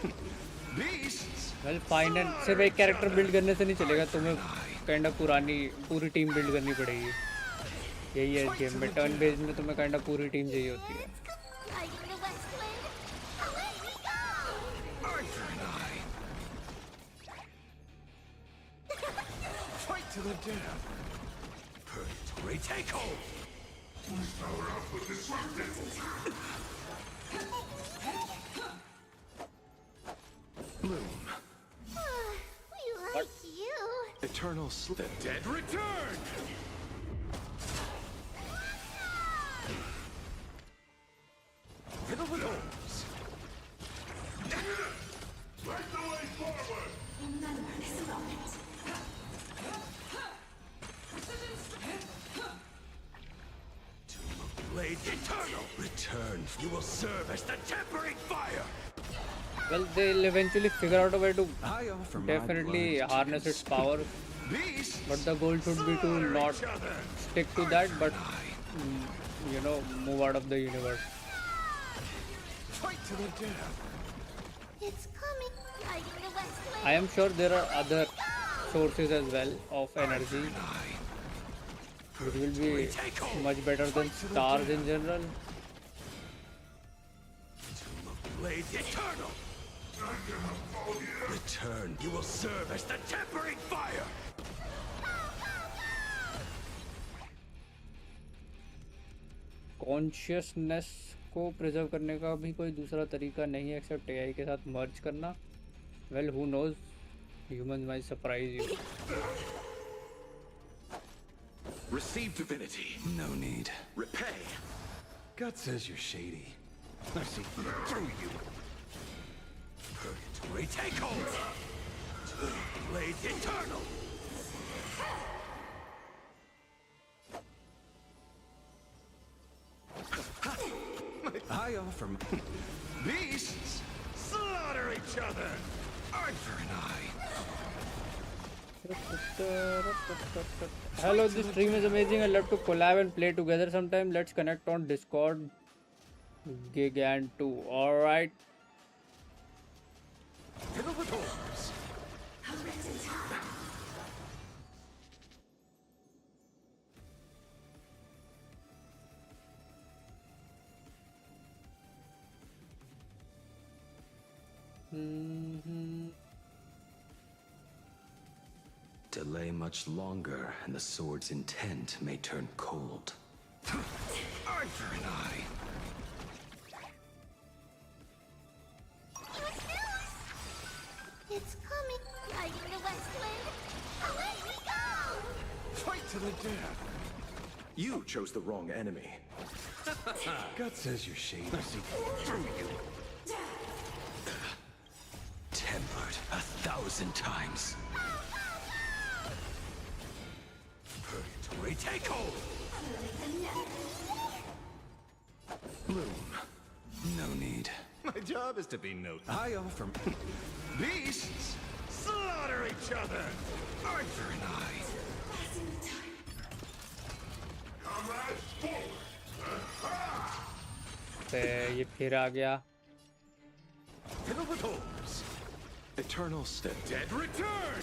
Beasts. Well, final सिर्फ एक कैरेक्टर बिल्ड करने से नहीं चलेगा. तुम्हें काइंड ऑफ पूरी टीम बिल्ड करनी पड़ेगी. यही है गेम में. टर्न बेस्ड में तुम्हें काइंड ऑफ पूरी टीम चाहिए होती है. Fight to the death. Purgatory take hold. Power up with disruptive. Bloom. We like you. Eternal sleep. The dead return. Fiddle with holes. Light the way forward. Remember this moment. Blade eternal. Return. You will serve as the tempering fire. Well, they'll eventually figure out a way to definitely harness its power. But the goal should be to not stick to that, but you know, move out of the universe. Fight to the death. It's coming. Lighting the west I am sure there are other sources as well of energy. It will be much better than stars in general. Blade eternal. Return. You will serve as the tempering fire. Consciousness को preserve करने का भी कोई दूसरा तरीका नहीं है accept AI के साथ मर्ज करना. Well who knows. Humans might surprise you. Receive divinity. No need. Repay. God says you're shady. I see through you. Retake hold! Blade eternal! I offer Beasts slaughter each other! Eye for an eye! Hello, this stream is amazing. I'd love to collab and play together sometime. Let's connect on Discord. Gigantu. Alright. Delay much longer, and the sword's intent may turn cold. Eye for an eye! It's coming, riding the west wind. Away we go! Fight to the death! You chose the wrong enemy. God says you're shady. Through you! Tempered 1,000 times. Retake hold! Bloom. No need. My job is to be noted. I offer Beasts slaughter each other! Eye for an eye! Comrades, forward! ये फिर आ गया. Fiddle with oars! Eternal step. Dead return!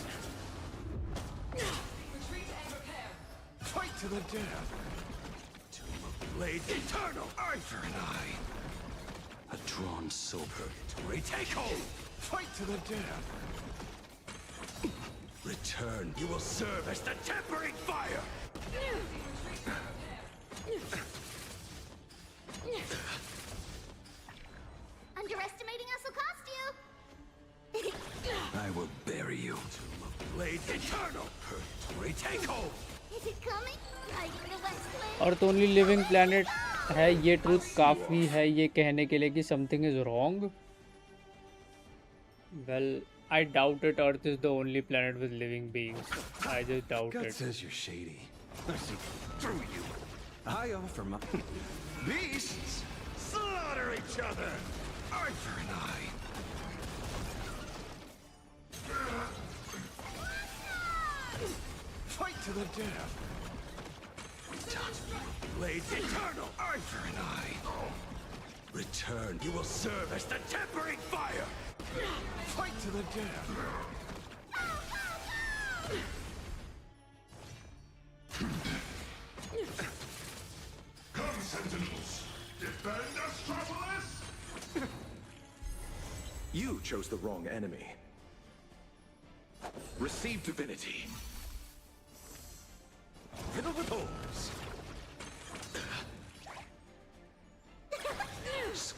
Fight to the death! Tomb of Blade eternal! Eye for an eye! a drawn sword. Retake hold! Fight to the death! Return! You will serve as the tempering fire! Underestimating us will cost you! I will bury you. Tomb of Blade eternal! Retake hold! Is it coming? Riding the west wind. Earth only living planet है. ये truth काफी है ये कहने के लिए कि something is wrong. Well, I doubt it. Earth is the only planet with living beings. I just doubt God it. says you're shady. I see through you. I offer my Beasts slaughter each other! Eye for an eye! Fight to the death! Blades eternal! Eye for an eye! Return! You will serve as the tempering fire! Fight to the death! Come, Sentinels! Defend Astropolis! You chose the wrong enemy. Receive divinity. Fiddle with oars!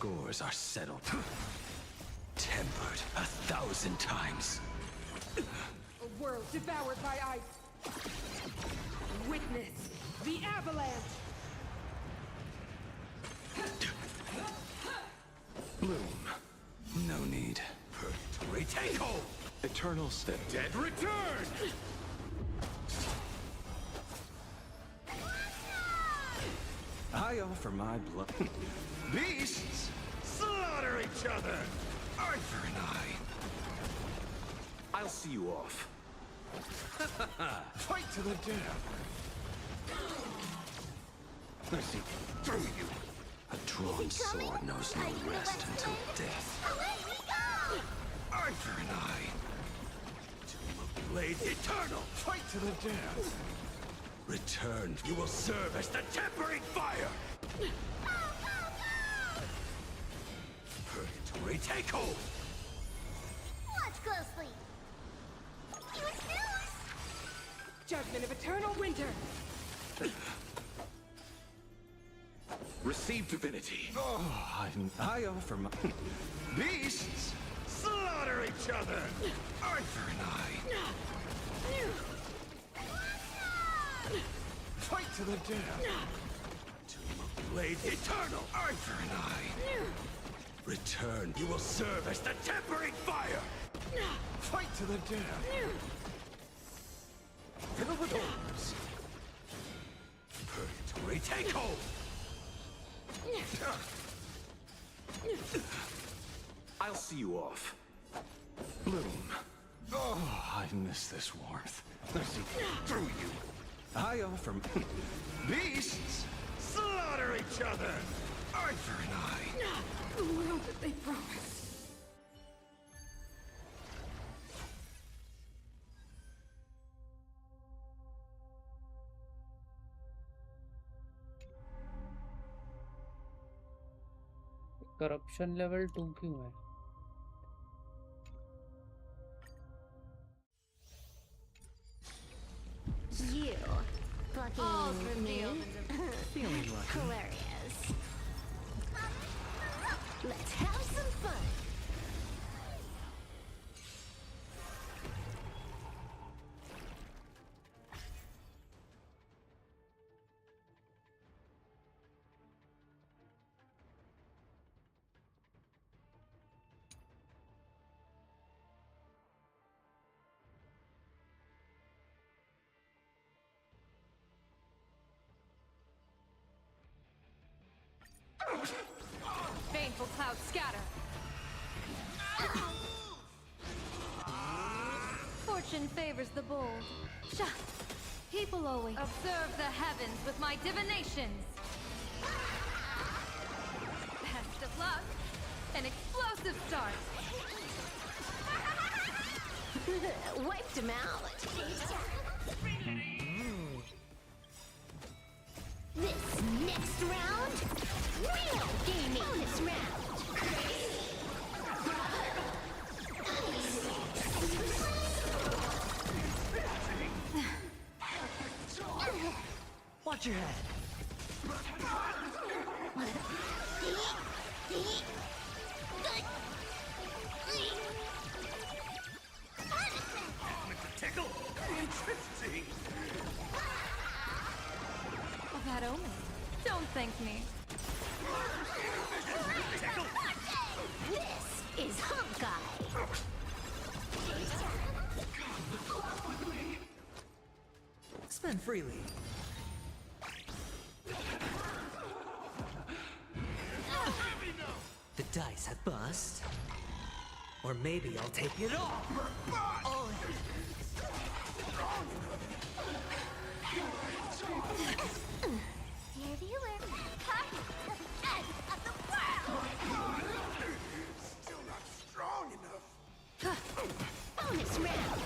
scores are settled. Tempered 1,000 times. A world devoured by ice. Witness the avalanche. Bloom. No need. Retake hold! Eternal step. Dead return! I offer my blood. Beasts slaughter each other! Eye for an eye! I'll see you off. Fight to the death! I see through you! A drawn sword knows no rest until death. Eye for an eye! Tomb of Blades eternal! Fight to the death! Return! You will serve as the tempering fire! Purgatory, take hold! Watch closely! You snooze! Judgment of eternal winter. Receive divinity. Oh, I offer my... Beasts slaughter each other! Eye for an eye! Fight to the death! Tomb of Blades eternal! Eye for an eye! Return. You will serve as the tempering fire. Fight to the death. Fill with orders. Purgatory, take hold. I'll see you off. Bloom. Oh, I miss this warmth. I see through you. I offer beasts slaughter each other. Eye for an eye. The world that they promised. Corruption level 2 क्यों है? You All's fucking revealed me. in the Feeling lucky. Hilarious. Let's have some fun. baneful clouds scatter. Fortune favors the bold. Shah! People always observe the heavens with my divinations. Best of luck. An explosive start. Wiped him out. This next round, real gaming. Bonus round. Watch your head. Tickle. Interesting. Of that omen. Don't thank me. This is Honkai. Spend freely. The dice have bust. Or maybe I'll take it all. Oh. Dear viewer, party to the end of the world! Still not strong enough. Bonus round!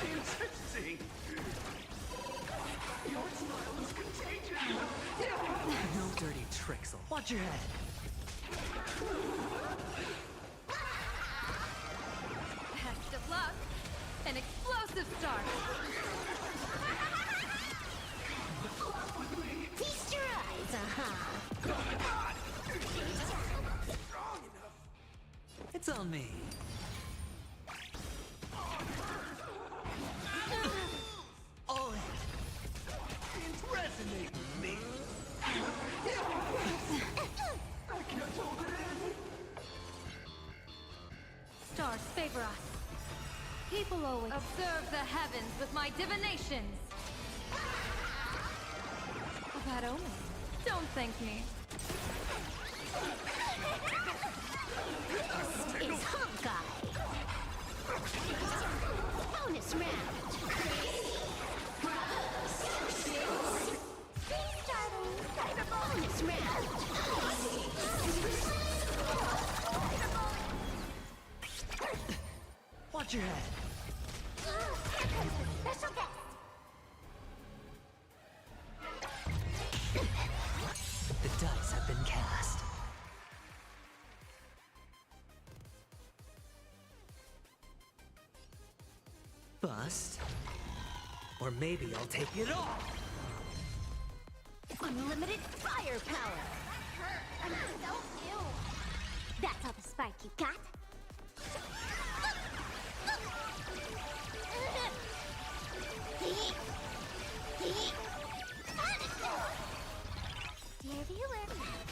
Interesting. Your smile is contagious. No dirty tricks. Watch your head. Best of luck. An explosive start. Feast your eyes, It's on me. Oh, It resonates with me. I can't hold it in. Stars favor us. People always observe the heavens with my divinations. Of that omen. Don't thank me. This is Honkai. Bonus round. Bonus round. watch your head. Special guest. The dice have been cast. Bust. Or maybe I'll take it all. Unlimited firepower. I'm so new. That's all the spark you got? Dear viewer,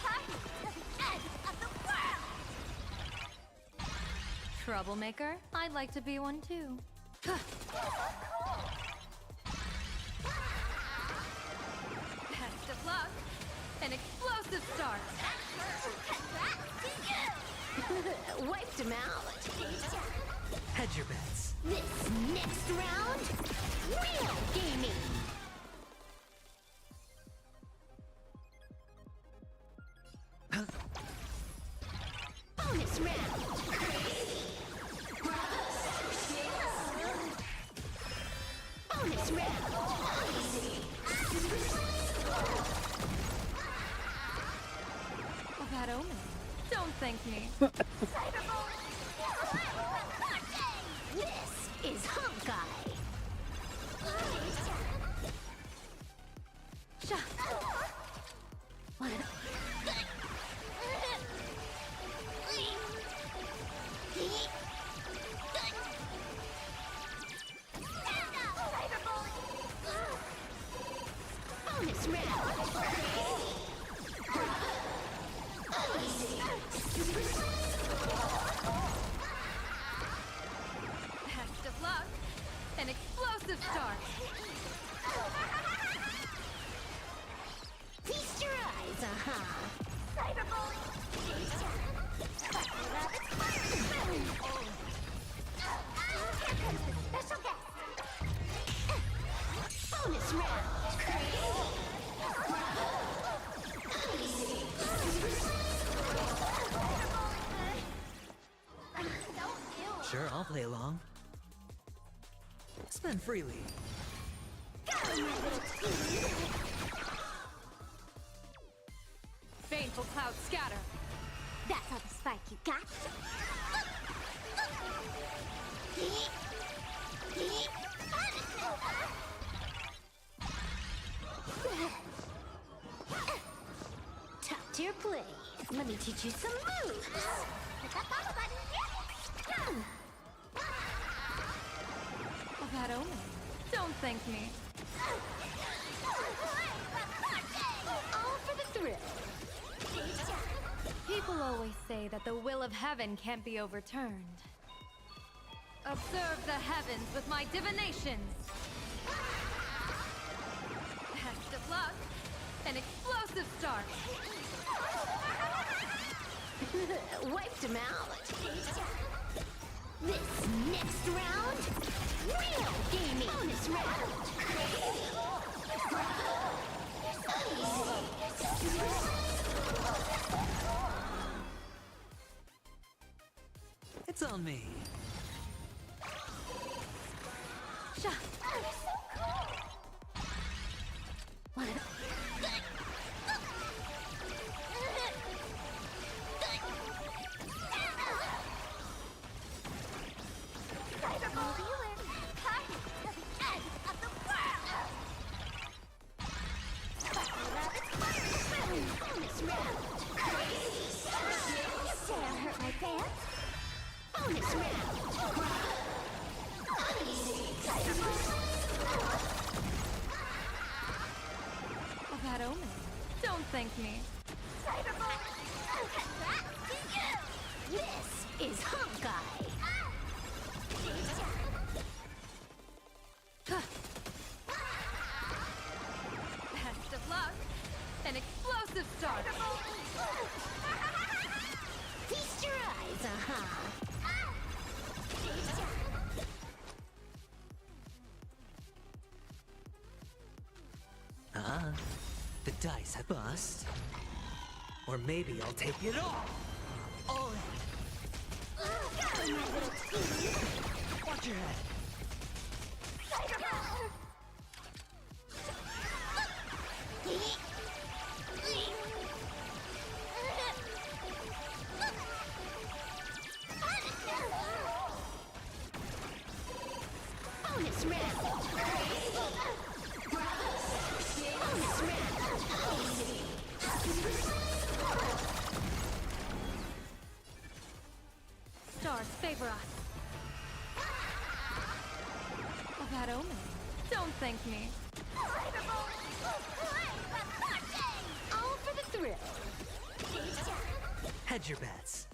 party to the end of the world! Troublemaker? I'd like to be one too. Best of luck. An explosive start. Wiped him out. Hedge your bets. This next round, real gaming. Bonus round. Bonus round. A bad omen. Don't thank me. This is Honkai. What? Bonus round. Best of luck. An explosive start. Feast your eyes, Cyberbully! Special guest! Bonus round! Sure, I'll play along. Spend freely. Baneful clouds scatter. That's all the spike you got? Top tier play. Let me teach you some moves. Hit that follow button. A bad omen. Don't thank me. All for the thrill. People always say that the will of heaven can't be overturned. Observe the heavens with my divinations. Best of luck. An explosive start. Wiped him out. This next round, real gaming. Bonus round. It's on me. What? A bad omen. Don't thank me. This is Honkai. Best of luck. An explosive start. Feast your eyes, The dice have bust. Or maybe I'll take it all. All in. Watch your head. Bonus round. Bonus round. favor us. A bad omen. Don't thank me. All for the thrill. Hedge your bets.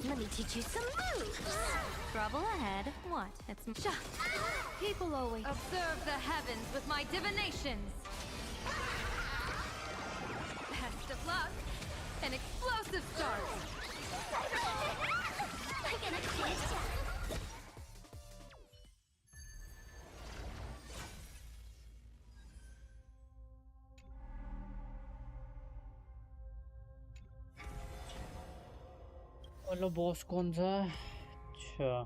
Let me teach you some moves. Trouble ahead. What? It's people always observe the heavens with my divinations. Best of luck. An explosive start. I'm gonna quit ya. वाला boss कौन सा है? अच्छा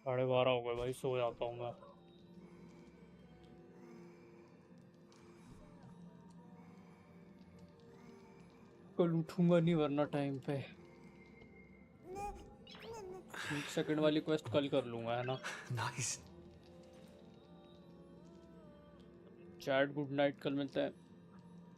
साढ़े 12 हो गए भाई, सो जाता हूँ मैं। कल उठूंगा नहीं वरना टाइम पे। 1 सेकंड वाली क्वेस्ट कल कर लूंगा, है ना? नाइस। चैट गुड नाइट, कल मिलते हैं।